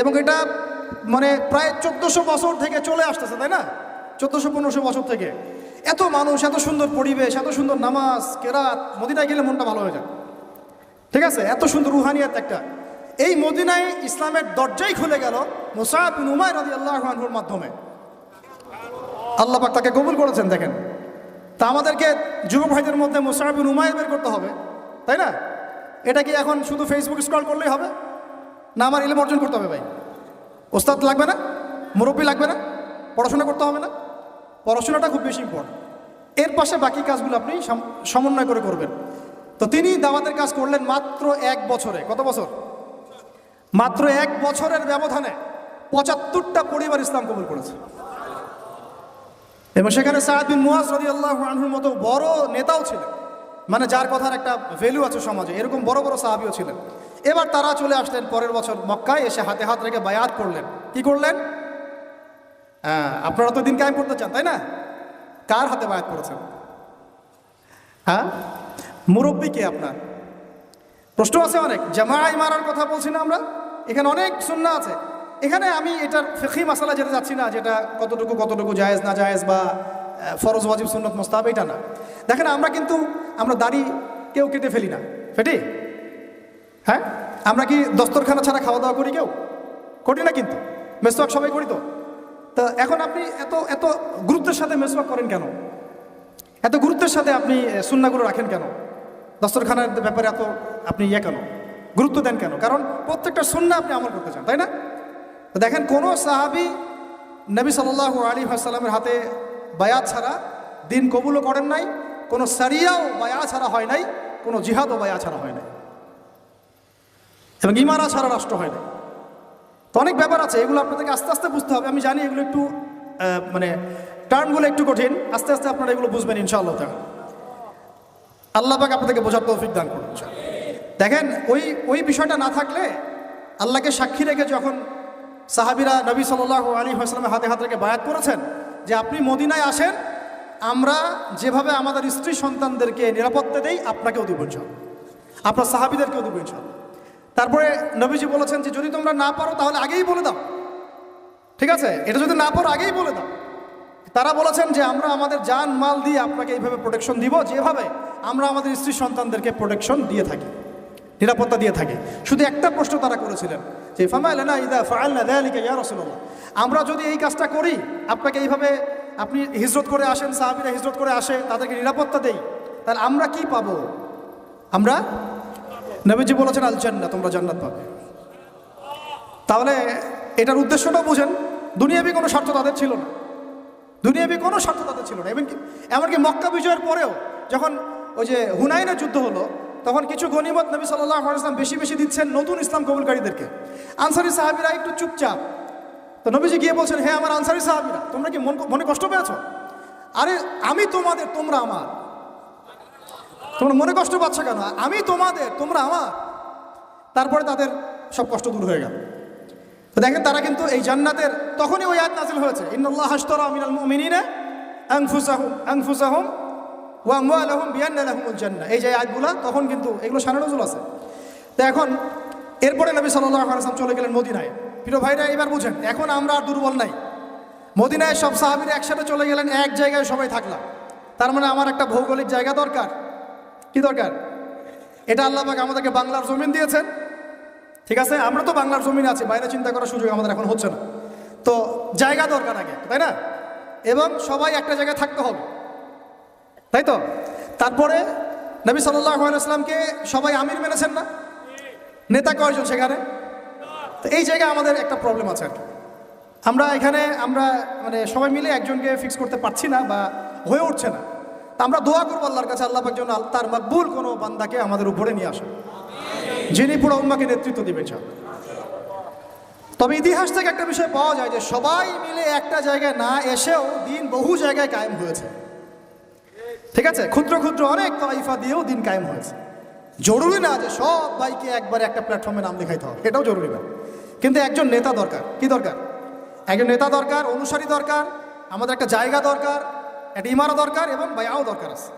Speaker 1: এবং এটা মানে প্রায় 1400 বছর থেকে চলে আসতেছে, তাই না? 1400-1500 বছর থেকে এত মানুষ, এত সুন্দর পরিবেশ, এত সুন্দর নামাজ কেরাত। মদিনায় গেলে মনটা ভালো হয়ে যায়, ঠিক আছে? এত সুন্দর রুহানিয়াত একটা। এই মদিনায় ইসলামের দরজাই খুলে গেল মুসআব বিন উমাইর রাদিয়াল্লাহু আনহুর মাধ্যমে। আল্লাহ পাক তাকে কবুল করেছেন। দেখেন, তা আমাদেরকে যুবক ভাইদের মধ্যে মুসআব বিন উমাইর বের করতে হবে, তাই না? এটা কি এখন শুধু ফেসবুক স্ক্রল করলেই হবে? না, আমার ইলম অর্জন করতে হবে ভাই। ওস্তাদ লাগবে না, মুরব্বী লাগবে না, পড়াশোনা করতে হবে না? পড়াশোনাটা খুব বেশি ইম্পর্টেন্ট। এর পাশে বাকি কাজগুলো আপনি সমন্বয় করে করবেন। তো তিনি দাওয়াতের কাজ করলেন মাত্র 1 বছরে। কত বছর? মাত্র 1 বছরের ব্যবধানে 75টা পরিবার ইসলাম কবুল করেছে। এবং সেখানে সাদ বিন মুআজ রাদিয়াল্লাহু আনহুর মতো বড় নেতাও ছিলেন, মানে যার কথার একটা ভ্যালু আছে সমাজে। এরকম বড় বড় সাহাবীও ছিলেন। এবার তারা চলে আসলেন পরের বছর মক্কায়, এসে হাতে হাত রেখে বায়াত করলেন। কি করলেন? আপনারা তো দিন কায়েম করতে চান, তাই না? কার হাতে বায়াত করেছেন? হ্যাঁ, মুরব্বী কে আপনার? প্রশ্ন আছে অনেক। জামাআ ইমারার কথা বলছি না আমরা? এখানে অনেক সুন্নাহ আছে। এখানে আমি এটার ফিকহি মাসালা যেতে যাচ্ছি না, যেটা কতটুকু জায়েজ না জায়েজ বা ফরজ ওয়াজিব সুন্নত মুস্তাহাব, এটা না। দেখেন, আমরা দাড়ি কেউ কেটে ফেলি না, ফেটি? হ্যাঁ, আমরা কি দস্তরখানা ছাড়া খাওয়া দাওয়া করি? কেউ করি না, কিন্তু মেসওয়াক সবাই করি। তো এখন আপনি এত এত গুরুত্বের সাথে মেসওয়াক করেন কেন? এত গুরুত্বের সাথে আপনি সুন্নাহগুলো রাখেন কেন? দস্তরখানার ব্যাপারে এত আপনি কেন গুরুত্ব দেন কেন? কারণ প্রত্যেকটা সুন্নাহ আপনি আমল করতে চান, তাই না? তো দেখেন, কোনো সাহাবী নবী সাল্লাল্লাহু আলাইহি ওয়াসাল্লামের হাতে বায়াত ছাড়া দিন কবুলও করেন নাই, কোনো সারিয়াও বায়াত ছাড়া হয় নাই, কোনো জিহাদও বায়াত ছাড়া হয় নাই, এবং ইমারা ছাড়া রাষ্ট্র হয় না। তো অনেক ব্যাপার আছে, এগুলো আপনাদেরকে আস্তে আস্তে বুঝতে হবে। আমি জানি এগুলো একটু মানে টার্মগুলো একটু কঠিন, আস্তে আস্তে আপনারা এগুলো বুঝবেন ইনশাআল্লাহ। আল্লাহ পাক আপনাদেরকে বোঝার তৌফিক দান করুন। দেখেন, ওই বিষয়টা না থাকলে, আল্লাহকে সাক্ষী রেখে যখন সাহাবীরা নবী সাল্লাল্লাহু আলাইহি ওয়াসাল্লামের হাতে হাত রেখে বায়াত করেছেন যে আপনি মদিনায় আসেন, আমরা যেভাবে আমাদের স্ত্রী সন্তানদেরকে নিরাপত্তা দেই, আপনাকেও দিব ইনশাআল্লাহ, আপনার সাহাবীদেরকেও দিব ইনশাআল্লাহ। তারপরে নবীজি বলেছেন যে যদি তোমরা না পারো তাহলে আগেই বলে দাও, ঠিক আছে? এটা যদি না পারো আগেই বলে দাও। তারা বলেছেন যে আমরা আমাদের জান মাল দিয়ে আপনাকে এইভাবে প্রোটেকশন দিব, যেভাবে আমরা আমাদের স্ত্রী সন্তানদেরকে প্রোটেকশন দিয়ে থাকি, নিরাপত্তা দিয়ে থাকি। শুধু একটা প্রশ্ন তারা করেছিলেন যে ফামা লানা ইযা ফাআলনা যালিকা ইয়া রাসূলুল্লাহ, আমরা যদি এই কাজটা করি, আপনাকে এইভাবে আপনি হিজরত করে আসেন, সাহাবীরা হিজরত করে আসে, তাদেরকে নিরাপত্তা দেই, তাহলে আমরা কি পাবো? আমরা, নবীজি বলেছেন আল জান্নাহ, তোমরা জান্নাত পাবে। তাহলে এটার উদ্দেশ্যটাও বুঝেন। দুনিয়াবি কোনো স্বার্থ তাদের ছিল না, দুনিয়াবি কোনো স্বার্থ তাদের ছিল না। এমনকি মক্কা বিজয়ের পরেও যখন ওই যে হুনাইনের যুদ্ধ হলো, তখন কিছু গনিমত নবী সাল্লাল্লাহু আলাইহি ওয়াসাল্লাম বেশি বেশি দিচ্ছেন নতুন ইসলাম কবুলকারীদেরকে। আনসারী সাহাবীরা একটু চুপচাপ। তো নবীজি গিয়ে বলছেন, হে আমার আনসারী সাহাবীরা, তোমরা কি মনে কষ্ট পেয়েছো? আরে আমি তোমাদের, তোমরা আমার। তোমরা মনে কষ্ট পাচ্ছ কেন? আমি তোমাদের, তোমরা আমার। তারপরে তাদের সব কষ্ট দূর হয়ে গেল। তো দেখেন, তারা কিন্তু এই জান্নাতের, তখনই ওই আয়াত নাযিল হয়েছে, ইন্নাল্লাহা আশতারা মিনাল মুমিনিনা আনফুসাহুম ওয়া আমওয়ালাহুম বিআন্না লাহুমুল জান্নাহ। এই যে আয়াতগুলো, তখন কিন্তু এগুলো শানে নজুল আছে। তো এখন এরপরে নবী সাল্লাল্লাহু আলাইহি ওয়াসাল্লাম চলে গেলেন মদিনায়। প্রিয় ভাইরা, এবার বুঝেন, এখন আমরা আর দুর্বল নাই। মদিনায় সব সাহাবীরা একসাথে চলে গেলেন, এক জায়গায় সবাই থাকলাম। তার মানে আমার একটা ভৌগোলিক জায়গা দরকার। কি দরকার? এটা আল্লাহ পাক আমাদেরকে বাংলার জমিন দিয়েছেন, ঠিক আছে? আমরা তো বাংলার জমিন আছি, বাইরে চিন্তা করার সুযোগ আমাদের এখন হচ্ছে না। তো জায়গা দরকার আগে, তাই না? এবং সবাই একটা জায়গায় থাকতে হবে, তাই তো? তারপরে নবী সাল্লাল্লাহু আলাইহি ওয়াসাল্লামকে সবাই আমির মেনেছেন না? নেতা কয়জন সেখানে? তো এই জায়গায় আমাদের একটা প্রবলেম আছে আর কি। আমরা মানে সবাই মিলে একজনকে ফিক্স করতে পারছি না বা হয়ে উঠছে না। তা আমরা দোয়া করবো আল্লাহর কাছে, আল্লাহ পাক যেন তার মকবুল কোনো বান্দাকে আমাদের উপরে নিয়ে আসেন, যিনি পুরো উম্মাহকে নেতৃত্ব দিবেন। তবে ইতিহাস থেকে একটা বিষয় পাওয়া যায় যে সবাই মিলে একটা জায়গায় না এসেও দিন বহু জায়গায় কায়েম হয়েছে। ঠিক আছে, ক্ষুদ্র ক্ষুদ্র অনেক তাইফা দিয়েও দিন কায়েম হয়েছে। জরুরি না যে সব ভাইকে একবারে একটা প্ল্যাটফর্মে নাম লেখাইতে হবে, এটাও জরুরি না। কিন্তু একজন নেতা দরকার। কি দরকার? একজন নেতা দরকার, অনুসারী দরকার, আমাদের একটা জায়গা দরকার, একটা ইমারত দরকার, এবং বায়াও দরকার আছে।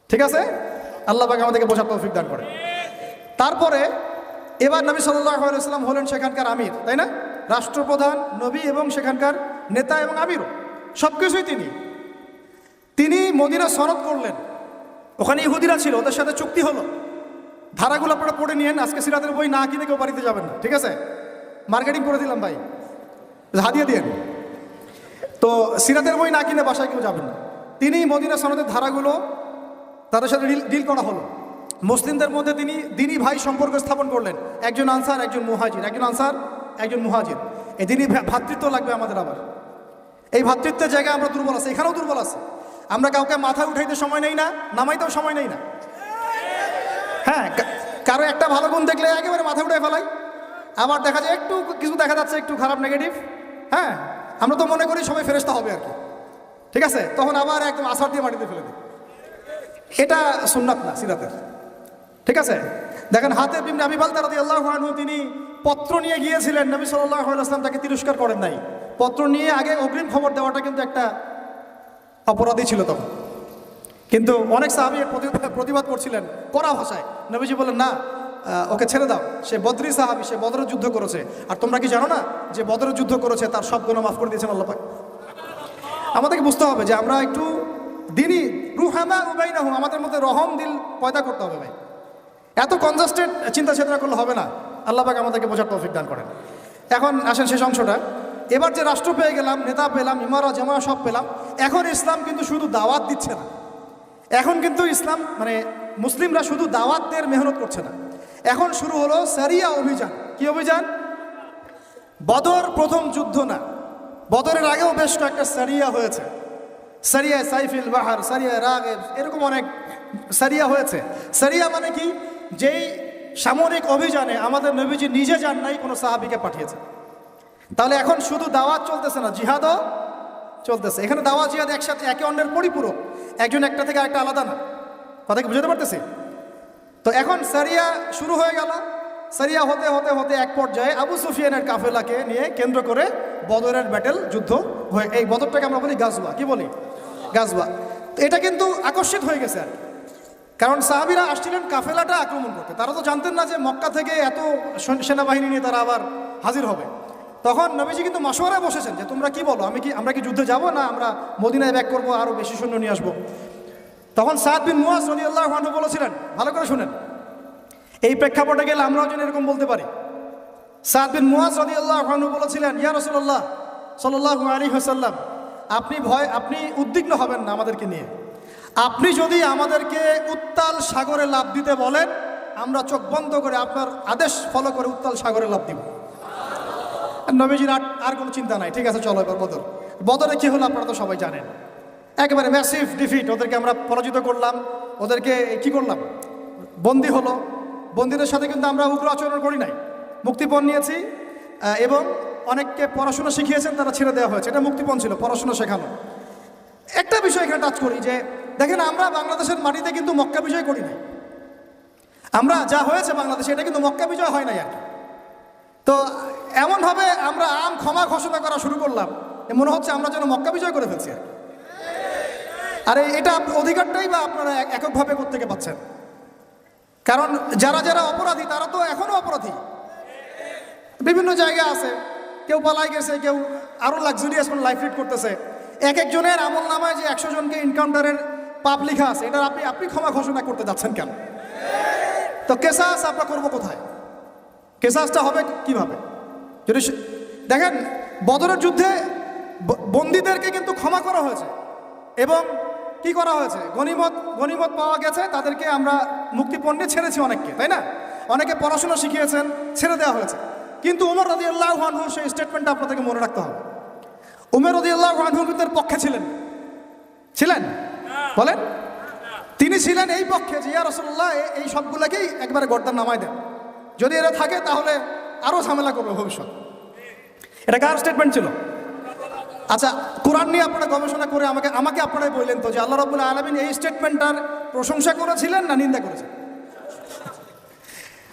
Speaker 1: ঠিক আছে, আল্লাহ পাক আমাদেরকে বোঝার তৌফিক দান করে। তারপরে এবার নবী সাল্লাল্লাহু আলাইহি ওয়াসাল্লাম হলেন সেখানকার আমির, তাই না? রাষ্ট্রপ্রধান, নবী এবং সেখানকার নেতা এবং আমিরও, সব কিছুই তিনি মদিনা সনদ করলেন। ওখানে ইহুদিরা ছিল, ওদের সাথে চুক্তি হলো, ধারাগুলো আপনারা পড়ে নিয়েন। আজকে সিরাতের বই না কিনে কেউ বাড়িতে যাবেন না, ঠিক আছে? মার্কেটিং করে দিলাম ভাই, হাদিয়ে দিয়েন। তো সিরাতের বই না কিনে বাসায় কেউ যাবেন না। তিনি মদিনা সনদের ধারাগুলো তাদের সাথে ডিল করা হলো। মুসলিমদের মধ্যে তিনি দিনী ভাই সম্পর্ক স্থাপন করলেন, একজন আনসার একজন মুহাজির, একজন আনসার একজন মুহাজির। এই দিনী ভ্রাতৃত্ব লাগবে আমাদের। আবার এই ভ্রাতৃত্বের জায়গায় আমরা দুর্বল আছি, এখানেও দুর্বল আছে। আমরা কাউকে মাথা উঠাইতে সময় নেই না, নামাইতেও সময় নেই না। হ্যাঁ, কারো একটা ভালো গুণ দেখলে একেবারে মাথা উঠাই ফেলাই। আবার দেখা যায় একটু কিছু দেখা যাচ্ছে একটু খারাপ, নেগেটিভ, হ্যাঁ, আমরা তো মনে করি সবাই ফেরেশতা হবে আর কি, ঠিক আছে? তখন আবার একদম আছাড় দিয়ে মাটিতে ফেলে দিই। এটা সুন্নাত না সিরাতের, ঠিক আছে? দেখেন হাতেব ইবনে আবি বালতা রাদিয়াল্লাহু আনহু, তিনি পত্র নিয়ে গিয়েছিলেন, নবী সাল্লাল্লাহু আলাইহি ওয়াসাল্লাম তাকে তিরস্কার করেন নাই। পত্র নিয়ে আগে অগ্রিম খবর দেওয়াটা কিন্তু একটা অপরাধী ছিল তখন। কিন্তু অনেক সাহাবী প্রতিবাদ করছিলেন কড়া ভাষায়। নবীজি বলেন, না, ওকে ছেড়ে দাও, সে বদরি সাহাবী, সে বদরের যুদ্ধ করেছে। আর তোমরা কি জানো না যে বদরের যুদ্ধ করেছে তার সব গুনাহ মাফ করে দিয়েছেন আল্লাহ পাক? আমাদেরকে বুঝতে হবে যে আমরা একটু দিনই রুহামা উবাইনাহু, আমাদের মধ্যে রহম দিল পয়দা করতে হবে ভাই। এত কনজাস্টেড চিন্তা চেতনা করলে হবে না। আল্লাহ পাক আমাদেরকে বোঝার তৌফিক দান করেন। এখন আসেন শেষ অংশটা। এবার যে রাষ্ট্র পেয়ে গেলাম, নেতা পেলাম, ইমারা জামা সব পেলাম, এখন ইসলাম কিন্তু শুধু দাওয়াত দিচ্ছে না। এখন কিন্তু ইসলাম মানে মুসলিমরা শুধু দাওয়াতের মেহনত করছে না, এখন শুরু হলো সারিয়া অভিযান। কি অভিযান? বদর প্রথম যুদ্ধ না, বদরের আগেও বেশ কয়েকটা সারিয়া হয়েছে। সারিয়া সাইফিল বাহার, সারিয়া রাগেব, এরকম অনেক সারিয়া হয়েছে। সারিয়া মানে কি? যেই সামরিক অভিযানে আমাদের নবীজি নিজে যান নাই, কোনো সাহাবীকে পাঠিয়েছে। তাহলে এখন শুধু দাওয়াত চলতেছে না, জিহাদও চলতেছে। এখানে দাওয়াত জিহাদ একসাথে, একে অন্যের পরিপূরক, একজন একটা থেকে একটা আলাদা না। কথা কি বুঝতে পারতেছি? তো এখন সারিয়া শুরু হয়ে গেল। সারিয়া হতে হতে হতে এক পর্যায়ে আবু সুফিয়ানের কাফেলাকে নিয়ে কেন্দ্র করে বদরের ব্যাটেল যুদ্ধ হয়ে, এই বদরটাকে আমরা বলি গাজওয়া। কি বলি? গাজওয়া। তো এটা কিন্তু আকস্মিক হয়ে গেছে আর, কারণ সাহাবীরা আসছিলেন কাফেলাটা আক্রমণ করতে। তারা তো জানতেন না যে মক্কা থেকে এত সেনাবাহিনী নিয়ে তারা আবার হাজির হবে। তখন নবীজি কিন্তু মাশওয়ারায় বসেছেন যে তোমরা কি বলো, আমরা কি যুদ্ধে যাব, না আমরা মদিনায় ব্যাক করবো, আরও বেশি সৈন্য নিয়ে আসবো। তখন সাদ বিন মুয়াজ রাদিয়াল্লাহু আনহু বলেছিলেন, ভালো করে শুনেন, এই প্রেক্ষাপটে গেলে আমরাও যেন এরকম বলতে পারি। সাদ বিন মুয়াজ রাদিয়াল্লাহু আনহু বলেছিলেন, ইয়া রাসূলুল্লাহ সাল্লাল্লাহু আলাইহি ওয়াসাল্লাম, আপনি উদ্বিগ্ন হবেন না আমাদেরকে নিয়ে। আপনি যদি আমাদেরকে উত্তাল সাগরে লাফ দিতে বলেন, আমরা চোখ বন্ধ করে আপনার আদেশ ফলো করে উত্তাল সাগরে লাফ দিব। নবীজির আর কোনো চিন্তা নাই, ঠিক আছে চলো এবার বদরে কি হলো আপনারা তো সবাই জানেন। একেবারে ম্যাসিভ ডিফিট, ওদেরকে আমরা পরাজিত করলাম। ওদেরকে কি করলাম? বন্দী হলো। বন্দীদের সাথে কিন্তু আমরা উগ্র আচরণ করি নাই, মুক্তিপণ নিয়েছি এবং অনেককে পড়াশোনা শিখিয়েছেন, তারা ছেড়ে দেওয়া হয়েছে। এটা মুক্তিপণ ছিল, পড়াশোনা শেখানো। একটা বিষয় এখানে টাচ করি যে দেখেন, আমরা বাংলাদেশের মাটিতে কিন্তু মক্কা বিজয় করি নাই। আমরা যা হয়েছে বাংলাদেশে, এটা কিন্তু মক্কা বিজয় হয় নাই আর কি। তো এমনভাবে আমরা ক্ষমা ঘোষণা করা শুরু করলাম, মনে হচ্ছে আমরা যেন মক্কা বিজয় করে ফেলছি। আর এটা অধিকারটাই বা আপনারা এককভাবে কোত্থেকে পাচ্ছেন? কারণ যারা যারা অপরাধী তারা তো এখনো অপরাধী, বিভিন্ন জায়গায় আছে। কেউ পালাই গেছে, কেউ আরও লাক্সারিয়াস লাইফ লিড করতেছে। এক একজনের আমল নামায় যে 100 জনকে এনকাউন্টারের পাপ লেখা আছে, এটা আপনি ক্ষমা ঘোষণা করতে যাচ্ছেন কেন? তো কেসাস আমরা করবো কোথায়? কেসাসটা হবে কিভাবে? যদি দেখেন, বদরের যুদ্ধে বন্দীদেরকে কিন্তু ক্ষমা করা হয়েছে এবং কি করা হয়েছে, গনিমত পাওয়া গেছে, তাদেরকে আমরা মুক্তিপণ্যে ছেড়েছি অনেককে, তাই না? অনেকে পড়াশোনা শিখিয়েছেন, ছেড়ে দেওয়া হয়েছে। কিন্তু উমর রাদিয়াল্লাহু আনহু সেই স্টেটমেন্টটা আপনাদেরকে মনে রাখতে হবে। উমর রাদিয়াল্লাহু আনহু কিন্তু পক্ষে ছিলেন বলেন, তিনি ছিলেন এই পক্ষে যে ইয়া রাসূলুল্লাহ, এই সবগুলোকেই একবারে গর্দান নামায় দেন, যদি এরা থাকে তাহলে আরও ঝামেলা করবে ভবিষ্যৎ। এটা কার স্টেটমেন্ট ছিল? আচ্ছা, কোরআন নিয়ে আপনারা গবেষণা করে আমাকে আপনারাই বললেন তো যে আল্লাহ রাব্বুল আলামিন এই স্টেটমেন্টটার প্রশংসা করেছিলেন না নিন্দা করেছেন?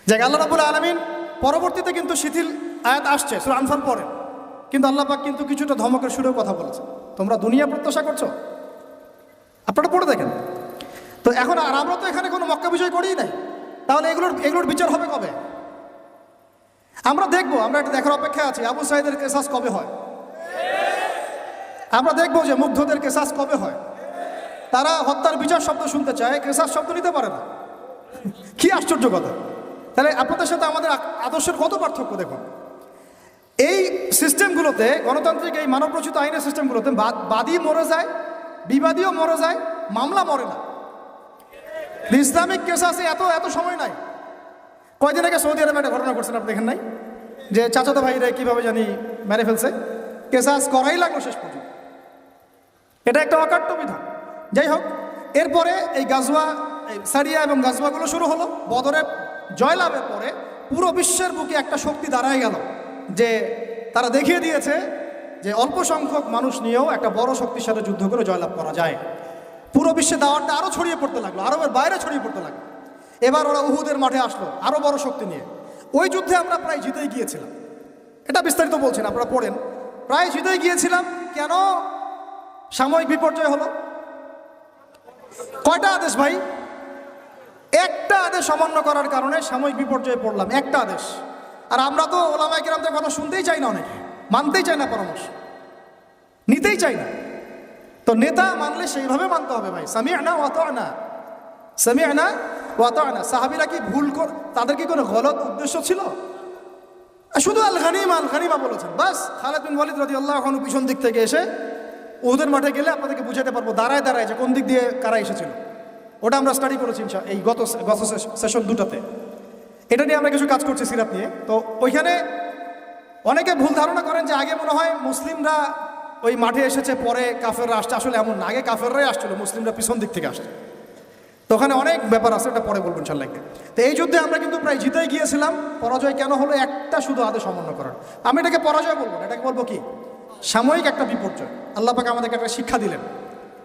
Speaker 1: যে আল্লাহ রাব্বুল আলামিন পরবর্তীতে কিন্তু শিথিল আয়াত আসছে সূরা আনফাল পরে, কিন্তু আল্লাহ পাক কিন্তু কিছুটা ধমকের সুরেও কথা বলেছে, তোমরা দুনিয়া প্রত্যাশা করছো, আপনারা পড়ে দেখেন। তো এখন আর আমরা তো এখানে কোনো মক্কা বিজয় করিই নাই, তাহলে এগুলোর বিচার হবে কবে? আমরা দেখবো, আমরা এটা দেখার অপেক্ষায় আছি আবু সাঈদের কেসাস কবে হয়। আমরা দেখবো যে মুগ্ধদের কেসাস কবে হয়। তারা হত্যার বিচার শব্দ শুনতে চায়, কেসাস শব্দ নিতে পারে না। কি আশ্চর্য কথা! তাহলে আপনাদের সাথে আমাদের আদর্শের কত পার্থক্য দেখুন। এই সিস্টেমগুলোতে, গণতান্ত্রিক এই মানবরচিত আইনের সিস্টেমগুলোতে বাদী মরে যায়, বিবাদীও মরে যায়, মামলা মরে না। ইসলামিক কেসাসে এত সময় নাই। কয়দিন আগে সৌদি আরবে একটা ঘটনা করছেন, আপনি দেখেন নাই? যে চাচাতো ভাইরা কীভাবে জানি মেরে ফেলছে, কেসাস করাই লাগলো শেষ পর্যন্ত। এটা একটা অকাট্য বিধান। যাই হোক, এরপরে এই গাজওয়া, সারিয়া এবং গাজওয়াগুলো শুরু হলো। বদরে জয়লাভের পরে পুরো বিশ্বের বুকে একটা শক্তি দাঁড়ায় গেল, যে তারা দেখিয়ে দিয়েছে যে অল্প সংখ্যক মানুষ নিয়েও একটা বড় শক্তির সাথে যুদ্ধ করে জয়লাভ করা যায়। পুরো বিশ্বে দাওয়াতটা আরও ছড়িয়ে পড়তে লাগলো, আরবের বাইরে ছড়িয়ে পড়তে লাগলো। এবার ওরা উহুদের মাঠে আসলো আরও বড় শক্তি নিয়ে। ওই যুদ্ধে আমরা প্রায় জিতেই গিয়েছিলাম, এটা বিস্তারিত বলছেন, আপনারা পড়েন। প্রায় জিতেই গিয়েছিলাম। কেন সাময়িক বিপর্যয় হলো? কয়টা আদেশ ভাই? একটা আদেশ অমান্য করার কারণে সাময়িক বিপর্যয়ে পড়লাম, একটা আদেশ। আর আমরা তো ওলামায়ে কেরামদের কথা শুনতেই চাই না, অনেকে মানতেই চায় না, পরামর্শ নিতেই চাই না। তো নেতা মানলে সেইভাবে মানতে হবে ভাই। সামি'না ওয়া আতা'না, সামি'না ওয়া আতা'না। সাহাবীরা কি ভুল তাদের কি কোনো গলত উদ্দেশ্য ছিল? শুধু আল গানিমা বলেছেন, বাস। খালিদ বিন ওয়ালিদ রাদিয়াল্লাহু আনহু পিছন দিক থেকে এসে উহুদের মাঠে গেলে আপনাদেরকে বুঝাতে পারবো দাঁড়ায় যে কোন দিক দিয়ে কারা এসেছিল। ওটা আমরা স্টাডি করেছি এই গত সেশন দুটাতে। এটা নিয়ে আমরা কিছু কাজ করছি সিরাত নিয়ে। তো ওইখানে অনেকে ভুল ধারণা করেন যে আগে মনে হয় মুসলিমরা ওই মাঠে এসেছে, পরে কাফেররা আসছে। আসলে এমন না, আগে কাফেররাই আসছিল, মুসলিমরা পিছন দিক থেকে আসছে। তো ওখানে অনেক ব্যাপার আছে, এটা পরে বলবো ইনশাআল্লাহ। তো এই যুদ্ধে আমরা কিন্তু প্রায় জিতেই গিয়েছিলাম। পরাজয় কেন হলো? একটা শুধু আদেশ অমান্য করার। আমি এটাকে পরাজয় বলবো না, এটাকে বলবো কি, সাময়িক একটা বিপর্যয়। আল্লাহ পাক আমাদেরকে একটা শিক্ষা দিলেন,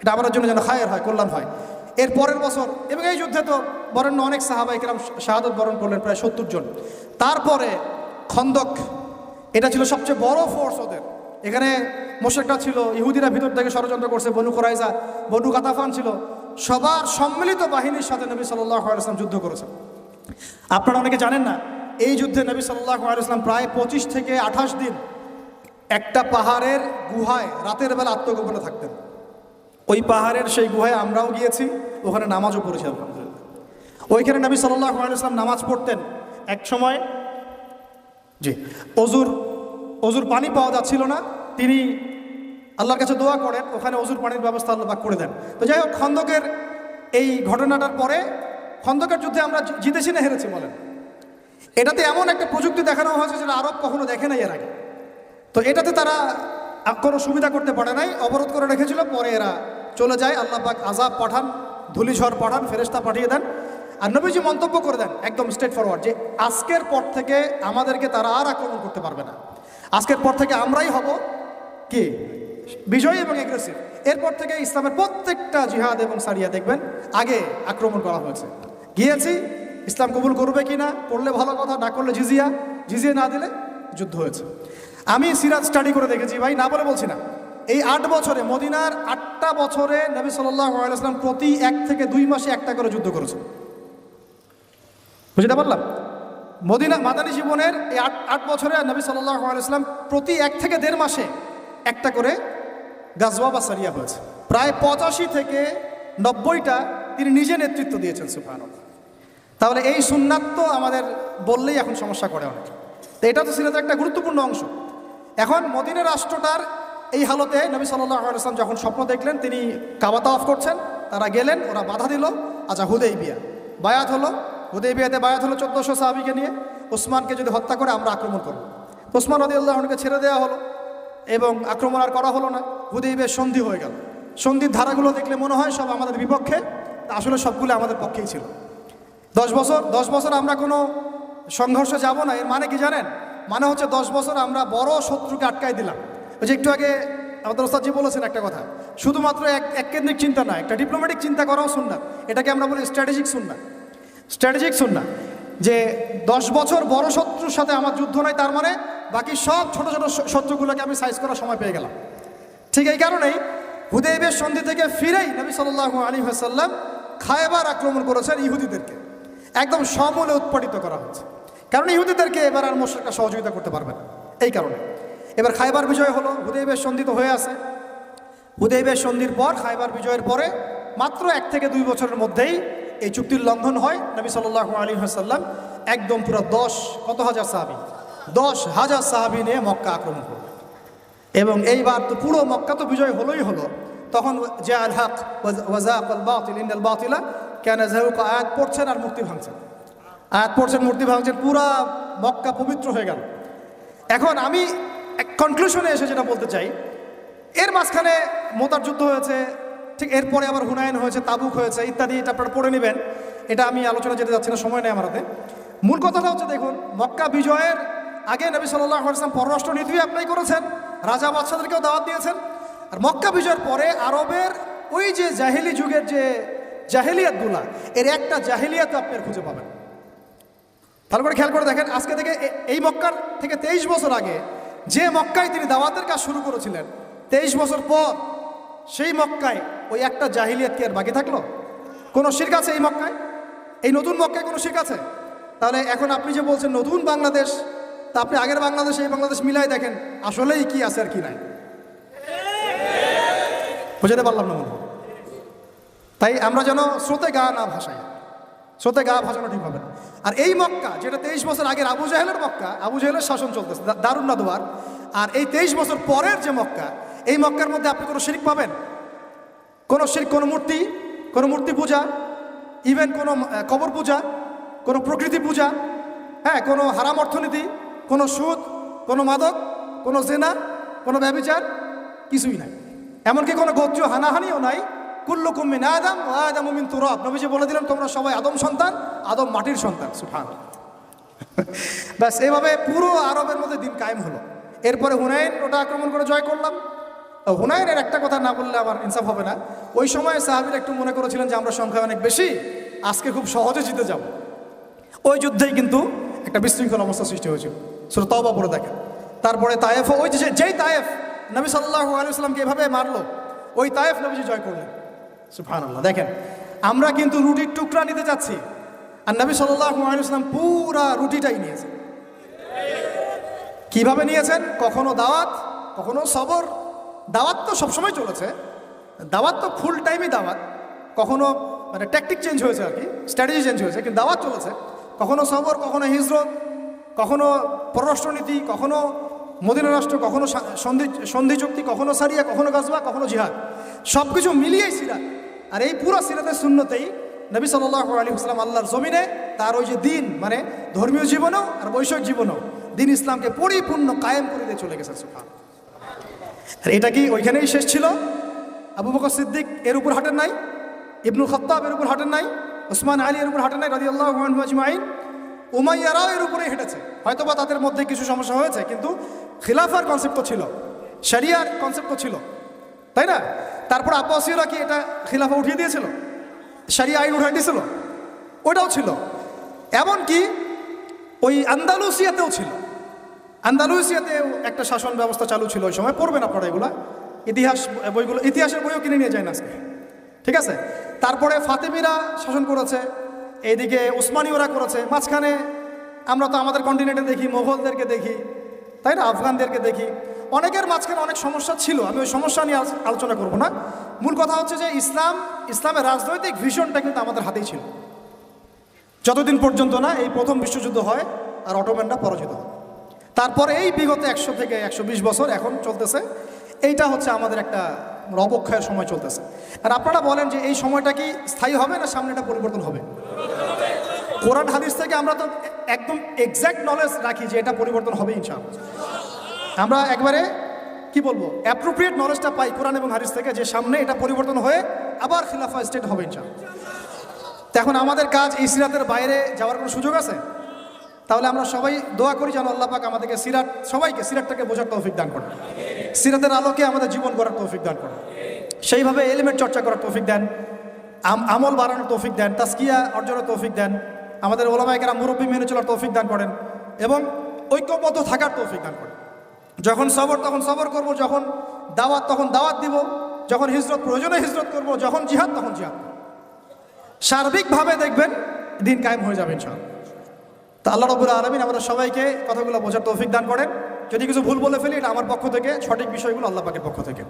Speaker 1: এটা আমাদের জন্য যেন খায়ের হয়, কল্যাণ হয়। এর পরের বছর এবং এই যুদ্ধে তো বরেণ্য অনেক সাহাবায়ে কেরাম শাহাদত বরণ করলেন, প্রায় 70 জন। তারপরে খন্দক, এটা ছিল সবচেয়ে বড় ফোর্স ওদের। এখানে মোশরিকরা ছিল, ইহুদিরা ভিতর থেকে ষড়যন্ত্র করছে, বনু কুরাইজা, বনু গাতাফান ছিল। সবার সম্মিলিত বাহিনীর সাথে নবী সাল্লাল্লাহু আলাইহি ওয়াসাল্লাম যুদ্ধ করেছেন। আপনারা অনেকে জানেন না, এই যুদ্ধে নবী সাল্লাল্লাহু আলাইহি ওয়াসাল্লাম প্রায় 25 থেকে 28 দিন একটা পাহাড়ের গুহায় রাতের বেলা আত্মগোপনে থাকতেন। ওই পাহাড়ের সেই গুহায় আমরাও গিয়েছি, ওখানে নামাজও পড়েছি আলহামদুলিল্লাহ। ওইখানে নবী সাল্লাল্লাহু আলাইহি ওয়াসাল্লাম নামাজ পড়তেন। এক সময় অজুর পানি পাওয়া যাচ্ছিল না, তিনি আল্লাহর কাছে দোয়া করেন, ওখানে অজুর পানির ব্যবস্থা আল্লাহ পাক করে দেন। তো যাই হোক, খন্দকের এই ঘটনাটার পরে খন্দকের যুদ্ধে আমরা জিতেছি না হেরেছি বলেন? এটাতে এমন একটা প্রযুক্তি দেখানো হয়েছে যেটা আরব কখনো দেখে নাই এর আগে। তো এটাতে তারা কোনো সুবিধা করতে পারে নাই, অবরোধ করে রেখেছিল। পরে এরা চলে যায়, আল্লাহ পাক আযাব পাঠান, ধূলিঝড় পাঠান, ফেরেশতা পাঠিয়ে দেন। আর নবীজি মন্তব্য করে দেন একদম স্ট্রেট ফরওয়ার্ড, যে আজকের পর থেকে আমাদেরকে তারা আর আক্রমণ করতে পারবে না। আজকের পর থেকে আমরাই হব কি বিজয়ী এবং এগ্রেসিভ। এরপর থেকে ইসলামের প্রত্যেকটা জিহাদ এবং সারিয়া দেখবেন আগে আক্রমণ করা হয়েছে। গিয়েছি, ইসলাম কবুল করবে কি না, করলে ভালো কথা, না করলে জিজিয়া না দিলে যুদ্ধ হয়েছে। আমি সিরাত স্টাডি করে দেখেছি ভাই, না বলে বলছি না। এই 8 বছরে, মদিনার 8টা বছরে নবী সাল্লাল্লাহু আলাইহি ওয়াসাল্লাম প্রতি 1 থেকে 2 মাসে একটা করে যুদ্ধ করেছেন। বুঝতে পারলাম? মদিনা মাদানী জীবনের এই 8 বছরে নবী সাল্লাল্লাহু আলাইহি ওয়াসাল্লাম প্রতি 1 থেকে 1.5 মাসে একটা করে গাজওয়া বা সারিয়া হয়েছে। প্রায় 85 থেকে 90টা তিনি নিজে নেতৃত্ব দিয়েছেন। সুবহানাল্লাহ। তাহলে এই সুন্নাত তো আমাদের বললেই এখন সমস্যা করে অনেক। তো এটা তো সিরাতের একটা গুরুত্বপূর্ণ অংশ। এখন মদিনা রাষ্ট্রটার এই হালতে নবী সাল্লাল্লাহু আলাইহি ওয়াসাল্লাম যখন স্বপ্ন দেখলেন তিনি কাবা তাওয়াফ করছেন, তারা গেলেন, ওরা বাধা দিল। আচ্ছা, হুদাইবিয়া বায়াত হলো, হুদাইবিয়াতে বায়াত হলো 1400 সাহাবীকে নিয়ে, ওসমানকে যদি হত্যা করে আমরা আক্রমণ করব। ওসমান রাদিয়াল্লাহু আনহুকে ছেড়ে দেওয়া হলো এবং আক্রমণ আর করা হলো না। হুদাইবিয়ার সন্ধি হয়ে গেল। সন্ধির ধারাগুলো দেখলে মনে হয় সব আমাদের বিপক্ষে, আসলে সবগুলো আমাদের পক্ষেই ছিল। 10 বছর আমরা কোনো সংঘর্ষে যাব না, এর মানে কি জানেন? মানে হচ্ছে 10 বছর আমরা বড় শত্রুকে আটকাই দিলাম। ওই যে একটু আগে আমাদের ওস্তাদজি বলেছেন একটা কথা, শুধুমাত্র এক কেন্দ্রিক চিন্তা না, একটা ডিপ্লোম্যাটিক চিন্তা করাও সুন্নাত। এটাকে আমরা বলি স্ট্র্যাটেজিক সুন্নাত। স্ট্র্যাটেজিক সুন্নাত যে 10 বছর বড় শত্রুর সাথে আমার যুদ্ধ নাই, তার মানে বাকি সব ছোট ছোট শত্রুগুলোকে আমি সাইজ করার সময় পেয়ে গেলাম। ঠিক এই কারণেই হুদাইবিয়ার সন্ধি থেকে ফিরেই নবী সাল্লাল্লাহু আলাইহি ওয়াসাল্লাম খায়বার আক্রমণ করেছেন ইহুদিদেরকে, একদম সমূলে উৎপাটিত করা হচ্ছে। কারণ ইহুদিদেরকে এবার আর মুশরিকরা সহযোগিতা করতে পারবে না, এই কারণে। এবার খায়বার বিজয় হলো, হুদাইবিয়ার সন্ধি তো হয়ে আছে। হুদাইবিয়ার সন্ধির পর, খায়বার বিজয়ের পরে মাত্র 1 থেকে 2 বছরের মধ্যেই এই চুক্তির লঙ্ঘন হয়। নবী সাল্লাল্লাহু আলাইহি ওয়াসাল্লাম একদম পুরো 10,000 সাহাবী নিয়ে মক্কা আক্রমণ করলেন। এবং এইবার তো পুরো মক্কা তো বিজয় হলোই হলো। তখন জা আল হক ওয়াজাকাল বাতিল ইন্নাল বাতিলা কানা যাহুকা আয়াত পড়ছেন আর মূর্তি ভাঙছেন, আয়াত পড়ছেন, মূর্তি ভাঙছেন, পুরা মক্কা পবিত্র হয়ে গেল। এখন আমি এক কনক্লুশনে এসে যেটা বলতে চাই, এর মাঝখানে মোতার যুদ্ধ হয়েছে, ঠিক এরপরে আবার হুনাইন হয়েছে, তাবুক হয়েছে ইত্যাদি, এটা আপনারা পড়ে নেবেন। এটা আমি আলোচনা যেতে যাচ্ছি না, সময় নেই আমার হাতে। মূল কথাটা হচ্ছে, দেখুন, মক্কা বিজয়ের আগে নবী সাল্লাল্লাহু আলাইহি ওয়াসাল্লাম পররাষ্ট্র নীতি অ্যাপ্লাই করেছেন, রাজা বাদশাদেরকেও দাওয়াত দিয়েছেন। আর মক্কা বিজয়ের পরে আরবের ওই যে জাহেলি যুগের যে জাহেলিয়াতগুলা, এর একটা জাহেলিয়াত আপনি খুঁজে পাবেন। ভালো করে খেয়াল করে দেখেন, আজকে থেকে এই মক্কার থেকে 23 বছর আগে যে মক্কায় তিনি দাওয়াতের কাজ শুরু করেছিলেন, 23 বছর পর সেই মক্কায় ওই একটা জাহিলিয়াত কি আর বাকি থাকলো? কোনো শিরক আছে এই মক্কায়? এই নতুন মক্কায় কোনো শিরক আছে? তাহলে এখন আপনি যে বলছেন নতুন বাংলাদেশ, তা আপনি আগের বাংলাদেশ এই বাংলাদেশ মিলাই দেখেন আসলেই কি আছে আর কি নাই। বুঝাতে পারলাম না মনে হয়। তাই আমরা যেন স্রোতে গা না ভাসাই, স্রোতে গা ভাসানো ঠিক হবে না। আর এই মক্কা যেটা 23 বছর আগের আবু জাহেলের মক্কা, আবু জাহেলের শাসন চলতেছে, দারুন নাদওয়ার। আর এই 23 বছর পরের যে মক্কা, এই মক্কার মধ্যে আপনি কোনো শিরক পাবেন? কোনো শিরক, কোনো মূর্তি পূজা, ইভেন কোনো কবর পূজা, কোনো প্রকৃতি পূজা, হ্যাঁ, কোনো হারাম অর্থনীতি, কোনো সুদ, কোনো মাদক, কোনো জেনা, কোনো ব্যভিচার, কিছুই নাই। এমনকি কোনো গোত্রীয় হানাহানিও নাই। কুল্লুকুম মিন আদম ওয়া আদামু মিন তুরাব। নবীজি বলে দিলেন, তোমরা সবাই আদম সন্তান, আদম মাটির সন্তান। সুবহানাল্লাহ। ব্যাস, এইভাবে পুরো আরবের মধ্যে দিন কায়েম হলো। এরপরে হুনাইন ওটা আক্রমণ করে জয় করলাম। হুনাইনের একটা কথা না বললে আমার ইনসাফ হবে না। ওই সময় সাহাবীরা একটু মনে করেছিলেন যে আমরা সংখ্যা অনেক বেশি, আজকে খুব সহজে জিতে যাব। ওই যুদ্ধেই কিন্তু একটা বিশৃঙ্খল অবস্থা সৃষ্টি হয়েছিল। সূরা তাওবা পড়ে দেখেন। তারপরে তায়েফ, ওই যেই তায়েফ নবী সাল্লাল্লাহু আলাইহি ওয়াসাল্লামকে এভাবে মারলো, ওই তায়েফ নবীজি জয় করলেন। সুবহানাল্লাহ। দেখেন, আমরা কিন্তু রুটির টুকরা নিতে যাচ্ছি, আর নবী সাল্লাল্লাহু আলাইহি ওয়াসাল্লাম পুরা রুটিটাই নিয়েছেন। কিভাবে নিয়েছেন? কখনো দাওয়াত, কখনো সবর। দাওয়াত তো সবসময় চলেছে, দাওয়াত তো ফুল টাইমই দাওয়াত। কখনো মানে ট্যাকটিক চেঞ্জ হয়েছে আর কি, স্ট্র্যাটেজি চেঞ্জ হয়েছে, কিন্তু দাওয়াত চলেছে। কখনো সবর, কখনো হিজরত, কখনো পররাষ্ট্রনীতি, কখনো মদিনা রাষ্ট্র, কখনো সন্ধি চুক্তি, কখনো সারিয়া, কখনো গাজওয়া, কখনো জিহাদ, সব কিছু মিলিয়েই সিরাত। আর এই পুরো সিরাতের সুন্নতেই নবী সাল্লাল্লাহু আলাইহি ওয়াসাল্লাম আল্লাহর জমিনে তার ওই যে দিন, মানে ধর্মীয় জীবনেও আর বৈষয়িক জীবনেও দিন ইসলামকে পরিপূর্ণ কায়েম করে দিয়ে চলে গেছেন। সুবহানাল্লাহ। আর এটা কি ওইখানেই শেষ ছিল? আবু বকর সিদ্দিক এর উপর হাঁটেন নাই, ইবনুল খাত্তাব এর উপর হাঁটেন নাই, ওসমান আলী এর উপর হাঁটেন নাই রাদিয়াল্লাহু আনহু আজমাইন। উমাইয়ারাও এর উপরেই হেঁটেছে। হয়তোবা তাদের মধ্যে কিছু সমস্যা হয়েছে, কিন্তু খিলাফার কনসেপ্ট ছিল, শরিয়ার কনসেপ্ট ছিল, তাই না? তারপর আব্বাসীয়রা কি এটা খিলাফা উঠিয়ে দিয়েছিল, শরিয়া আইন উঠিয়ে দিয়েছিল? ওটাও ছিল। এমনকি ওই আন্দালুসিয়াতেও ছিল, আন্দালুসিয়াতেও একটা শাসন ব্যবস্থা চালু ছিল ওই সময়। পড়বেন আপনারা এগুলা, ইতিহাস বইগুলো, ইতিহাসের বইও কিনে নিয়ে যায় না আজকে, ঠিক আছে? তারপরে ফাতেমিরা শাসন করেছে, এইদিকে উসমানীয়রা করেছে। মাঝখানে আমরা তো আমাদের কন্টিনেন্টে দেখি মোগলদেরকে দেখি, তাই না, আফগানদেরকে দেখি। অনেকের মাঝখানে অনেক সমস্যা ছিল, আমি ওই সমস্যা নিয়ে আলোচনা করব না। মূল কথা হচ্ছে যে ইসলামের রাজনৈতিক ভিশনটা কিন্তু আমাদের হাতেই ছিল, যতদিন পর্যন্ত না এই প্রথম বিশ্বযুদ্ধ হয় আর অটোম্যানরা পরাজিত হয়। তারপরে এই বিগত 100 থেকে 120 বছর এখন চলতেছে, এইটা হচ্ছে আমাদের একটা অবক্ষয়ের সময় চলতেছে। আর আপনারা বলেন যে এই সময়টা কি স্থায়ী হবে না সামনে এটা পরিবর্তন হবে? কোরআন হাদিস থেকে আমরা তো একদম এক্স্যাক্ট নলেজ রাখি যে এটা পরিবর্তন হবে ইনশাআল্লাহ। আমরা একবারে কি বলবো, অ্যাপ্রোপ্রিয়েট নলেজটা পাই কোরআন এবং হাদিস থেকে যে সামনে এটা পরিবর্তন হয়ে আবার খিলাফা স্টেট হবে ইনশাআল্লাহ। তো এখন আমাদের কাজ এই সিরাতের বাইরে যাওয়ার কোনো সুযোগ আছে? তাহলে আমরা সবাই দোয়া করি যেন আল্লাহ পাক আমাদেরকে সিরাত, সবাইকে সিরাতটাকে বোঝার তৌফিক দান করেন, সিরাতের আলোকে আমাদের জীবন গড়ার তৌফিক দান করেন, সেইভাবে এলিমেন্ট চর্চা করার তৌফিক দেন, আমল বাড়ানোর তৌফিক দেন, তাজকিয়া অর্জনের তৌফিক দেন, আমাদের ওলামায়ে কেরাম মুরব্বি মেনে চলার তৌফিক দান করেন এবং ঐক্যবদ্ধ থাকার তৌফিক দান করেন। যখন সবর তখন সবর করব, যখন দাওয়াত তখন দাওয়াত দিব, যখন হিজরত প্রয়োজনে হিজরত করব, যখন জিহাদ তখন জিহাদ। সার্বিকভাবে দেখবেন দিন কায়েম হয়ে যাবে ইনশাআল্লাহ। তা আল্লাহ রাব্বুল আলামিন আমাদের সবাইকে কথাগুলো বোঝার তৌফিক দান করেন। যদি কিছু ভুল বলে ফেলি এটা আমার পক্ষ থেকে, সঠিক বিষয়গুলো আল্লাহ পাকের পক্ষ থেকে।